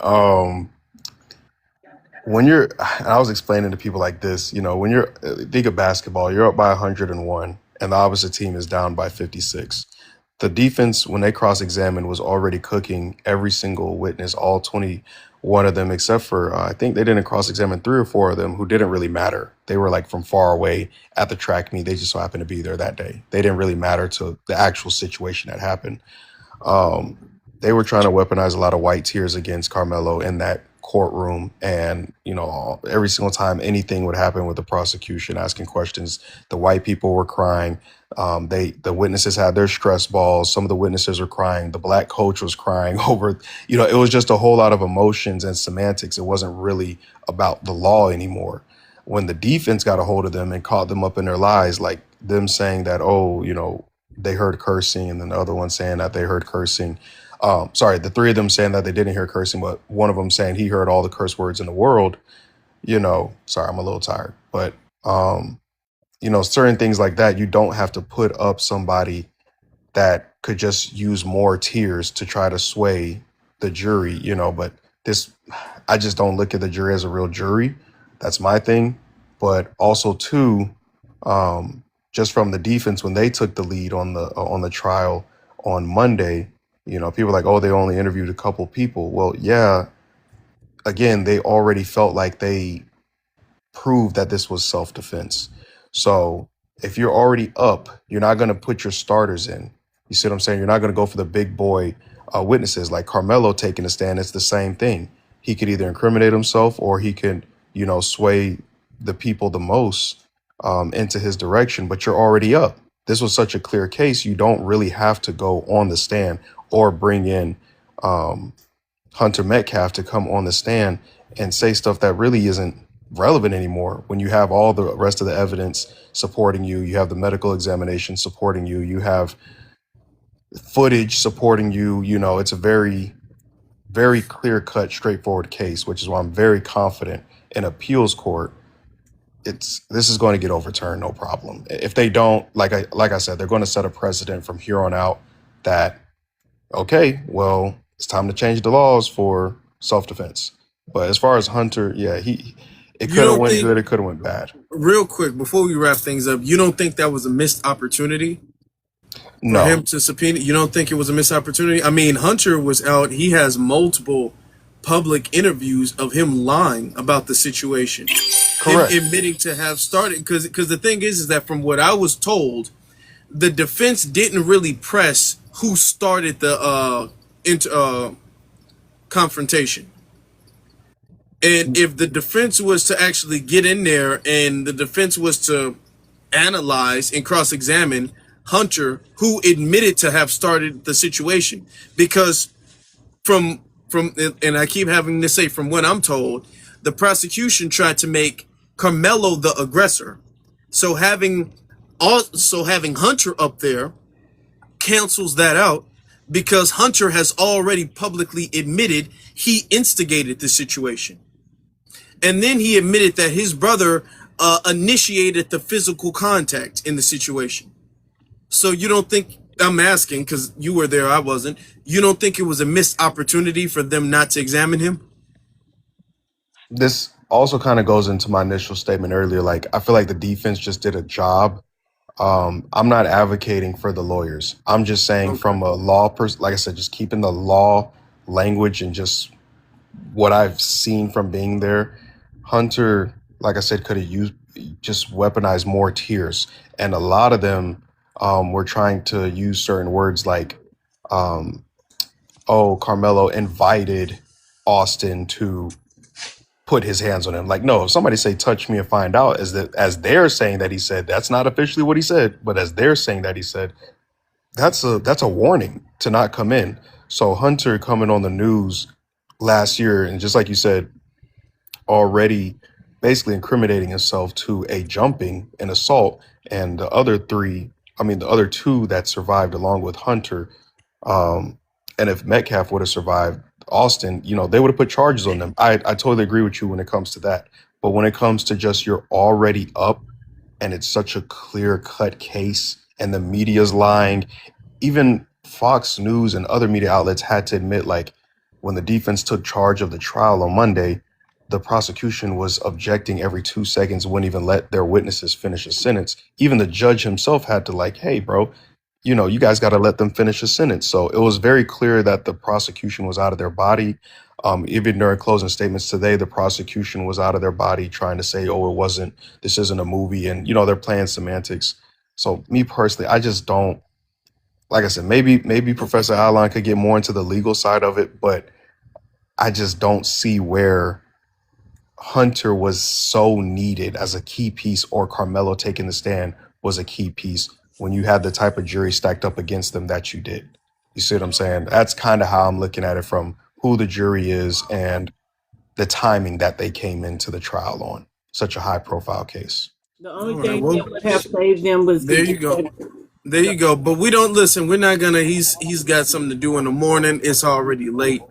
When I was explaining to people like this, when you're think of basketball, you're up by 101, and the opposite team is down by 56. The defense, when they cross-examined, was already cooking every single witness, all 21 of them, except for I think they didn't cross-examine 3 or 4 of them who didn't really matter. They were like from far away at the track meet. They just so happened to be there that day. They didn't really matter to the actual situation that happened. They were trying to weaponize a lot of white tears against Karmelo in that courtroom. And, every single time anything would happen with the prosecution asking questions, the white people were crying. The witnesses had their stress balls. Some of the witnesses were crying. The black coach was crying over, it was just a whole lot of emotions and semantics. It wasn't really about the law anymore. When the defense got a hold of them and caught them up in their lies, like them saying that, they heard cursing, and then the other one saying that they heard cursing. The 3 of them saying that they didn't hear cursing, but one of them saying he heard all the curse words in the world. Sorry, I'm a little tired, but certain things like that, you don't have to put up somebody that could just use more tears to try to sway the jury, but I just don't look at the jury as a real jury. That's my thing. But also too, just from the defense, when they took the lead on the trial on Monday, people are like, oh, they only interviewed a couple people. Well, yeah, again, they already felt like they proved that this was self-defense. So if you're already up, you're not going to put your starters in. You see what I'm saying? You're not going to go for the big boy witnesses like Carmelo taking a stand. It's the same thing. He could either incriminate himself or he could, sway the people the most into his direction. But you're already up. This was such a clear case. You don't really have to go on the stand or bring in Hunter Metcalf to come on the stand and say stuff that really isn't relevant anymore when you have all the rest of the evidence supporting you. You have the medical examination supporting you. You have footage supporting you. It's a very, very clear cut, straightforward case, which is why I'm very confident in appeals court. This is going to get overturned, no problem. If they don't, like I said, they're going to set a precedent from here on out that, okay, well, it's time to change the laws for self-defense. But as far as Hunter, yeah, it could have went good, it could have went bad. Real quick, before we wrap things up, you don't think that was a missed opportunity for him to subpoena? You don't think it was a missed opportunity? I mean, Hunter was out. He has multiple public interviews of him lying about the situation. Correct. Him admitting to have started, because the thing is that from what I was told, the defense didn't really press who started the confrontation. And if the defense was to actually get in there and the defense was to analyze and cross-examine Hunter, who admitted to have started the situation, because from and I keep having to say from what I'm told, the prosecution tried to make Karmelo the aggressor. So having Hunter up there cancels that out, because Hunter has already publicly admitted he instigated the situation. And then he admitted that his brother initiated the physical contact in the situation. So you don't think, I'm asking because you were there, I wasn't, you don't think it was a missed opportunity for them not to examine him? This also kind of goes into my initial statement earlier. Like, I feel like the defense just did a job. I'm not advocating for the lawyers. I'm just saying from a law person, like I said, just keeping the law language and just what I've seen from being there. Hunter, like I said, could have used just weaponized more tears. And a lot of them were trying to use certain words like, Carmelo invited Austin to put his hands on him. Like, no, if somebody say touch me and find out, as they're saying that he said, that's not officially what he said, but as they're saying that he said, that's a warning to not come in. So Hunter coming on the news last year, and just like you said, already basically incriminating himself to a jumping and assault, and the other two that survived along with Hunter, and if Metcalf would have survived Austin, they would have put charges on them. I totally agree with you when it comes to that. But when it comes to just you're already up and it's such a clear cut case and the media's lying, even Fox News and other media outlets had to admit, like, when the defense took charge of the trial on Monday, the prosecution was objecting every 2 seconds, wouldn't even let their witnesses finish a sentence. Even the judge himself had to, like, hey, bro, you guys got to let them finish a sentence. So it was very clear that the prosecution was out of their body. Even during closing statements today, the prosecution was out of their body trying to say, this isn't a movie. And, they're playing semantics. So me personally, I just don't, like I said, maybe Professor Allen could get more into the legal side of it, but I just don't see where Hunter was so needed as a key piece, or Carmelo taking the stand was a key piece when you had the type of jury stacked up against them that you did. You see what I'm saying? That's kind of how I'm looking at it, from who the jury is and the timing that they came into the trial on. Such a high profile case. The only thing that would have saved them was there you go. There you go. But we don't listen. We're not gonna. He's got something to do in the morning. It's already late.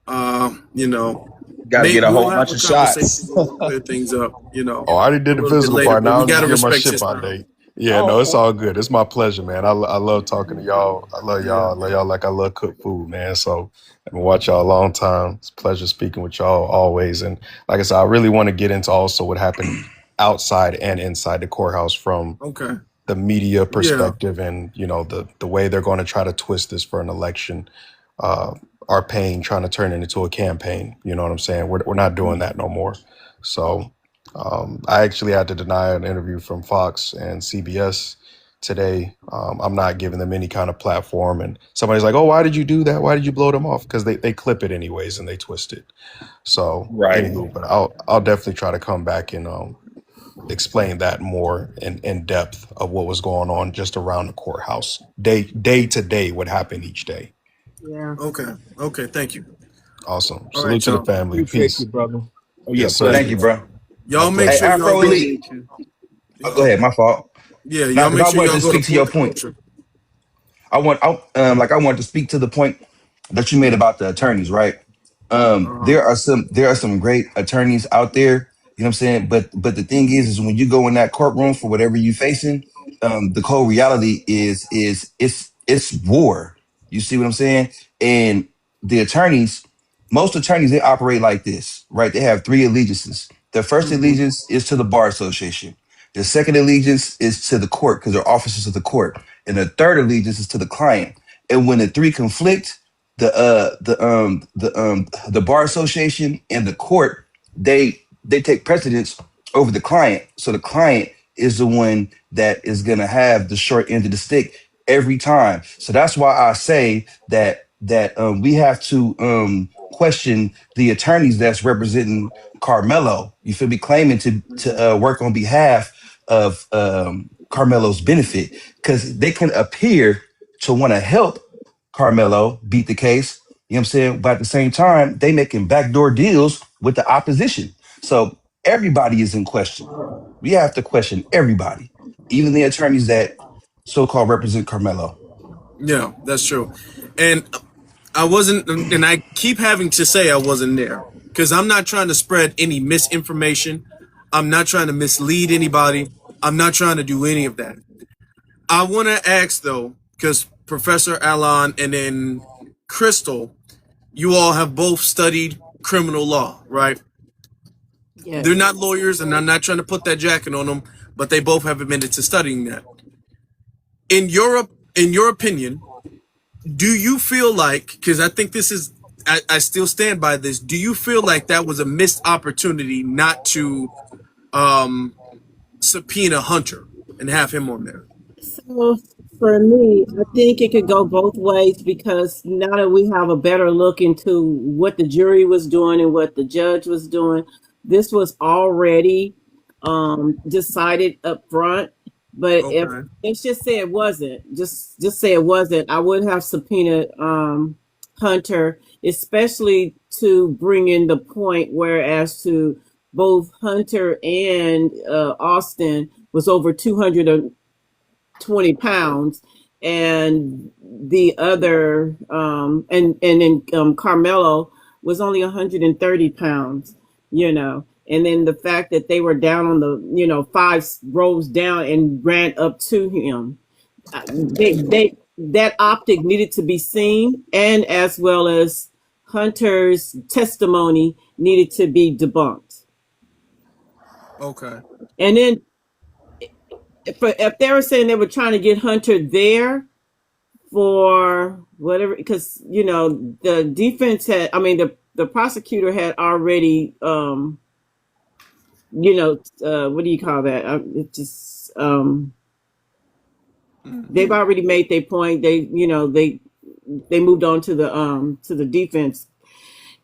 Gotta get a whole bunch of shots. Clear things up. Oh, I already did the physical part. Now I'm just getting my ship out date. Yeah, no, it's all good. It's my pleasure, man. I love talking to y'all. I love y'all. I love y'all like I love cooked food, man. So I've been watching y'all a long time. It's a pleasure speaking with y'all always. And like I said, I really want to get into also what happened outside and inside the courthouse from the media perspective, and the way they're going to try to twist this for an election. our pain trying to turn it into a campaign. You know what I'm saying? We're not doing that no more. So I actually had to deny an interview from Fox and CBS today. I'm not giving them any kind of platform. And somebody's like, oh, why did you do that? Why did you blow them off? Because they clip it anyways and they twist it. So Right. anywho, but I'll definitely try to come back and explain that more in depth of what was going on just around the courthouse day to day, what happened each day. Yeah. Okay, thank you. Awesome. All right, Salute to the y'all. family. Appreciate you, Peace. brother. Oh yeah, Yes, sir. Thank you, pleasure. bro. Y'all My make Hey, pleasure. sure y'all Afro go. Elite. Appreciate you. Oh, go ahead. My fault. Yeah, Now, y'all because make I sure wanted y'all to go to speak to your Point point. Culture. I wanted to speak to the point that you made about the attorneys, right? Uh-huh. There are some great attorneys out there. You know what I'm saying? But the thing is when you go in that courtroom for whatever you facing, the cold reality is it's war. You see what I'm saying? And the attorneys, most attorneys, they operate like this, right? They have three allegiances. The first Mm-hmm. allegiance is to the bar association. The second allegiance is to the court because they're officers of the court, and the third allegiance is to the client. And when the three conflict, the bar association and the court, they take precedence over the client. So the client is the one that is gonna have the short end of the stick every time. So that's why I say that we have to question the attorneys that's representing Carmelo. You feel me? Claiming to work on behalf of Carmelo's benefit because they can appear to want to help Carmelo beat the case. You know what I'm saying? But at the same time, they making backdoor deals with the opposition. So everybody is in question. We have to question everybody, even the attorneys that so-called represent Carmelo. Yeah, that's true. And I wasn't, and I keep having to say I wasn't there because I'm not trying to spread any misinformation. I'm not trying to mislead anybody. I'm not trying to do any of that. I want to ask though, because Professor Alon and then Crystal, you all have both studied criminal law, right? Yes. They're not lawyers, and I'm not trying to put that jacket on them, but they both have admitted to studying that. In Europe, in your opinion, do you feel like, because I think this is, I still stand by this, do you feel like that was a missed opportunity not to subpoena Hunter and have him on there? So for me, I think it could go both ways because now that we have a better look into what the jury was doing and what the judge was doing, this was already decided up front. But if Okay. let's just say it wasn't, just say it wasn't, I would have subpoenaed Hunter, especially to bring in the point whereas to both Hunter and Austin was over 220 pounds, and the other and then Carmelo was only 130 pounds, and then the fact that they were down on the five rows down and ran up to him, they that optic needed to be seen, and as well as Hunter's testimony needed to be debunked. Okay. And then if they were saying they were trying to get Hunter there for whatever, because the defense had, I mean, the prosecutor had already what do you call that, it just they've already made their point. They moved on to the defense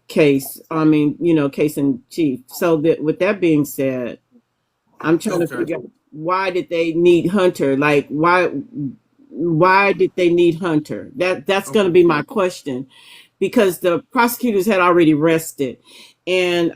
case, I mean, case in chief. So that, with that being said, I'm trying to Okay. figure out, why did they need Hunter? Like, why did they need Hunter? That's going to Okay. be my question, because the prosecutors had already rested, and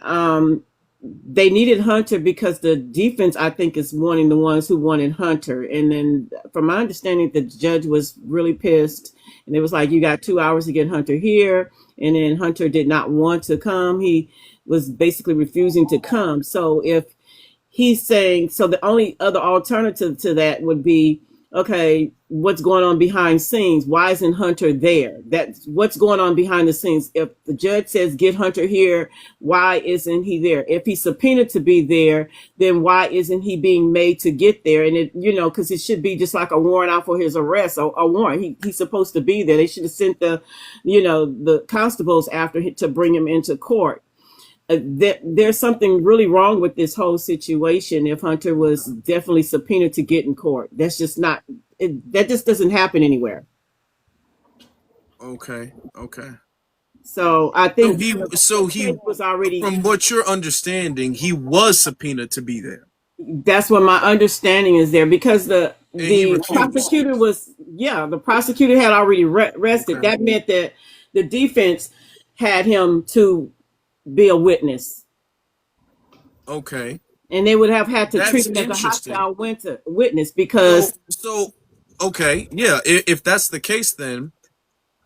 they needed Hunter because the defense, I think, is wanting the ones who wanted Hunter. And then, from my understanding, the judge was really pissed, and it was like, you got 2 hours to get Hunter here, and then Hunter did not want to come. He was basically refusing to come. So if he's saying, so the only other alternative to that would be okay, what's going on behind scenes? Why isn't Hunter there? That's what's going on behind the scenes. If the judge says get Hunter here, why isn't he there? If he's subpoenaed to be there, then why isn't he being made to get there? And it, because it should be just like a warrant out for his arrest, or a warrant. He's supposed to be there. They should have sent the constables after him to bring him into court. There's something really wrong with this whole situation. If Hunter was definitely subpoenaed to get in court, that's just not. That just doesn't happen anywhere. Okay. So I think He was already. from what you're understanding, he was subpoenaed to be there. That's what my understanding is there, because And he the refused. prosecutor was the prosecutor had already rested. Okay. That meant that the defense had him to be a witness. Okay. And they would have had to That's treat him as a interesting. hostile witness because Okay, yeah. If that's the case, then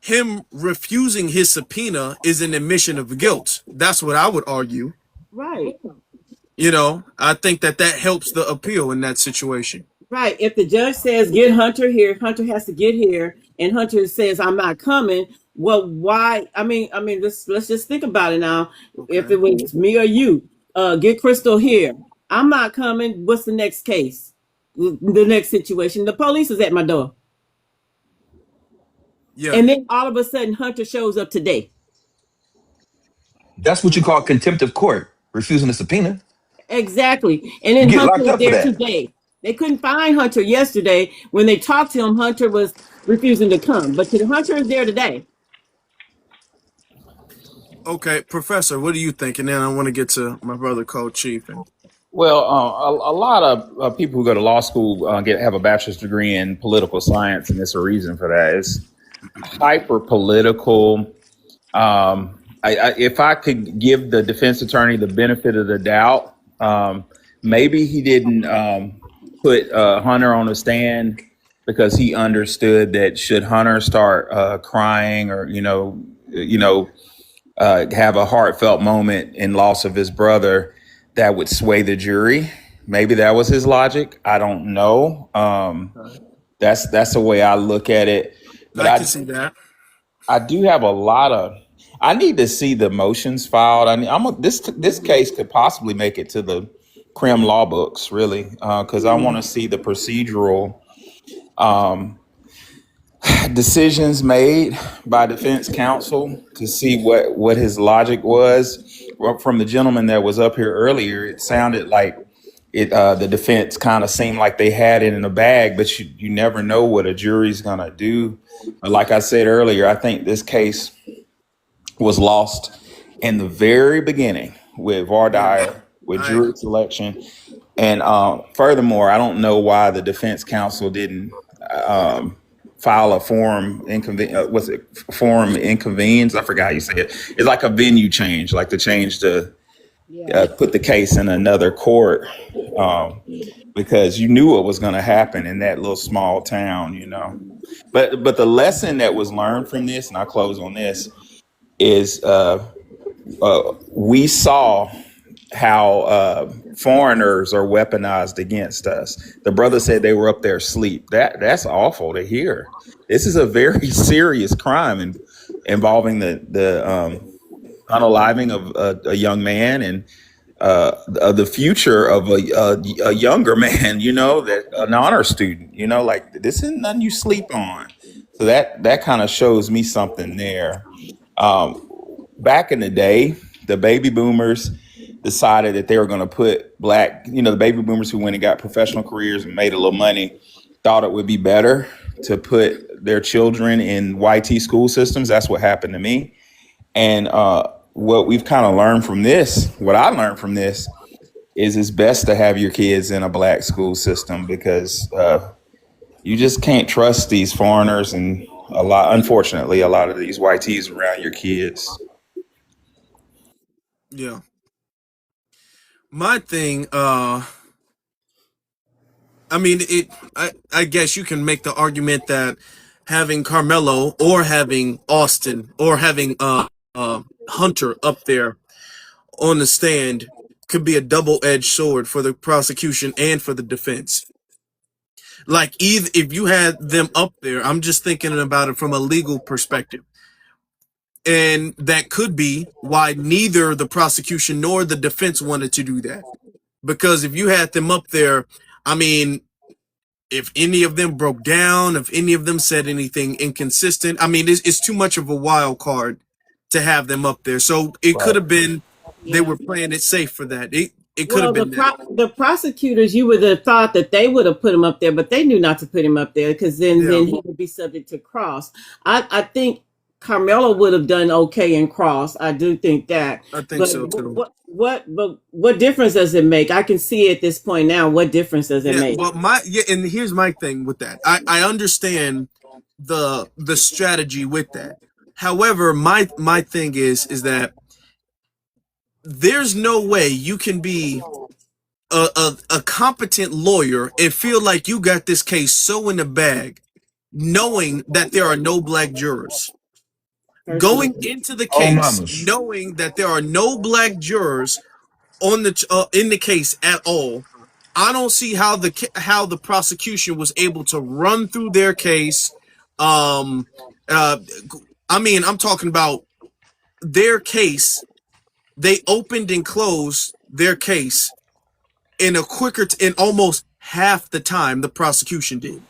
him refusing his subpoena is an admission of guilt. That's what I would argue. right. I think that helps the appeal in that situation. Right. If the judge says get Hunter here, Hunter has to get here, and Hunter says I'm not coming. Well, why? I mean, let's just think about it now. Okay. If it was me or you, get Crystal here. I'm not coming. What's the next case? The next situation. The police is at my door. Yeah. And then all of a sudden, Hunter shows up today. That's what you call contempt of court, refusing a subpoena. Exactly. And You then get Hunter locked is up for there that. today. They couldn't find Hunter yesterday. When they talked to him, Hunter was refusing to come. But Hunter is there today. Okay, Professor, what do you think? And then I want to get to my brother, Co-Chief. Well, a lot of people who go to law school have a bachelor's degree in political science, and there's a reason for that. It's hyper political. If I could give the defense attorney the benefit of the doubt, maybe he didn't put Hunter on the stand because he understood that should Hunter start crying or have a heartfelt moment in loss of his brother, that would sway the jury. Maybe that was his logic. I don't know. That's the way I look at it. But I can see that. I do have a lot of. I need to see the motions filed. This case could possibly make it to the crim law books, really, because I want to see the procedural decisions made by defense counsel to see what his logic was. From the gentleman that was up here earlier, it sounded like the defense kind of seemed like they had it in a bag, but you never know what a jury's gonna do. Like I said earlier, I think this case was lost in the very beginning with Vardyre, with jury selection. And furthermore, I don't know why the defense counsel didn't file a forum forum inconvenience? I forgot how you say it. It's like a venue change, like to change put the case in another court, because you knew what was going to happen in that little small town, But the lesson that was learned from this, and I'll close on this, is we saw how foreigners are weaponized against us. The brother said they were up there asleep. That's awful to hear. This is a very serious crime involving the unaliving of a young man and the future of a younger man. That an honor student. Like this is nothing you sleep on. So that kind of shows me something there. Back in the day, the baby boomers decided that they were going to put the baby boomers who went and got professional careers and made a little money, thought it would be better to put their children in YT school systems. That's what happened to me. And what we've kind of learned from this, what I learned from this, is it's best to have your kids in a black school system, because you just can't trust these foreigners and unfortunately, a lot of these YTs around your kids. Yeah. My thing, I guess you can make the argument that having Karmelo or having Austin or having Hunter up there on the stand could be a double-edged sword for the prosecution and for the defense. Like, either if you had them up there, I'm just thinking about it from a legal perspective. And that could be why neither the prosecution nor the defense wanted to do that. Because if you had them up there, I mean, if any of them broke down, if any of them said anything inconsistent, I mean, it's too much of a wild card to have them up there. So it could Right. have been they Yeah. were playing it safe for that. It could have Well, been that. the prosecutors, you would have thought that they would have put him up there, but they knew not to put him up there because Yeah, then he would be subject to cross. I think Carmelo would have done okay in cross. I do think that. I think But so too. what difference does it make? I can see at this point now what difference does it Yeah, make? but and here's my thing with that. I understand the strategy with that. However, my thing is that there's no way you can be a competent lawyer and feel like you got this case so in the bag, knowing that there are no black jurors. Going into the Oh, case, mamas. knowing that there are no black jurors on the in the case at all. I don't see how the prosecution was able to run through their case. Um, uh, I mean, I'm talking about their case. They opened and closed their case in a quicker, in almost half the time the prosecution did.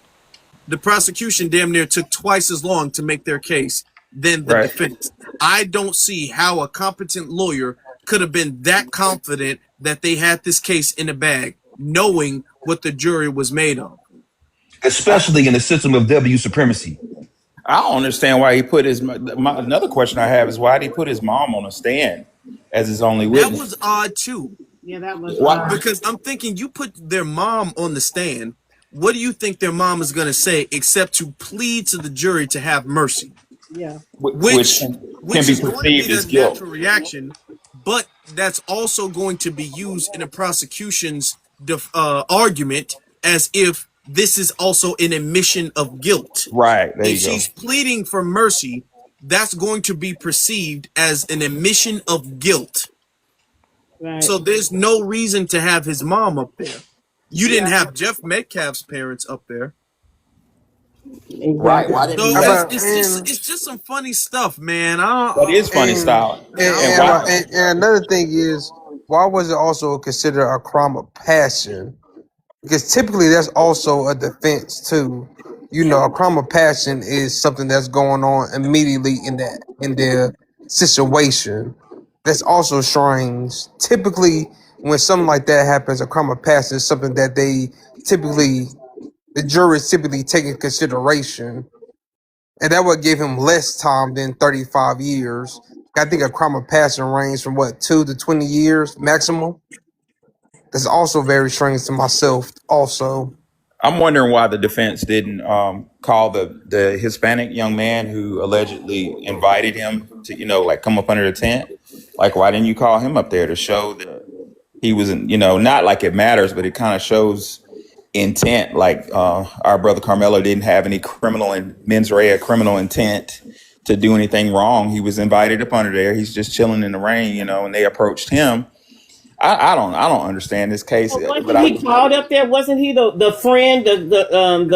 The prosecution damn near took twice as long to make their case than the Right. defense. I don't see how a competent lawyer could have been that confident that they had this case in the bag, knowing what the jury was made of. Especially in the system of W supremacy. I don't understand why he put another question I have is why did he put his mom on a stand as his only That witness? was odd too. Yeah, that was Why? Because I'm thinking you put their mom on the stand. What do you think their mom is going to say except to plead to the jury to have mercy? yeah. Which which can which be is going to be perceived the as guilt. natural reaction, but that's also going to be used in a prosecution's argument as if this is also an admission of guilt. Right. There If you go. she's pleading for mercy, that's going to be perceived as an admission of guilt. Right. So there's no reason to have his mom up there. You didn't Yeah. have Jeff Metcalf's parents up there. Right. Exactly. Why didn't So he it's, have? But it's just it's just some funny stuff, man. That is funny and style. Man, I And don't why? know. and another thing is, why was it also considered a crime of passion? Because typically that's also a defense too. You know, a crime of passion is something that's going on immediately in their situation. That's also strange. Typically, when something like that happens, a crime of passion is something that the juries typically take in consideration, and that would give him less time than 35 years. I think a crime of passion range from what 2 to 20 years maximum. That's also very strange to myself. Also, I'm wondering why the defense didn't call the Hispanic young man who allegedly invited him to, like come up under the tent. Like, why didn't you call him up there to show that he wasn't, not like it matters, but it kind of shows intent. Like our brother Carmelo didn't have any criminal and mens rea criminal intent to do anything wrong. He was invited up under there. He's just chilling in the rain, and they approached him. I don't understand this case, But but wasn't he called up there? Wasn't he the friend, the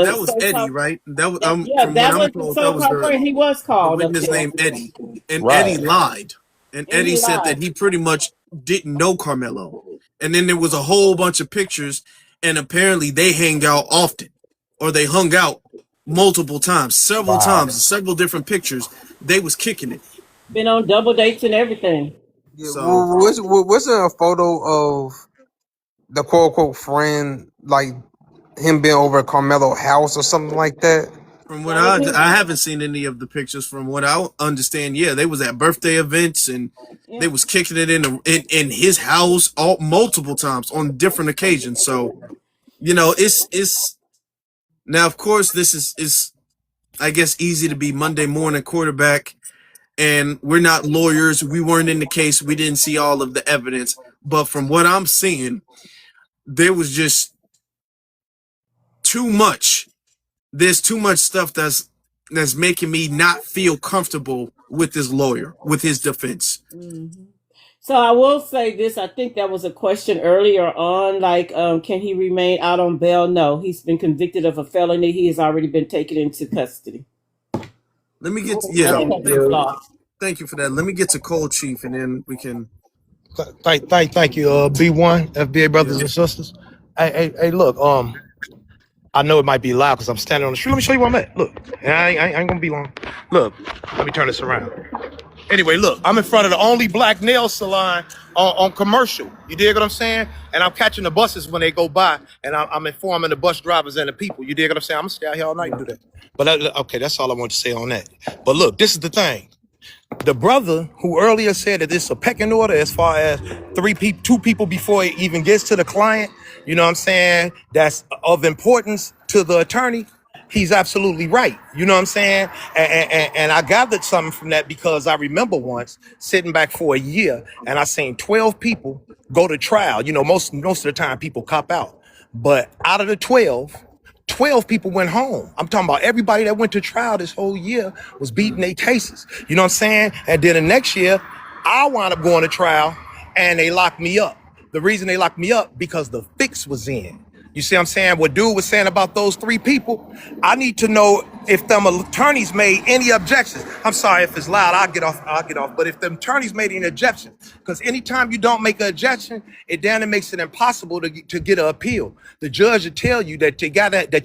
That was Eddie, so-called? right? That was Yeah, from what that I'm was the told. That was so-called friend. He was the called up witness there, named Eddie, and Eddie right. lied, and and Eddie he said lied. that he pretty much didn't know Carmelo, and then there was a whole bunch of pictures, and apparently they hang out often, or they hung out multiple times, Wow. several different pictures. They was kicking it. Been on double dates and everything. yeah. So Was there a photo of the quote unquote friend, like him being over at Carmelo house or something like that? from what That was I him. haven't seen any of the pictures. From what I understand, yeah, they was at birthday events and they Yeah. was kicking it in his house all multiple times on different occasions. So it's now of course this is I guess easy to be Monday morning quarterback, and we're not lawyers. We weren't in the case. We didn't see all of the evidence, but from what I'm seeing, there was just too much. There's too much stuff that's making me not feel comfortable with this lawyer, with his defense. hmm So I will say this. I think that was a question earlier on, like, can he remain out on bail? No, he's been convicted of a felony. He has already been taken into custody. Let me get to, And yeah. then Thank it's you. law. Thank you for that. Let me get to Cold Chief, and then we can. Thank you, B1, FBA brothers Yeah. and sisters. Hey, look, I know it might be loud because I'm standing on the street. Let me show you where I'm at. Look, and I ain't gonna be long. Look, let me turn this around. Anyway, look, I'm in front of the only black nail salon on Commercial. You dig what I'm saying? And I'm catching the buses when they go by, and I'm informing the bus drivers and the people. You dig what I'm saying? I'm gonna stay out here all night and do that. But okay, that's all I want to say on that. But look, this is the thing. The brother who earlier said that it's a pecking order as far as two people before it even gets to the client, you know what I'm saying, that's of importance to the attorney, he's absolutely right. You know what I'm saying? And I gathered something from that because I remember once sitting back for a year and I seen 12 people go to trial. You know, most of the time people cop out. But out of the 12 people went home. I'm talking about everybody that went to trial this whole year was beating their cases. You know what I'm saying? And then the next year, I wound up going to trial and they locked me up. The reason they locked me up because the fix was in. You see what I'm saying? What dude was saying about those 3 people, I need to know if them attorneys made any objections. I'm sorry if it's loud, I'll get off. But if them attorneys made any objections, because anytime you don't make an objection, it makes it impossible to get an appeal. The judge will tell you that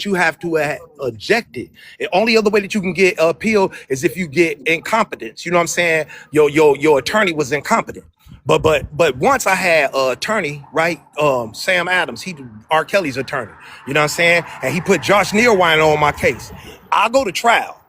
you have to object it. The only other way that you can get an appeal is if you get incompetence. You know what I'm saying? Your attorney was incompetent. But once I had an attorney, right? Sam Adams, he R. Kelly's attorney. You know what I'm saying? And he put Josh Nearwine on my case. I go to trial.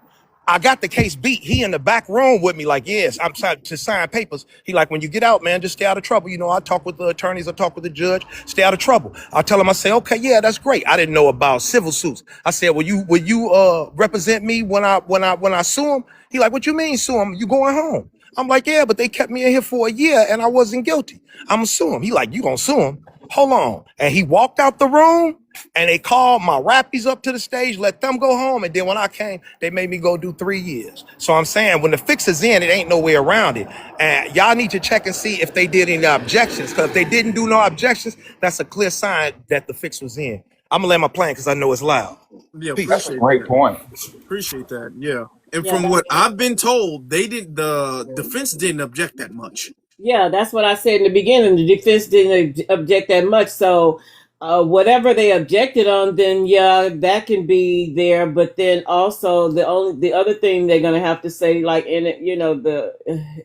I got the case beat. He in the back room with me, like, yes, I'm trying to sign papers. He like, when you get out, man, just stay out of trouble. You know, I talk with the attorneys, I talk with the judge, stay out of trouble. I tell him, I say, okay, yeah, that's great. I didn't know about civil suits. I said, will you represent me when I sue him? He like, what you mean sue him? You going home? I'm like, yeah, but they kept me in here for a year and I wasn't guilty. I'm gonna sue him. He like, you gonna sue him? Hold on. And he walked out the room and they called my rappies up to the stage, let them go home. And then when I came, they made me go do 3 years. So I'm saying when the fix is in, it ain't no way around it. And y'all need to check and see if they did any objections. Because if they didn't do no objections, that's a clear sign that the fix was in. I'm gonna land my plane because I know it's loud. Yeah, Peace. That's a appreciate great that. point. Appreciate that. Yeah. And Yeah, from what I've been told, the defense didn't object that much. yeah, that's what I said in the beginning. The defense didn't object that much. So whatever they objected on, then yeah, that can be there. But then also the other thing they're gonna have to say, like in it, you know,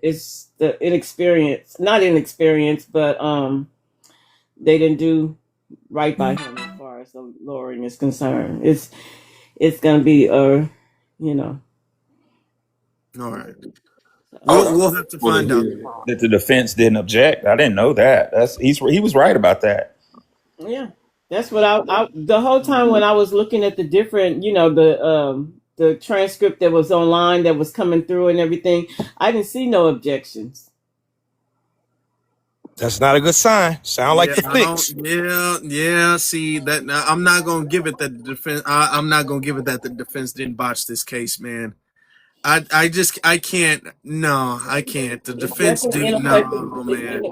it's the inexperience, not inexperience, but they didn't do right by him as far as the lowering is concerned. It's gonna be you know. All right. Oh, We'll have to well to find out. hear that the defense didn't object. I didn't know that. He was right about that. Yeah, that's what I the whole time when I was looking at the different, you know, the transcript that was online that was coming through and everything, I didn't see no objections. That's not a good sign. Sound like Yeah, the I don't. fix. Yeah. See that? I'm not gonna give it that the defense. I'm not gonna give it that the defense didn't botch this case, man. I can't. No, I can't. The It's defense definitely did ineffective. no, man.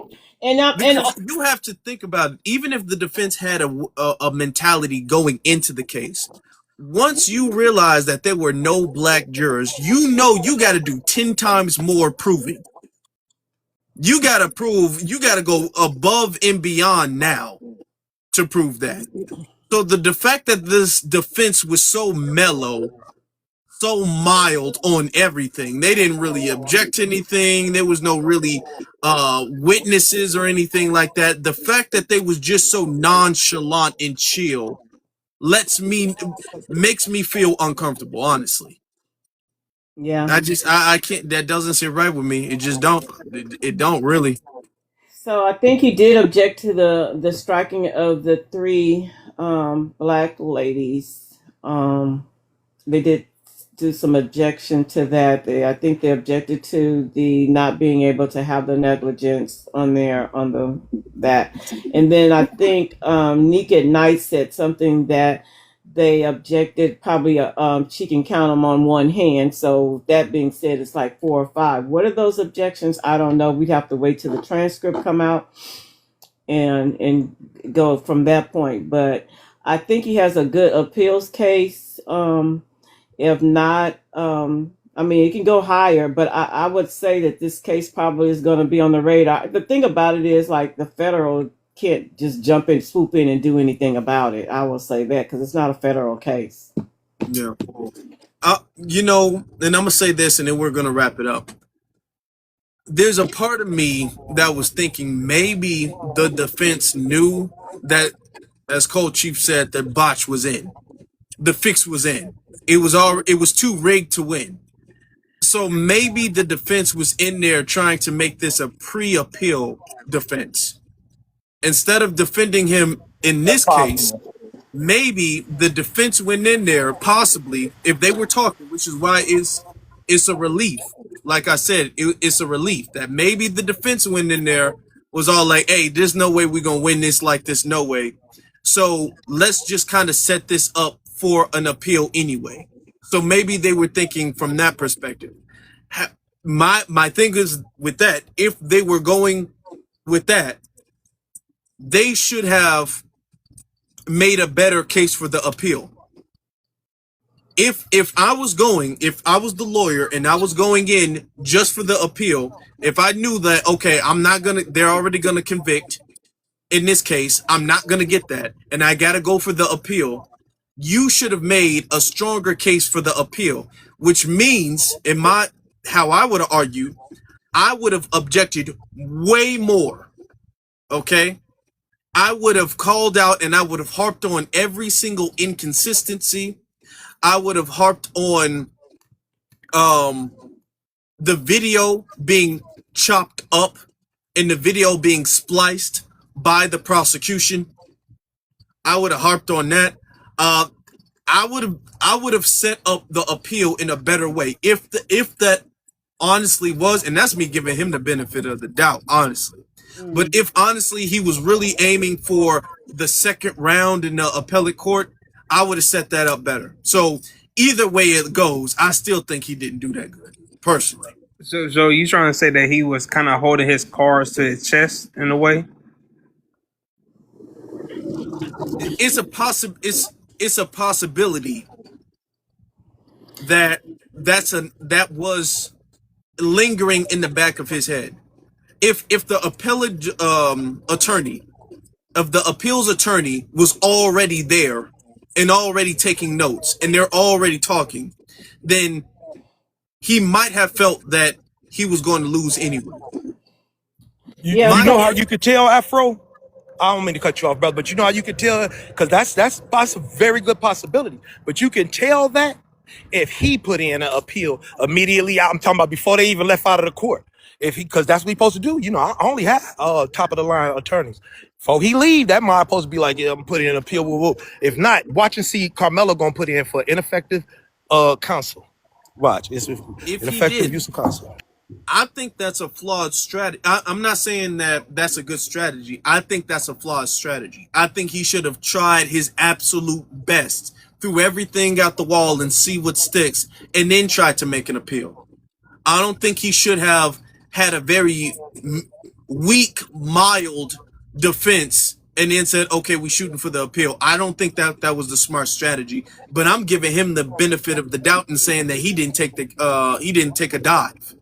And Because you have to think about it. Even if the defense had a mentality going into the case, once you realize that there were no black jurors, you know you got to do 10 times more proving. You got to prove. You got to go above and beyond now to prove that. So the fact that this defense was so mellow, so mild on everything, they didn't really object to anything. There was no really witnesses or anything like that. The fact that they was just so nonchalant and chill makes me feel uncomfortable, honestly. yeah. I can't, that doesn't sit right with me. It just don't. It don't really. So I think he did object to the striking of the 3 black ladies. They did do some objection to that. I think they objected to the not being able to have the negligence on there on that. And then I think Nick at Night said something that they objected. Probably she can count them on one hand. So that being said, it's like 4 or 5. What are those objections? I don't know. We'd have to wait till the transcript come out and go from that point. But I think he has a good appeals case. If not, I mean, it can go higher, but I would say that this case probably is going to be on the radar. The thing about it is, like, the federal can't just jump in, swoop in, and do anything about it. I will say that because it's not a federal case. Yeah. You know, and I'm gonna say this, and then we're gonna wrap it up. There's a part of me that was thinking maybe the defense knew that, as Cold Chief said, that botch was in. The fix was in. It was too rigged to win. So maybe the defense was in there trying to make this a pre-appeal defense. Instead of defending him in That's this case, possible. maybe the defense went in there, possibly, if they were talking, which is why it's a relief. Like I said, it's a relief that maybe the defense went in there, was all like, hey, there's no way we're gonna win this like this, no way. So let's just kind of set this up for an appeal anyway. So maybe they were thinking from that perspective. My thing is with that, if they were going with that, they should have made a better case for the appeal. If I was the lawyer and I was going in just for the appeal, if I knew that, okay, they're already gonna convict in this case, I'm not gonna get that, and I gotta go for the appeal, you should have made a stronger case for the appeal, which means, how I would have argued, I would have objected way more. Okay? I would have called out and I would have harped on every single inconsistency. I would have harped on the video being chopped up and the video being spliced by the prosecution. I would have harped on that. I would have set up the appeal in a better way if that honestly was, and that's me giving him the benefit of the doubt, honestly. But if honestly he was really aiming for the second round in the appellate court, I would have set that up better. So either way it goes, I still think he didn't do that good, personally. So you trying to say that he was kind of holding his cards to his chest in a way? It's a possibility that that was lingering in the back of his head. If the appellate attorney, of the appeals attorney, was already there and already taking notes and they're already talking, then he might have felt that he was going to lose anyway. You know how you could tell, Afro? I don't mean to cut you off, brother, but you know how you could tell? Because that's a very good possibility. But you can tell that if he put in an appeal immediately. I'm talking about before they even left out of the court. Because that's what he's supposed to do. You know, I only have top of the line attorneys. Before he leave, that might supposed to be like, yeah, I'm putting in an appeal. Woo, woo. If not, watch and see Karmelo gonna put in for ineffective counsel. Watch, it's ineffective use of counsel. I think that's a flawed strategy. I'm not saying that that's a good strategy. I think that's a flawed strategy. I think he should have tried his absolute best, threw everything out the wall and see what sticks, and then tried to make an appeal. I don't think he should have had a very weak, mild defense and then said, okay, we're shooting for the appeal. I don't think that was the smart strategy, but I'm giving him the benefit of the doubt and saying that he didn't take a dive.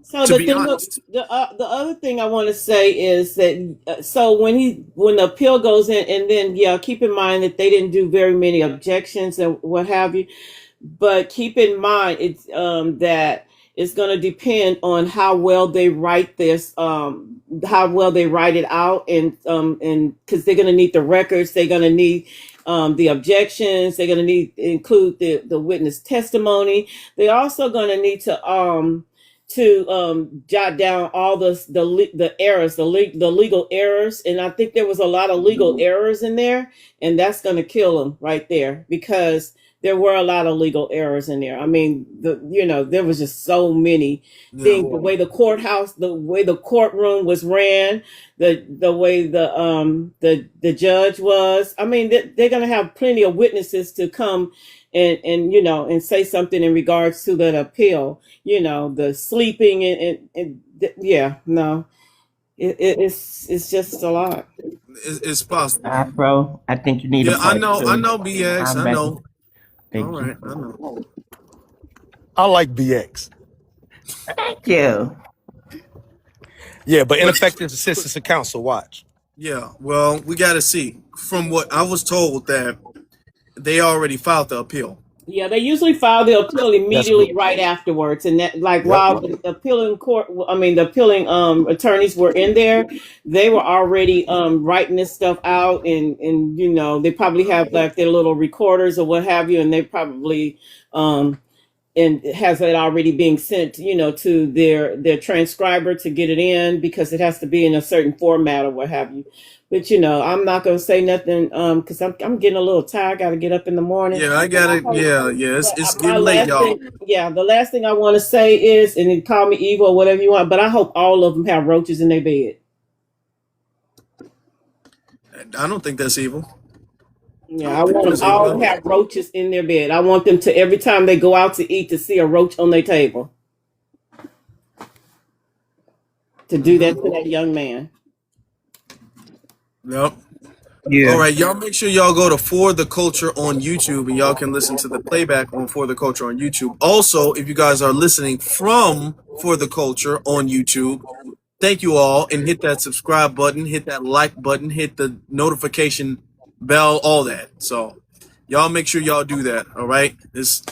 So the other thing I want to say is that so when the appeal goes in, and then keep in mind that they didn't do very many objections and what have you, but keep in mind it's that it's going to depend on how well they write this, how well they write it out, and because they're going to need the records, they're going to need the objections, they're going to need to include the witness testimony. They're also going to need to jot down all the errors, the legal errors, and I think there was a lot of legal errors in there, and that's going to kill them right there because there were a lot of legal errors in there. I mean, there was just so many things. The way the courthouse, the way the courtroom was ran, the way the judge was. I mean, they're going to have plenty of witnesses to come and say something in regards to that appeal. The sleeping yeah, no, it's just a lot. It's possible. Afro, I think you need a Yeah, I part know. I two. know. BX. I'm I ready. know. Thank All you. right. I know. I like BX. Thank you. Yeah, but ineffective assistance of counsel. Watch. Yeah. Well, we got to see. From what I was told, that they already filed the appeal. Yeah, they usually file the appeal That's immediately good. right afterwards, and that Yep. while the appealing court, I mean the appealing attorneys were in there, they were already writing this stuff out, and they probably have like their little recorders or what have you, and they probably and has it already being sent, to their transcriber to get it in, because it has to be in a certain format or what have you. But I'm not gonna say nothing because I'm getting a little tired. I got to get up in the morning. Yeah, I But got I it. hope, Yeah, yeah. It's my getting late, last y'all. thing, yeah, the last thing I want to say is, and then call me evil or whatever you want, but I hope all of them have roaches in their bed. I don't think that's evil. Yeah, I want them all to have roaches in their bed. I want them to, every time they go out to eat, to see a roach on their table. To do that to that young man. Yep. Yeah. All right, y'all make sure y'all go to For the Culture on YouTube, and y'all can listen to the playback on For the Culture on YouTube. Also, if you guys are listening from For the Culture on YouTube, thank you all, and hit that subscribe button, hit that like button, hit the notification bell, all that. So y'all make sure y'all do that, all right? It's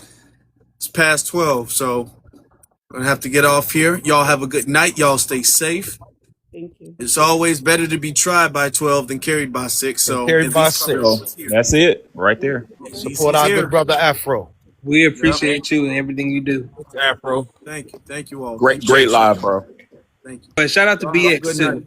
past 12, so I'm gonna have to get off here. Y'all have a good night. Y'all stay safe. Thank you. It's always better to be tried by 12 than carried by 6. So Carried at by least So 6. that's it right there. At least Support he's our here. good brother Afro. We Yep. appreciate you and everything you do. Afro. Thank you all. Great, Thank you. great live, bro. Thank you. But shout out to Y'all have a BX good too. night.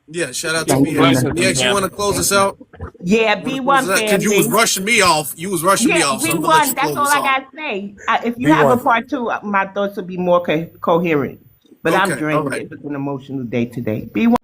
Yeah, shout out to Thank BX. you. BX, you want to close us out? Yeah, B1 Because you was family. rushing me off. You was rushing me Yeah, off, so I'm gonna let you B1. That's close all us I off. got to say. If you have a B1. part two, my thoughts will be more coherent. But I'm Okay, all drained. right. It was an emotional day today. B1.